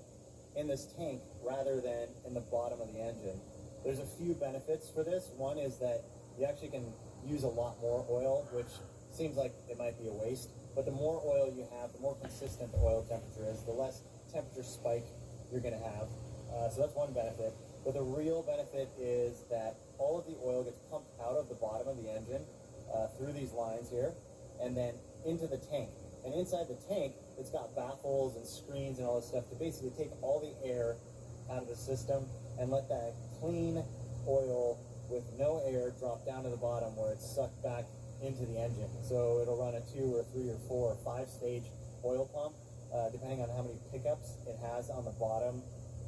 in this tank rather than in the bottom of the engine. There's a few benefits for this. One is that you actually can use a lot more oil, which seems like it might be a waste, but the more oil you have, the more consistent the oil temperature is, the less temperature spike you're going to have. So that's one benefit. But the real benefit is that all of the oil gets pumped out of the bottom of the engine through these lines here and then into the tank. And inside the tank, it's got baffles and screens and all this stuff to basically take all the air out of the system and let that clean oil with no air drop down to the bottom where it's sucked back into the engine. So it'll run a 2 or 3 or 4 or 5 stage oil pump, depending on how many pickups it has on the bottom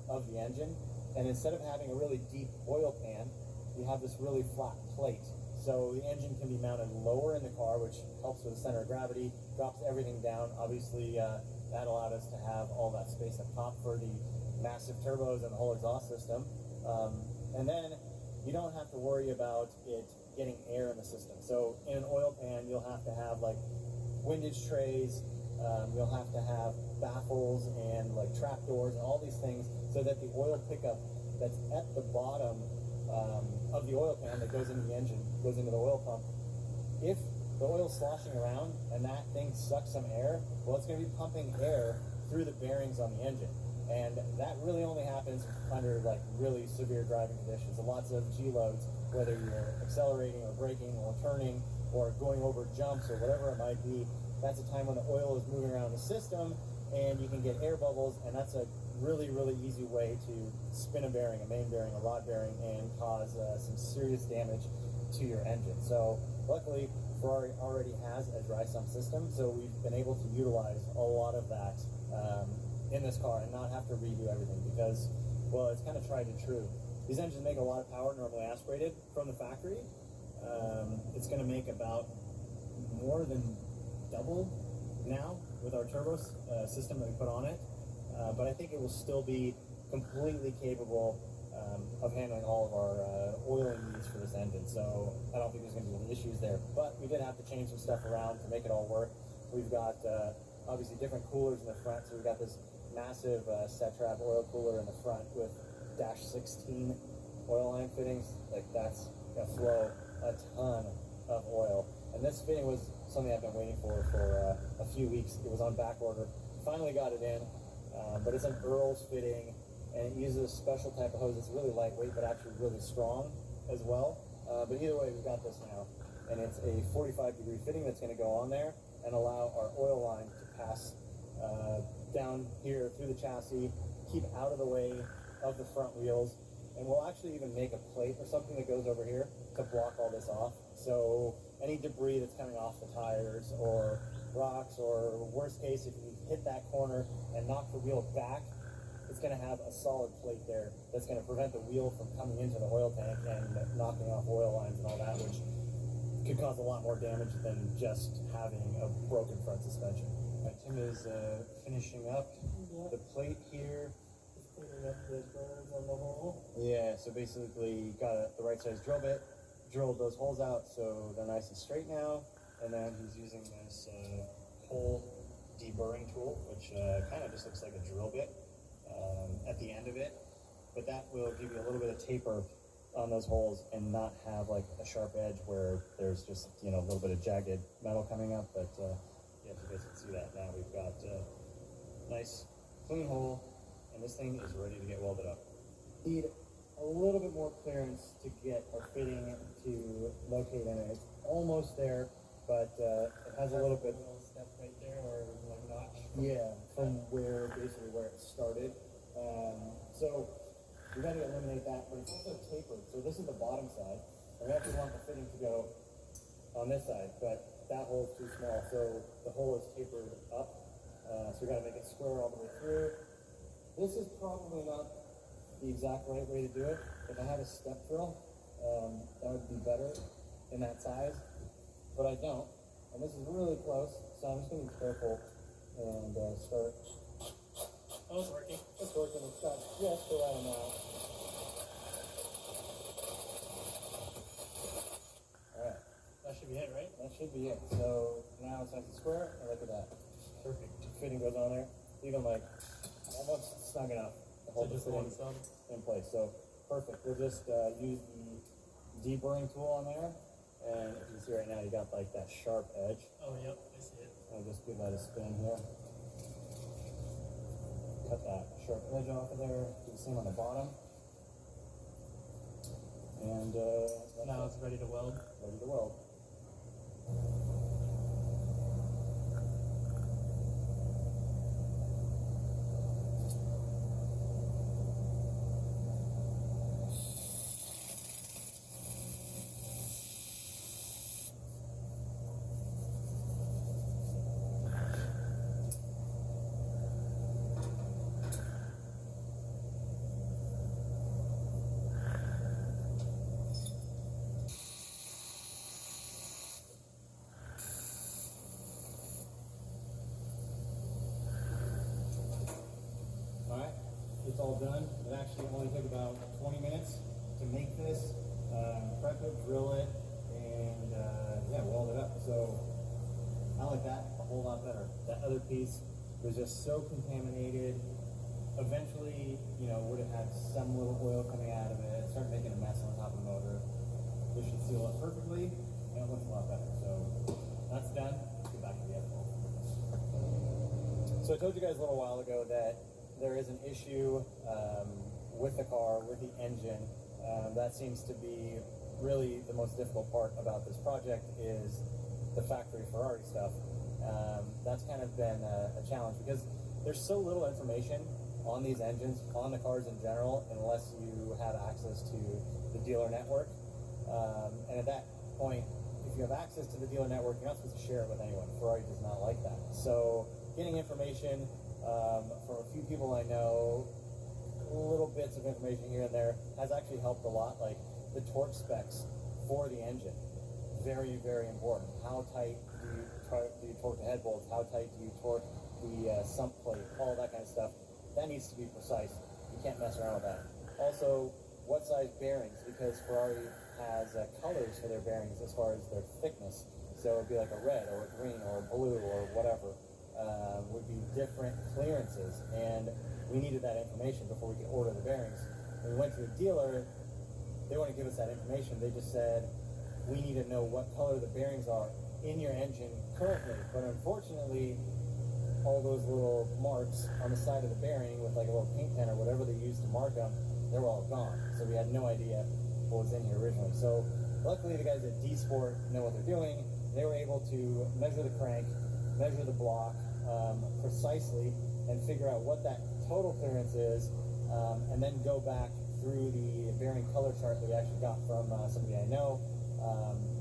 of the engine. And instead of having a really deep oil pan, you have this really flat plate. So the engine can be mounted lower in the car, which helps with the center of gravity, drops everything down. Obviously, that allowed us to have all that space up top for the massive turbos and the whole exhaust system. And then you don't have to worry about it getting air in the system. So in an oil pan, you'll have to have like windage trays, you'll have to have baffles and like trap doors and all these things so that the oil pickup that's at the bottom of the oil pan that goes into the engine, goes into the oil pump, if the oil's sloshing around and that thing sucks some air, well, it's going to be pumping air through the bearings on the engine. And that really only happens under like really severe driving conditions. So lots of G-loads, whether you're accelerating or braking or turning or going over jumps or whatever it might be, that's a time when the oil is moving around the system and you can get air bubbles, and that's a really, really easy way to spin a bearing, a main bearing, a rod bearing, and cause some serious damage to your engine. So luckily, Ferrari already has a dry sump system, so we've been able to utilize a lot of that in this car and not have to redo everything because, well, it's kind of tried and true. These engines make a lot of power normally aspirated from the factory. It's going to make about more than double now with our turbo system that we put on it, but I think it will still be completely capable of handling all of our oiling needs for this engine, so I don't think there's going to be any issues there. But we did have to change some stuff around to make it all work. We've got obviously different coolers in the front, so we've got this massive Setrap oil cooler in the front with dash 16 oil line fittings. Like that's going to flow a ton of oil, and this fitting was something I've been waiting for a few weeks. It was on back order. Finally got it in, but it's an Earls fitting, and it uses a special type of hose that's really lightweight but actually really strong as well. But either way, we've got this now, and it's a 45-degree fitting that's going to go on there and allow our oil line to pass down here through the chassis, keep out of the way of the front wheels, and we'll actually even make a plate or something that goes over here to block all this off. So any debris that's coming off the tires or rocks, or worst case, if you hit that corner and knock the wheel back, it's going to have a solid plate there that's going to prevent the wheel from coming into the oil tank and knocking off oil lines and all that, which could cause a lot more damage than just having a broken front suspension. Tim is finishing up the plate here. Just cleaning up the burrs on the hole. Yeah, so basically got the right size drill bit, drilled those holes out so they're nice and straight now, and then he's using this hole deburring tool, which kind of just looks like a drill bit at the end of it, but that will give you a little bit of taper on those holes and not have like a sharp edge where there's just, you know, a little bit of jagged metal coming up. But yeah, you guys can see that now. We've got a nice clean hole and this thing is ready to get welded up. Need a little bit more clearance to get our fitting to locate in it. It's almost there, but it has a little bit step right there, or like notch. Yeah, from basically where it started. So we got to eliminate that, but it's also tapered. So this is the bottom side, and we actually want the fitting to go on this side, but that hole is too small, so the hole is tapered up. So we got to make it square all the way through. This is probably not the exact right way to do it. If I had a step drill, that would be better in that size, but I don't. And this is really close, so I'm just going to be careful and start. Oh, it's working. It's working. It's got just the right amount. Alright. That should be it, right? That should be it. So now it's nice and square, and look at that. Perfect. Fitting goes on there. Even like almost snug enough to hold the fitting in place. So perfect. We'll just use the deburring tool on there. And if you can see right now, you got like that sharp edge. Oh, yep, I see it. I'll just give that a spin here. Cut that sharp edge off of there. Do the same on the bottom. And now it's ready to weld. Ready to weld. It's all done. It actually only took about 20 minutes to make this, prep it, drill it, and yeah, weld it up. So I like that a whole lot better. That other piece was just so contaminated. Eventually, you know, would have had some little oil coming out of it, start making a mess on top of the motor. This should seal it perfectly, and it looks a lot better. So that's done. Let's get back to the other one. So I told you guys a little while ago that there is an issue with the car, with the engine. That seems to be really the most difficult part about this project is the factory Ferrari stuff. That's kind of been a challenge because there's so little information on these engines, on the cars in general, unless you have access to the dealer network. And at that point, if you have access to the dealer network, you're not supposed to share it with anyone. Ferrari does not like that. So getting information from a few people I know, little bits of information here and there, has actually helped a lot. Like the torque specs for the engine, very, very important. How tight do you torque the head bolts? How tight do you torque the sump plate? All that kind of stuff. That needs to be precise. You can't mess around with that. Also, what size bearings? Because Ferrari has colors for their bearings as far as their thickness. So it'd be like a red or a green or a blue or whatever. Would be different clearances, and we needed that information before we could order the bearings. When we went to the dealer, they wouldn't give us that information. They just said, we need to know what color the bearings are in your engine currently. But unfortunately, all those little marks on the side of the bearing with like a little paint pen or whatever they used to mark them, they were all gone. So we had no idea what was in here originally. So luckily the guys at D-Sport know what they're doing. They were able to measure the crank, measure the block precisely, and figure out what that total clearance is, and then go back through the bearing color chart that we actually got from somebody I know,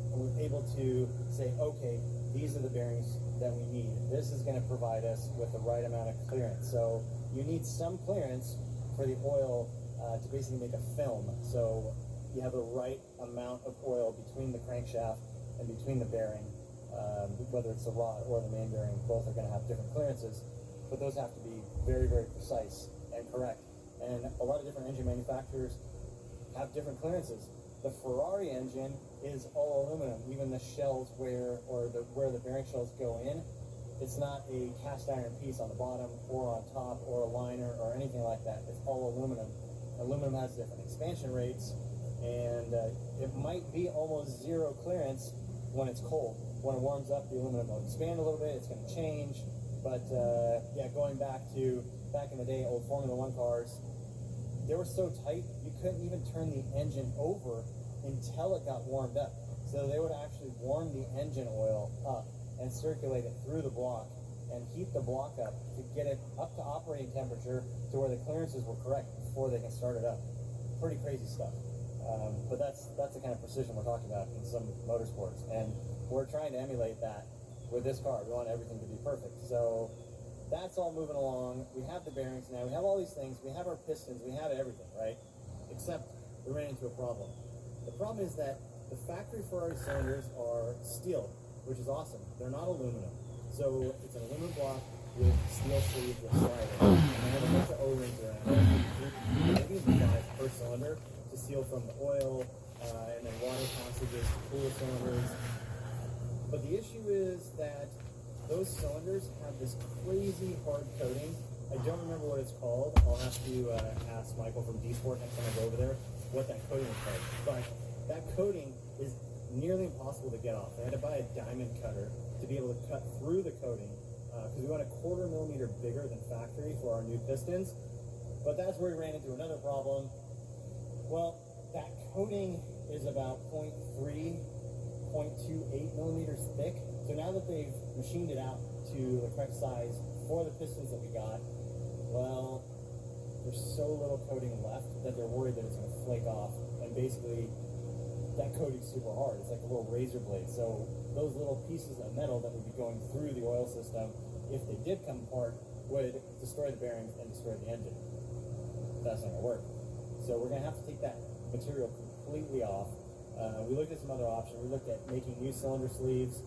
and we're able to say, okay, these are the bearings that we need. This is going to provide us with the right amount of clearance. So you need some clearance for the oil to basically make a film. So you have the right amount of oil between the crankshaft and between the bearing. Whether it's the rod or the main bearing, both are going to have different clearances, but those have to be very, very precise and correct. And a lot of different engine manufacturers have different clearances. The Ferrari engine is all aluminum. Even the shells where the bearing shells go in, it's not a cast iron piece on the bottom or on top or a liner or anything like that. It's all aluminum. Aluminum has different expansion rates, and it might be almost zero clearance when it's cold. When it warms up, the aluminum will expand a little bit. It's going to change. But yeah, going back to back in the day, old Formula One cars, they were so tight you couldn't even turn the engine over until it got warmed up. So they would actually warm the engine oil up and circulate it through the block and heat the block up to get it up to operating temperature to where the clearances were correct before they can start it up. Pretty crazy stuff. But that's the kind of precision we're talking about in some motorsports. And we're trying to emulate that with this car. We want everything to be perfect. So that's all moving along. We have the bearings now. We have all these things. We have our pistons. We have everything, right? Except we ran into a problem. The problem is that the factory Ferrari cylinders are steel, which is awesome. They're not aluminum. So it's an aluminum block with steel sleeves with sliders. And they have a bunch of O-rings around it. Maybe 5 per cylinder to seal from the oil, and then water passages to cooler cylinders. But the issue is that those cylinders have this crazy hard coating. I don't remember what it's called. I'll have to ask Michael from D-Sport next time I go over there what that coating is called. But that coating is nearly impossible to get off. I had to buy a diamond cutter to be able to cut through the coating because we went 1/4 millimeter bigger than factory for our new pistons. But that's where we ran into another problem. Well, that coating is about 0.3, 0.28 millimeters thick. So now that they've machined it out to the correct size for the pistons that we got, well, there's so little coating left that they're worried that it's going to flake off. And basically, that coating's super hard. It's like a little razor blade. So those little pieces of metal that would be going through the oil system, if they did come apart, would destroy the bearings and destroy the engine. That's not going to work. So we're going to have to take that material completely off. We looked at some other options. We looked at making new cylinder sleeves,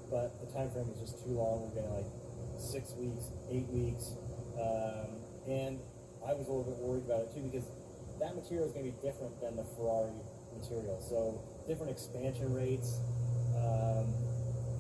but the time frame was just too long. We're getting like 6 weeks, 8 weeks. And I was a little bit worried about it too because that material is going to be different than the Ferrari material. So different expansion rates,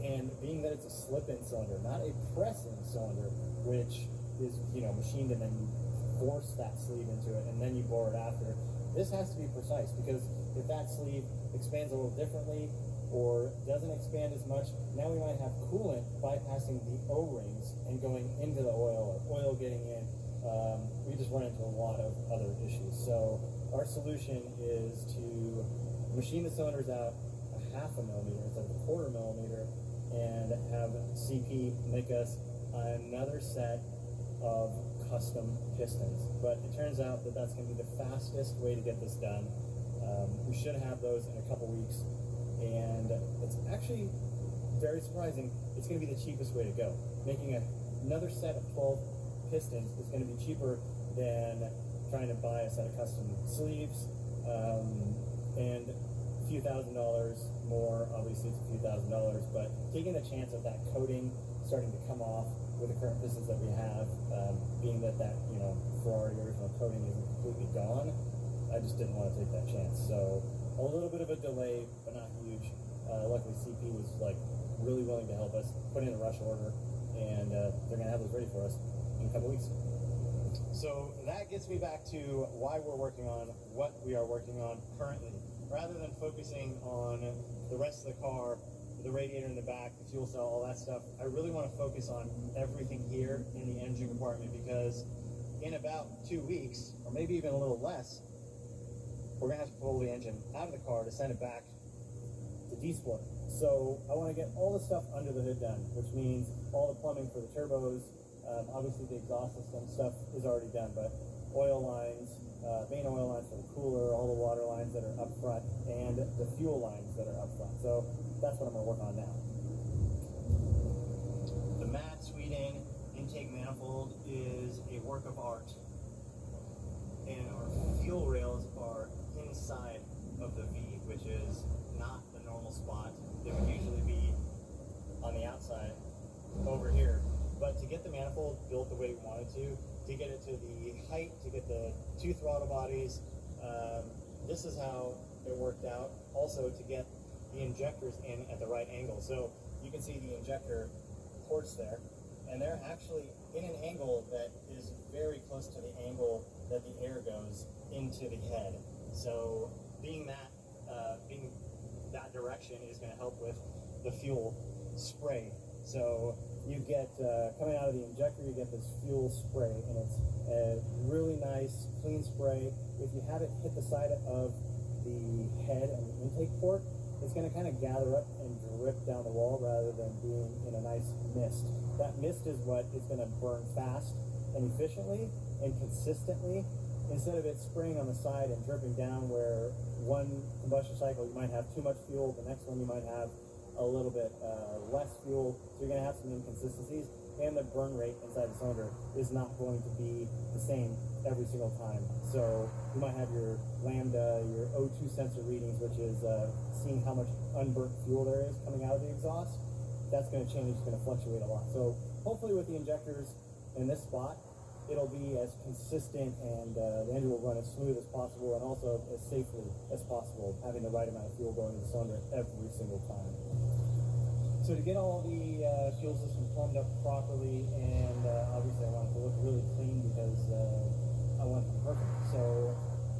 and being that it's a slip-in cylinder, not a press-in cylinder, which is, machined and then you force that sleeve into it and then you bore it after. This has to be precise because if that sleeve expands a little differently or doesn't expand as much, now we might have coolant bypassing the O-rings and going into the oil or oil getting in. We just run into a lot of other issues. So our solution is to machine the cylinders out 1/2 millimeter instead of 1/4 millimeter and have CP make us another set of custom pistons. But it turns out that that's going to be the fastest way to get this done. We should have those in a couple weeks, and it's actually very surprising. It's going to be the cheapest way to go. Making another set of 12 pistons is going to be cheaper than trying to buy a set of custom sleeves, and a few $1,000s more. Obviously it's a few $1,000s, but taking the chance of that coating starting to come off with the current pistons that we have, being that Ferrari original coating isn't completely gone, I just didn't want to take that chance. So a little bit of a delay, but not huge. Luckily CP was really willing to help us put in a rush order, and they're going to have those ready for us in a couple weeks. So that gets me back to why we're working on what we are working on currently. Rather than focusing on the rest of the car, the radiator in the back, the fuel cell, all that stuff, I really want to focus on everything here in the engine compartment because in about 2 weeks, or maybe even a little less, we're going to have to pull the engine out of the car to send it back to D-Sport. So I want to get all the stuff under the hood done, which means all the plumbing for the turbos. Obviously the exhaust system stuff is already done, but oil lines, main oil lines for the cooler, all the water lines that are up front, and the fuel lines that are up front. So that's what I'm going to work on now. The Matt Sweeting intake manifold is a work of art, and our fuel rails are inside of the V, which is not the normal spot. They would usually be on the outside over here. But to get the manifold built the way we wanted to get it to the height, to get the 2 throttle bodies, this is how it worked out. Also to get the injectors in at the right angle. So you can see the injector ports there, and they're actually in an angle that is very close to the angle that the air goes into the head. So being that direction is going to help with the fuel spray. So you get, coming out of the injector, you get this fuel spray, and it's a really nice, clean spray. If you have it hit the side of the head and the intake port, it's going to kind of gather up and drip down the wall rather than being in a nice mist. That mist is what is going to burn fast and efficiently and consistently, instead of it spraying on the side and dripping down where one combustion cycle you might have too much fuel, the next one you might have a little bit less fuel, so you're going to have some inconsistencies, and the burn rate inside the cylinder is not going to be the same every single time. So you might have your lambda, your O2 sensor readings, which is seeing how much unburnt fuel there is coming out of the exhaust. That's going to change, it's going to fluctuate a lot. So hopefully with the injectors in this spot, it'll be as consistent and the engine will run as smooth as possible and also as safely as possible, having the right amount of fuel going in the cylinder every single time. So to get all the fuel system plumbed up properly, and obviously I want it to look really clean because I want it to be perfect. So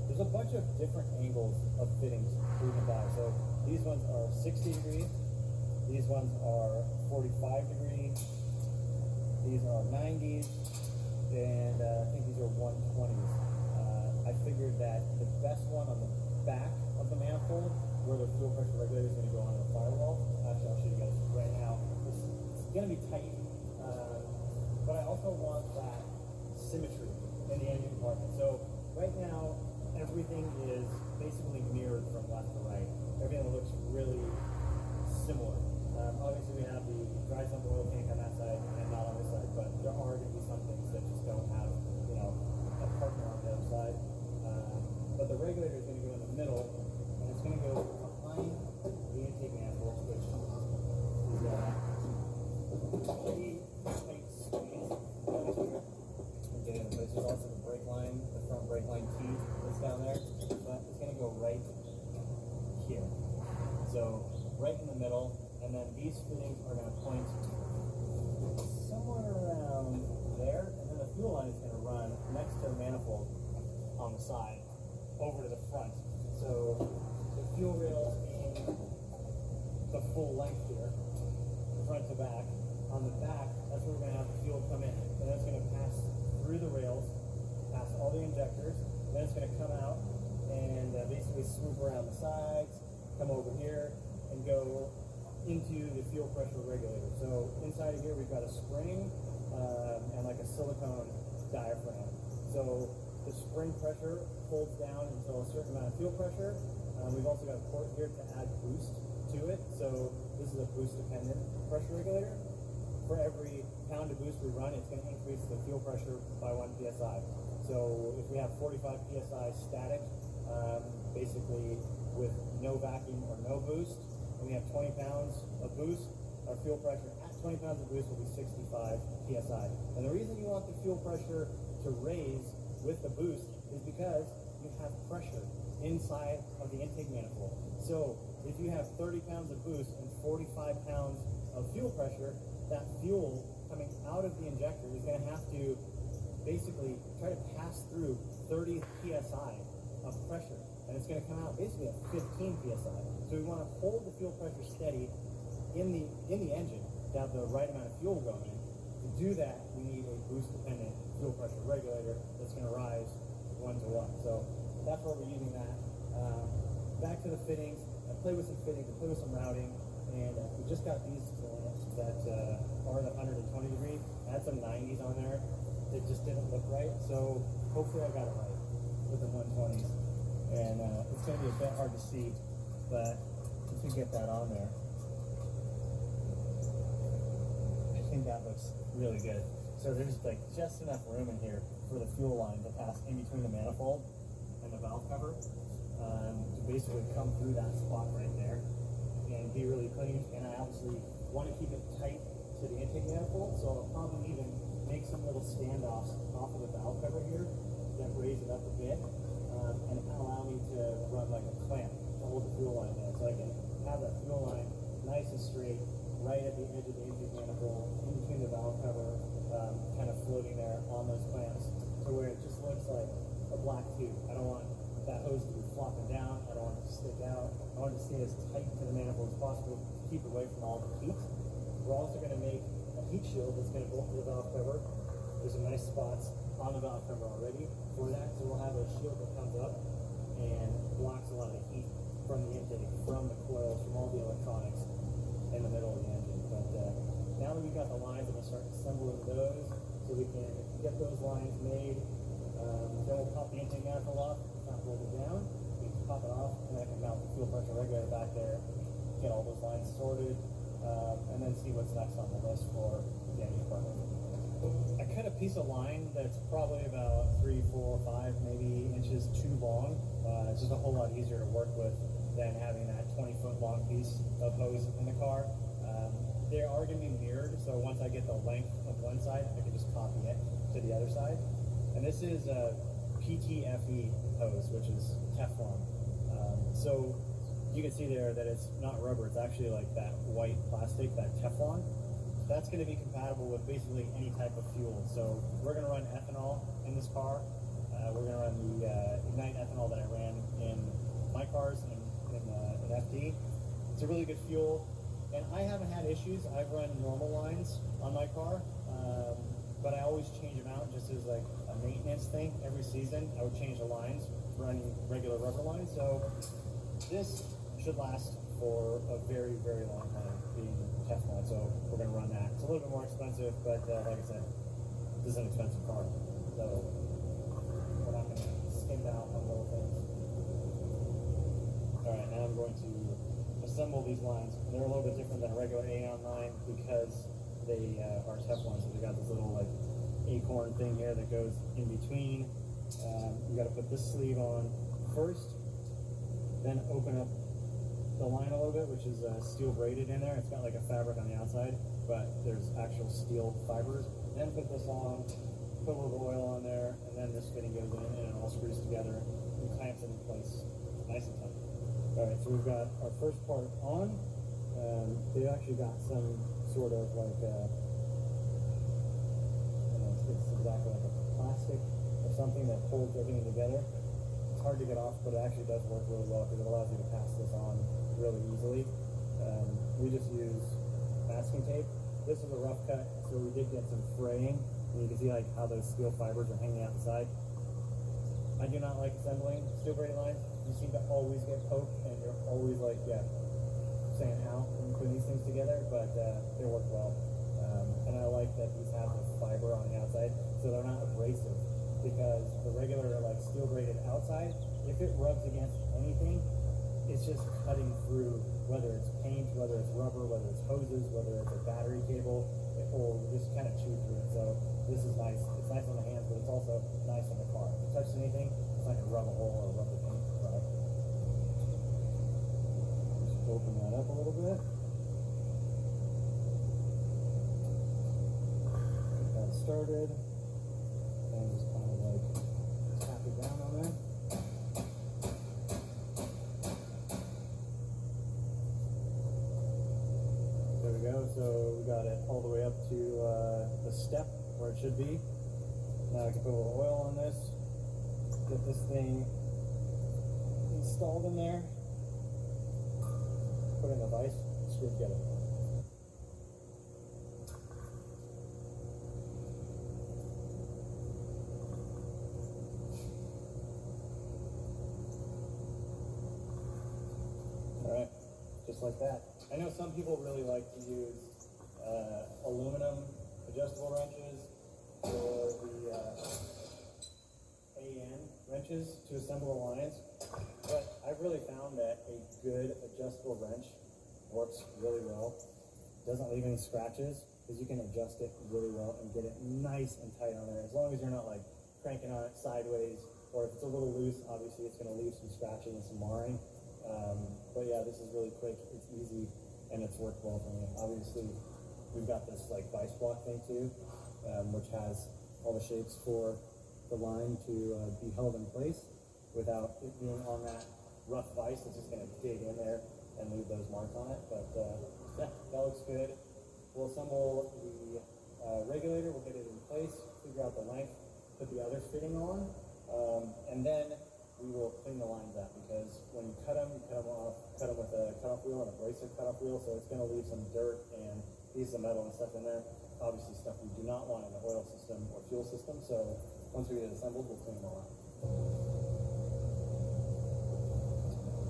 there's a bunch of different angles of fittings we can buy. So these ones are 60 degree, these ones are 45 degree, these are 90s, and I think these are 120s. I figured that the best one on the back of the manifold, where the fuel pressure regulator is going to go on the firewall. Actually, I'll show you guys right now. It's going to be tight, but I also want that symmetry in the engine compartment. So right now, everything is basically mirrored from left to right. Everything looks really similar. Obviously, we have the dry sump oil tank on that side and not on this side, but there are going to be some things that just don't have, you know, a partner on the other side. But the regulator is going to go in the middle, and it's going to go behind the intake manifold, which is pretty tight squeeze down here. Okay, but there's also the brake line, the front brake line teeth that's down there, but it's going to go right here. So right in the middle, and then these fittings are going to point somewhere around there, and then the fuel line is going to run next to the manifold on the side over to the front. So the fuel rails being the full length here, front to back. On the back, that's where we're going to have the fuel come in, and that's going to pass through the rails, past all the injectors, then it's going to come out and basically swoop around the sides, come over here, and go into the fuel pressure regulator. So inside of here we've got a spring and like a silicone diaphragm. So the spring pressure holds down until a certain amount of fuel pressure. We've also got a port here to add boost to it. So this is a boost dependent pressure regulator. For every pound of boost we run, it's going to increase the fuel pressure by 1 psi. So if we have 45 psi static, basically with no vacuum or no boost, and we have 20 pounds of boost, our fuel pressure at 20 pounds of boost will be 65 psi. And the reason you want the fuel pressure to raise with the boost is because you have pressure inside of the intake manifold. So if you have 30 pounds of boost and 45 pounds of fuel pressure, that fuel coming out of the injector is going to have to basically try to pass through 30 psi of pressure, and it's going to come out basically at 15 psi. So we want to hold the fuel pressure steady in the engine to have the right amount of fuel going. To do that, we need a boost-dependent fuel pressure regulator that's going to rise 1 to 1. So that's where we're using that. Back to the fittings. I played with some fittings, I played with some routing, and we just got these that are the 120 degree. I had some 90s on there that just didn't look right. So hopefully I got it right with the 120s. And it's going to be a bit hard to see, but if we get that on there, I think that looks really good. So there's like just enough room in here for the fuel line to pass in between the manifold and the valve cover to basically come through that spot right there and be really clean. And I obviously want to keep it tight to the intake manifold, so I'll probably even make some little standoffs off of the valve cover here that raise it up a bit and allow me to run like a clamp to hold the fuel line there, so I can have that fuel line nice and straight right at the edge of the intake manifold, in between the valve cover, kind of floating there on those clamps, to where it just looks like a black tube. I don't want that hose to be flopping down. I don't want it to stick out. I want it to stay as tight to the manifold as possible to keep away from all the heat. We're also going to make a heat shield that's going to go over the valve cover. There's some nice spots on the valve cover already for that, so we'll have a shield that comes up and blocks a lot of the heat from the intake, from the coils, from all the electronics in the middle of the engine. But now that we've got the lines, I'm going to start assembling those so we can get those lines made. Then we'll pop the intake manifold off, it's not bolted down. We can pop it off, and then I can mount the fuel pressure regulator back there, get all those lines sorted, and then see what's next on the list for the engine department. I cut a piece of line that's probably about 3, 4, 5, maybe inches too long. It's just a whole lot easier to work with than having that 20-foot long piece of hose in the car. They are going to be mirrored, so once I get the length of one side, I can just copy it to the other side. And this is a PTFE hose, which is Teflon. So you can see there that it's not rubber, it's actually like that white plastic, that Teflon. That's going to be compatible with basically any type of fuel. So we're going to run ethanol in this car. We're going to run the Ignite ethanol that I ran in my cars in FD. It's a really good fuel, and I haven't had issues. I've run normal lines on my car, but I always change them out just as like a maintenance thing. Every season, I would change the lines, running regular rubber lines. So this should last for a very, very long time, being Teflon. So we're going to run that. It's a little bit more expensive, but like I said, this is an expensive car, so we're not going to skimp out on little things. All right, now I'm going to assemble these lines. They're a little bit different than a regular Aeon line because they are Teflon, so they got this little like acorn thing here that goes in between. You got to put this sleeve on first, then open up the line a little bit, which is steel braided in there. It's got like a fabric on the outside, but there's actual steel fibers. Then put this on, put a little oil on there, and then this fitting goes in and it all screws together and clamps it in place nice and tight. Alright, so we've got our first part on. They've actually got some sort of like it's exactly like a plastic or something that holds everything together. It's hard to get off, but it actually does work really well because it allows you to pass this on really easily. We just use masking tape. This is a rough cut, so we did get some fraying, and you can see like how those steel fibers are hanging out the side. I do not like assembling steel braided lines. You seem to always get poked, and you're always like, saying how when you put these things together, but they work well. And I like that these have the fiber on the outside, so they're not abrasive, because the regular like steel braided outside, if it rubs against anything, it's just cutting through, whether it's paint, whether it's rubber, whether it's hoses, whether it's a battery cable, it will just kind of chew through it. So this is nice. It's nice on the hands, but it's also nice on the car. If it touches anything, it's not going to rub a hole or rub the paint. Right? Just open that up a little bit. Get that started. And just kind of like tap it down on there. There we go. So we got it all the way up to the step where it should be. Now I can put a little oil on this, get this thing installed in there, put in the vise, screw together. Alright, just like that. I know some people really like to use aluminum adjustable wrenches or the AN wrenches to assemble the lines, but I've really found that a good adjustable wrench works really well. Doesn't leave any scratches because you can adjust it really well and get it nice and tight on there, as long as you're not like cranking on it sideways, or if it's a little loose, obviously it's going to leave some scratches and some marring. But yeah, this is really quick, it's easy, and it's worked well for me. Obviously, we've got this like vice block thing too, which has all the shapes for the line to be held in place without it being on that rough vice. It's just going to dig in there and leave those marks on it. But yeah, that looks good. We'll assemble the regulator, we'll get it in place, figure out the length, put the other fitting on, and then we will clean the lines out, because when you cut them with a cutoff wheel and a bracelet cutoff wheel, so it's going to leave some dirt and pieces of metal and stuff in there. obviously stuff we do not want in the oil system or fuel system. So once we get it assembled, we'll clean them all out.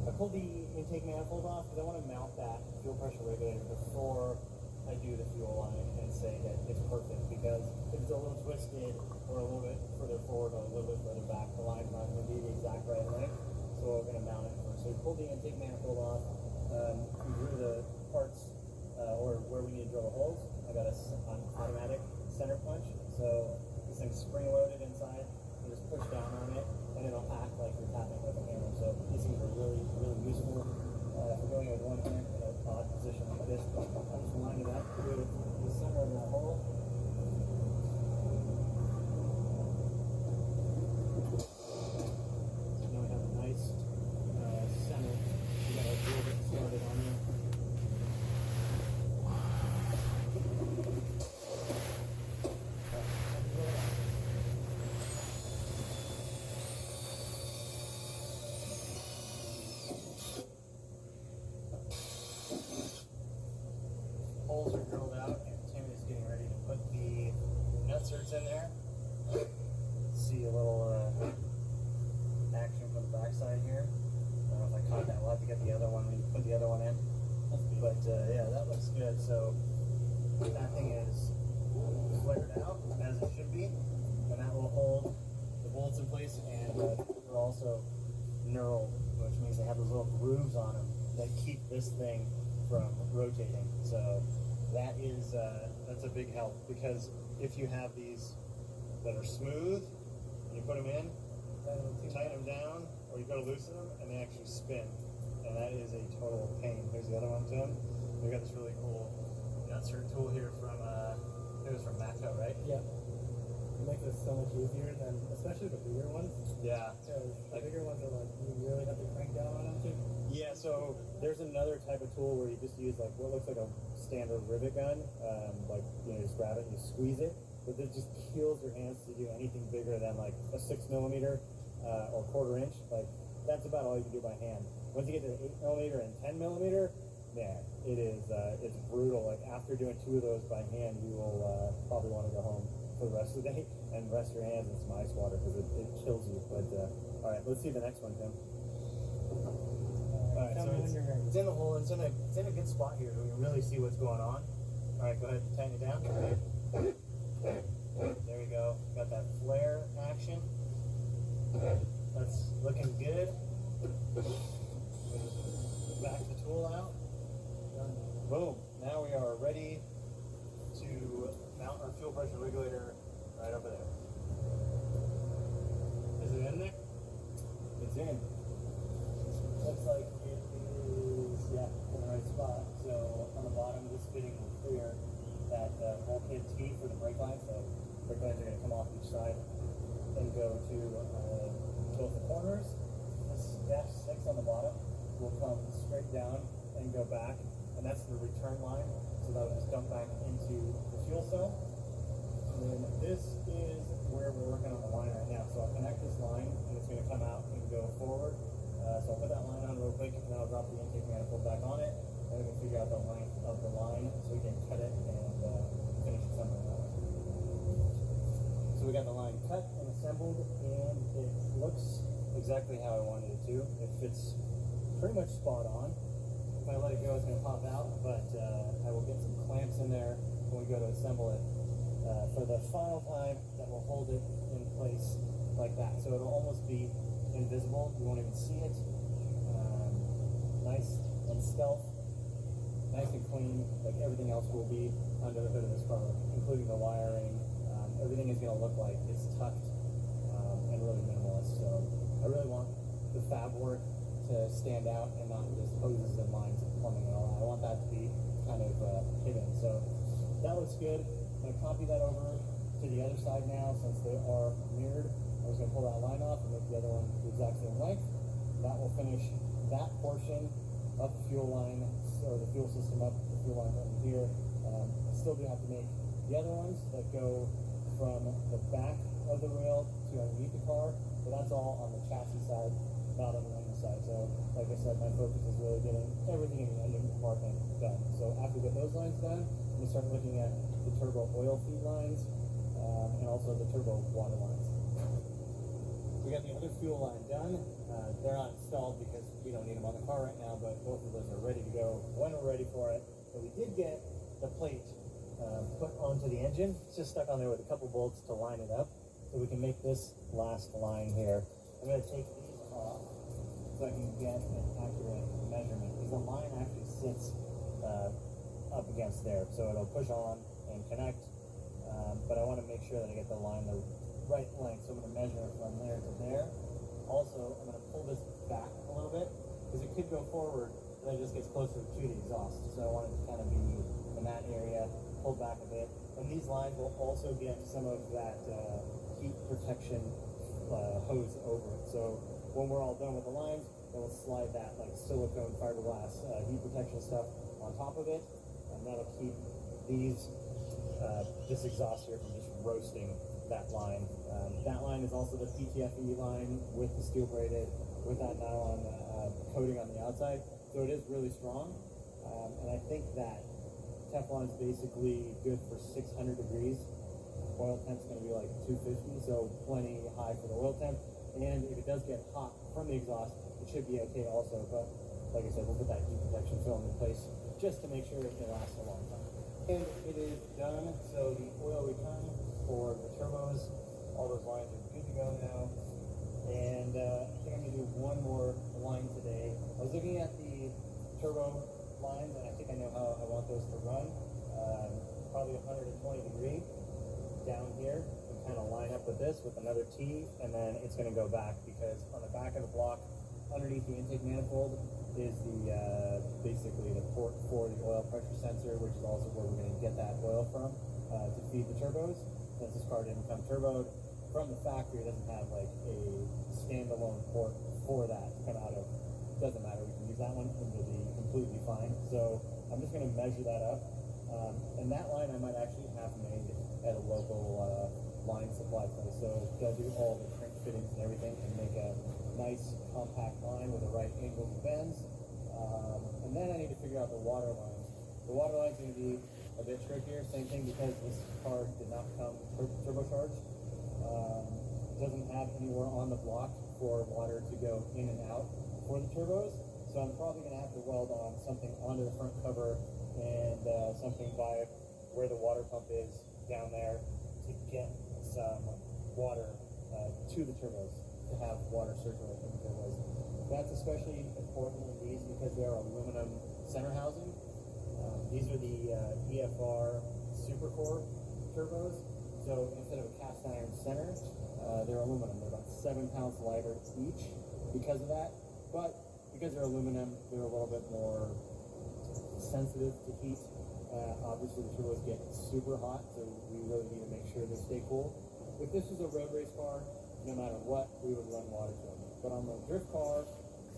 I pulled the intake manifold off because I want to mount that fuel pressure regulator before I do the fuel line and say that it's perfect, because if it's a little twisted or a little bit further forward or a little bit further back, the line's not going to be the exact right length, so we're going to mount it first. So we pulled the intake manifold off, we drew the parts or where we need to drill the holes. I got an automatic center punch, so this thing's spring-loaded inside. You just push down on it, and it'll act like you're tapping with a hammer. So these things are really, really useful. If we're going with one hand in an odd position like this, I just line it up with the center of that hole. Now we have a nice center. We got a little bit started on there. Holes are drilled out, and Tim is getting ready to put the nutserts in there. See a little action from the backside here. I don't know if I caught that. We'll have to get the other one when you put the other one in. But yeah, that looks good. So that thing is flared out as it should be, and that will hold the bolts in place. And they're also knurled, which means they have those little grooves on them that keep this thing from rotating. So that is that's a big help, because if you have these that are smooth and you put them in, tighten them down, or you've got to loosen them, and they actually spin, and that is a total pain. Here's the other one, Tim. We got this really cool nutsert tool here from it was from Matco, right? Yeah. It makes it so much easier than, especially the bigger ones. Yeah. Because the bigger ones are like, you really have to crank down on them too. Yeah, so there's another type of tool where you just use like what looks like a standard rivet gun, like you just grab it and you squeeze it, but it just kills your hands to do anything bigger than like a 6mm or 1/4 inch. Like that's about all you can do by hand. Once you get to the 8mm and 10mm, man, it is it's brutal. Like after doing 2 of those by hand, you will probably want to go home for the rest of the day and rest your hands in some ice water, because it kills you. But all right, let's see the next one, Tim. Alright, so it's in the hole, it's in a good spot here, so we can really see what's going on. Alright, go ahead and tighten it down. There we go. Got that flare action. That's looking good. Back the tool out. Boom. Now we are ready to mount our fuel pressure regulator right over there. Is it in there? It's in. Looks like it is, yeah, in the right spot. So on the bottom, this fitting will clear that bulkhead T for the brake line. So brake lines are going to come off each side and go to both the corners. This dash 6 on the bottom will come straight down and go back, and that's the return line. So that will just dump back into the fuel cell. And then this is where we're working on the line right now. So I'll connect this line, and it's going to come out and go forward. So I'll put that line on real quick, and then I'll drop the intake manifold back on it, and we can figure out the length of the line so we can cut it and finish assembling that way. So we got the line cut and assembled, and it looks exactly how I wanted it to. It fits pretty much spot on. If I let it go, it's going to pop out, but I will get some clamps in there when we go to assemble it for the final time that will hold it in place like that. So it'll almost be invisible. You won't even see it. Nice and stealth, nice and clean. Like everything else will be under the hood of this car, including the wiring. Everything is going to look like it's tucked and really minimalist. So I really want the fab work to stand out and not just hoses and lines and plumbing and all that. I want that to be kind of hidden. So that looks good. I'm going to copy that over to the other side now, since they are mirrored. I'm just going to pull that line off and make the other one the exact same length. That will finish that portion of the fuel line, or the fuel system up, the fuel line over here. I still do have to make the other ones that go from the back of the rail to underneath the car. But that's all on the chassis side, not on the engine side. So, like I said, my focus is really getting everything in the engine compartment done. So after we get those lines done, I'm going to start looking at the turbo oil feed lines and also the turbo water lines. We got the other fuel line done. They're not installed because we don't need them on the car right now, but both of those are ready to go when we're ready for it. But we did get the plate put onto the engine. It's just stuck on there with a couple bolts to line it up. So we can make this last line here. I'm going to take these off so I can get an accurate measurement, because the line actually sits up against there. So it'll push on and connect, but I want to make sure that I get the line the right length. So I'm going to measure it from there to there. Also, I'm going to pull this back a little bit, because it could go forward, but it just gets closer to the exhaust. So I want it to kind of be in that area, pull back a bit. And these lines will also get some of that heat protection hose over it. So when we're all done with the lines, then we'll slide that like silicone fiberglass heat protection stuff on top of it, and that'll keep these this exhaust here from just roasting that line. That line is also the PTFE line with the steel braided, with that nylon coating on the outside. So it is really strong, and I think that Teflon is basically good for 600 degrees. Oil temp's going to be like 250, so plenty high for the oil temp. And if it does get hot from the exhaust, it should be okay also. But like I said, we'll put that heat protection film in place just to make sure it lasts a long time. And it is done. So the oil return for the turbos, all those lines are good to go now. And I think I'm going to do one more line today. I was looking at the turbo lines, and I think I know how I want those to run. Probably 120 degree down here, and kind of line up with this with another T, and then it's going to go back, because on the back of the block, underneath the intake manifold, is the basically the port for the oil pressure sensor, which is also where we're going to get that oil from to feed the turbos. Since this car didn't come turboed from the factory, it doesn't have like a standalone port for that to come out of. Doesn't matter, we can use that one, and it'll be completely fine. So I'm just going to measure that up, and that line I might actually have made at a local line supply place. So they'll do all the crank fittings and everything and make a nice compact line with the right angles and bends. And then I need to figure out the water lines. The water line's going to be a bit trickier. Same thing, because this car did not come turbocharged. Doesn't have anywhere on the block for water to go in and out for the turbos. So I'm probably going to have to weld on something onto the front cover and something by where the water pump is down there to get some water to the turbos, to have water circulate in the turbos. That's especially important in these because they are aluminum center housing. These are the EFR Supercore turbos. So instead of a cast iron center, they're aluminum. They're about 7 pounds lighter each because of that. But because they're aluminum, they're a little bit more sensitive to heat. Obviously the turbos get super hot, so we really need to make sure they stay cool. If this was a road race car, no matter what, we would run water to them. But on the drift car,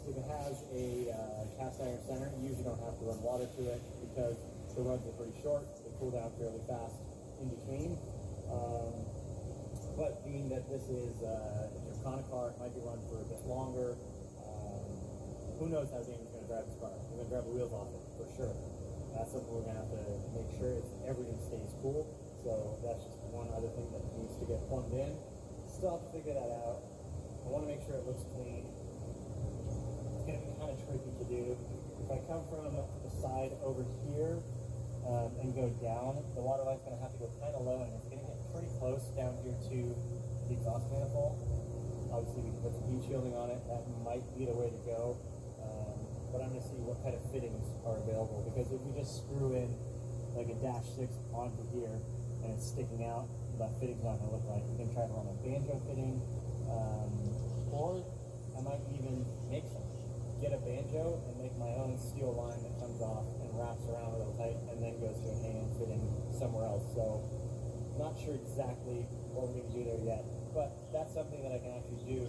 if it has a cast iron center, you usually don't have to run water to it because the runs are pretty short. They cool down fairly fast in between. But being that this is a Gymkhana car, it might be run for a bit longer. Who knows how Damien's going to drive this car? We're going to drive the wheels off it, for sure. That's something we're going to have to make sure everything stays cool. So that's just one other thing that needs to get plumbed in. Still have to figure that out. I want to make sure it looks clean. It's going to be kind of tricky to do. If I come from the side over here and go down, the water line's going to have to go kind of low, and it's going to get pretty close down here to the exhaust manifold. Obviously, we can put some heat shielding on it. That might be the way to go. But I'm going to see what kind of fittings are available, because if we just screw in like a -6 onto here and it's sticking out, that fitting's not going to look right. We can try to run a banjo fitting, or I might even get a banjo and make my own steel line that comes off and wraps around a little tight and then goes to an AM fitting somewhere else. So not sure exactly what we're going to do there yet, but that's something that I can actually do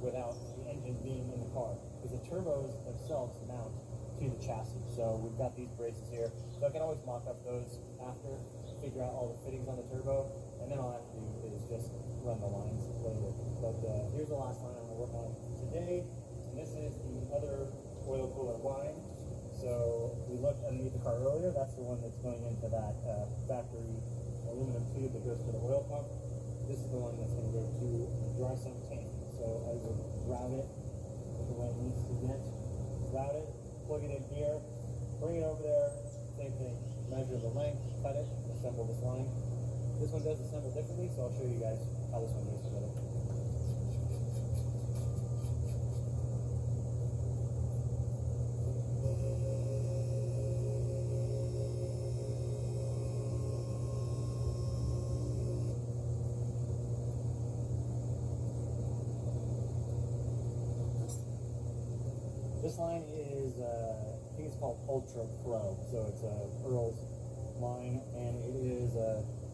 without the engine being in the car, because the turbos themselves mount to the chassis. So we've got these braces here, so I can always mock up those after, figure out all the fittings on the turbo, and then all I have to do is just run the lines later. But here's the last line I'm going to work on today, and this is the other oil cooler line. So we looked underneath the car earlier. That's the one that's going into that factory aluminum tube that goes to the oil pump. This is the one that's going to go to the dry sump tank. So I will route it the way it needs to get. Route it, plug it in here, bring it over there, same thing. Measure the length, cut it, assemble this line. This one does assemble differently, so I'll show you guys how this one goes together. This line is, I think it's called Ultra Pro, so it's Earl's line, and it is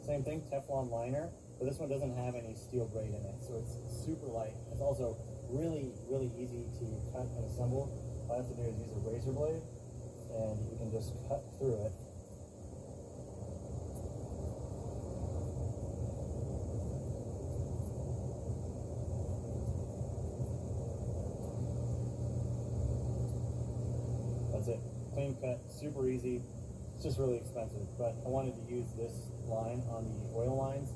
same thing, Teflon liner, but this one doesn't have any steel braid in it, so it's super light. It's also really, really easy to cut and assemble. All I have to do is use a razor blade, and you can just cut through it. That's it. Clean cut, super easy. It's just really expensive, but I wanted to use this line on the oil lines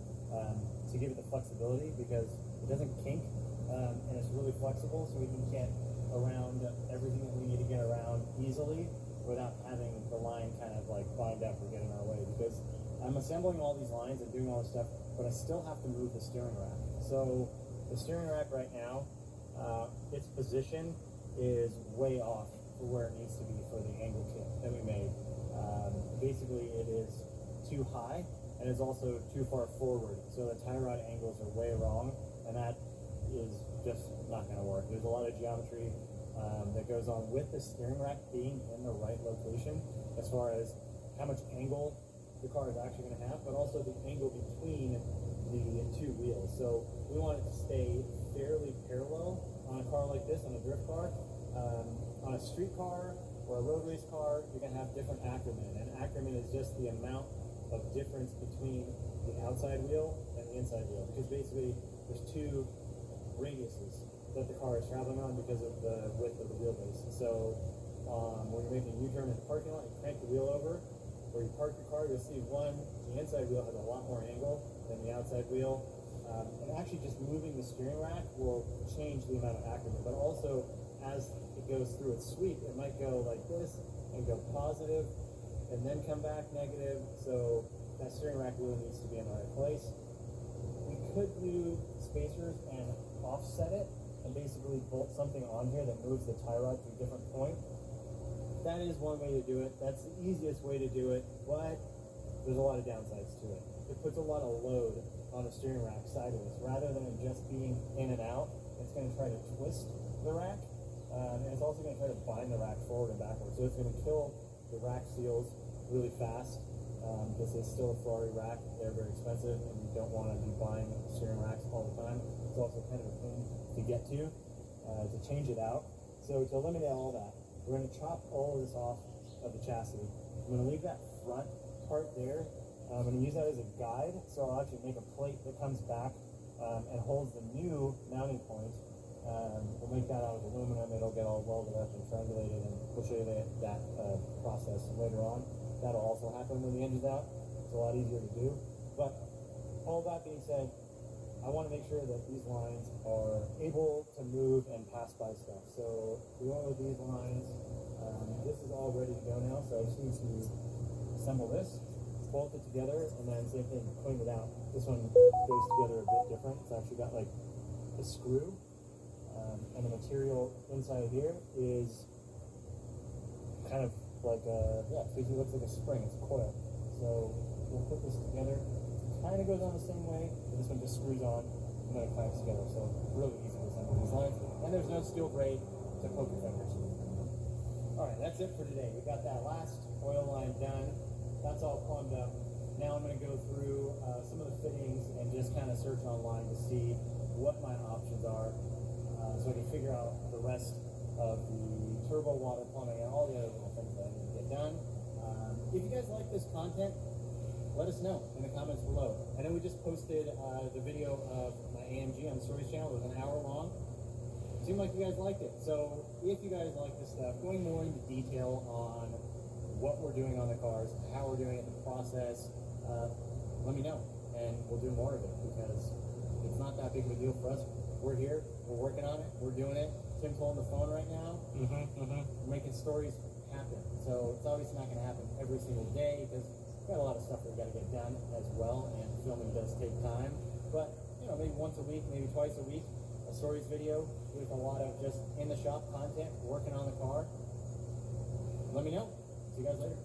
to give it the flexibility because it doesn't kink and it's really flexible, so we can get around everything that we need to get around easily without having the line kind of like bind up or get in our way. Because I'm assembling all these lines and doing all this stuff, but I still have to move the steering rack. So the steering rack right now, its position is way off for where it needs to be for the angle kit that we made. Basically, it is too high and it's also too far forward. So the tie rod angles are way wrong, and that is just not going to work. There's a lot of geometry that goes on with the steering rack being in the right location as far as how much angle the car is actually going to have, but also the angle between the two wheels. So we want it to stay fairly parallel on a car like this, on a drift car. On a street car or a road race car, you're going to have different ackerman, and ackerman is just the amount of difference between the outside wheel and the inside wheel, because basically there's two radiuses that the car is traveling on because of the width of the wheelbase. So when you're making a U-turn in the parking lot, you crank the wheel over, where you park your car, you'll see the inside wheel has a lot more angle than the outside wheel. And actually just moving the steering rack will change the amount of ackerman, but also as it goes through its sweep, it might go like this and go positive and then come back negative. So that steering rack really needs to be in the right place. We could do spacers and offset it and basically bolt something on here that moves the tie rod to a different point. That is one way to do it. That's the easiest way to do it, but there's a lot of downsides to it. It puts a lot of load on the steering rack sideways. Rather than just being in and out, it's going to try to twist the rack. And it's also going to try to bind the rack forward and backwards. So it's going to kill the rack seals really fast. This is still a Ferrari rack. They're very expensive, and you don't want to be buying steering racks all the time. It's also kind of a pain to get to change it out. So to eliminate all that, we're going to chop all of this off of the chassis. I'm going to leave that front part there. I'm going to use that as a guide, so I'll actually make a plate that comes back and holds the new mounting point. We'll make that out of aluminum. It'll get all welded up and triangulated, and we'll show you that process later on. That'll also happen when the engine's out. It's a lot easier to do. But all that being said, I want to make sure that these lines are able to move and pass by stuff. So we went with these lines. This is all ready to go now, so I just need to assemble this, bolt it together, and then same thing, clean it out. This one goes together a bit different. It's actually got like a screw. And the material inside here is kind of like basically looks like a spring. It's a coil. So we'll put this together. It kind of goes on the same way, but this one just screws on and then it clamps together. So really easy to assemble these lines. And there's no steel braid to poke your fingers. All right, that's it for today. We got that last oil line done. That's all plumbed up. Now I'm going to go through some of the fittings and just kind of search online to see what my options are. So I can figure out the rest of the turbo water plumbing and all the other little things that I need to get done. If you guys like this content, let us know in the comments below. And then we just posted the video of my AMG on the Stories channel. It was an hour long. Seemed like you guys liked it. So if you guys like this stuff, going more into detail on what we're doing on the cars, how we're doing it, the process, let me know. And we'll do more of it because it's not that big of a deal for us. We're here, we're working on it, we're doing it. Tim's holding the phone right now. We're making stories happen. So it's obviously not going to happen every single day because we've got a lot of stuff that we've got to get done as well, and filming does take time. But, you know, maybe once a week, maybe twice a week, a stories video with a lot of just in the shop content, working on the car. Let me know. See you guys later.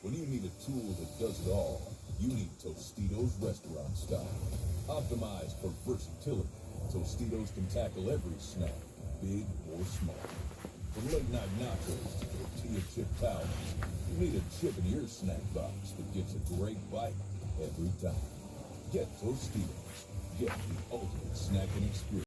When you need a tool that does it all, you need Tostitos restaurant style. Optimized for versatility, Tostitos can tackle every snack, big or small. From late night nachos to tortilla chip towers, you need a chip in your snack box that gets a great bite every time. Get Tostitos. Get the ultimate snacking experience.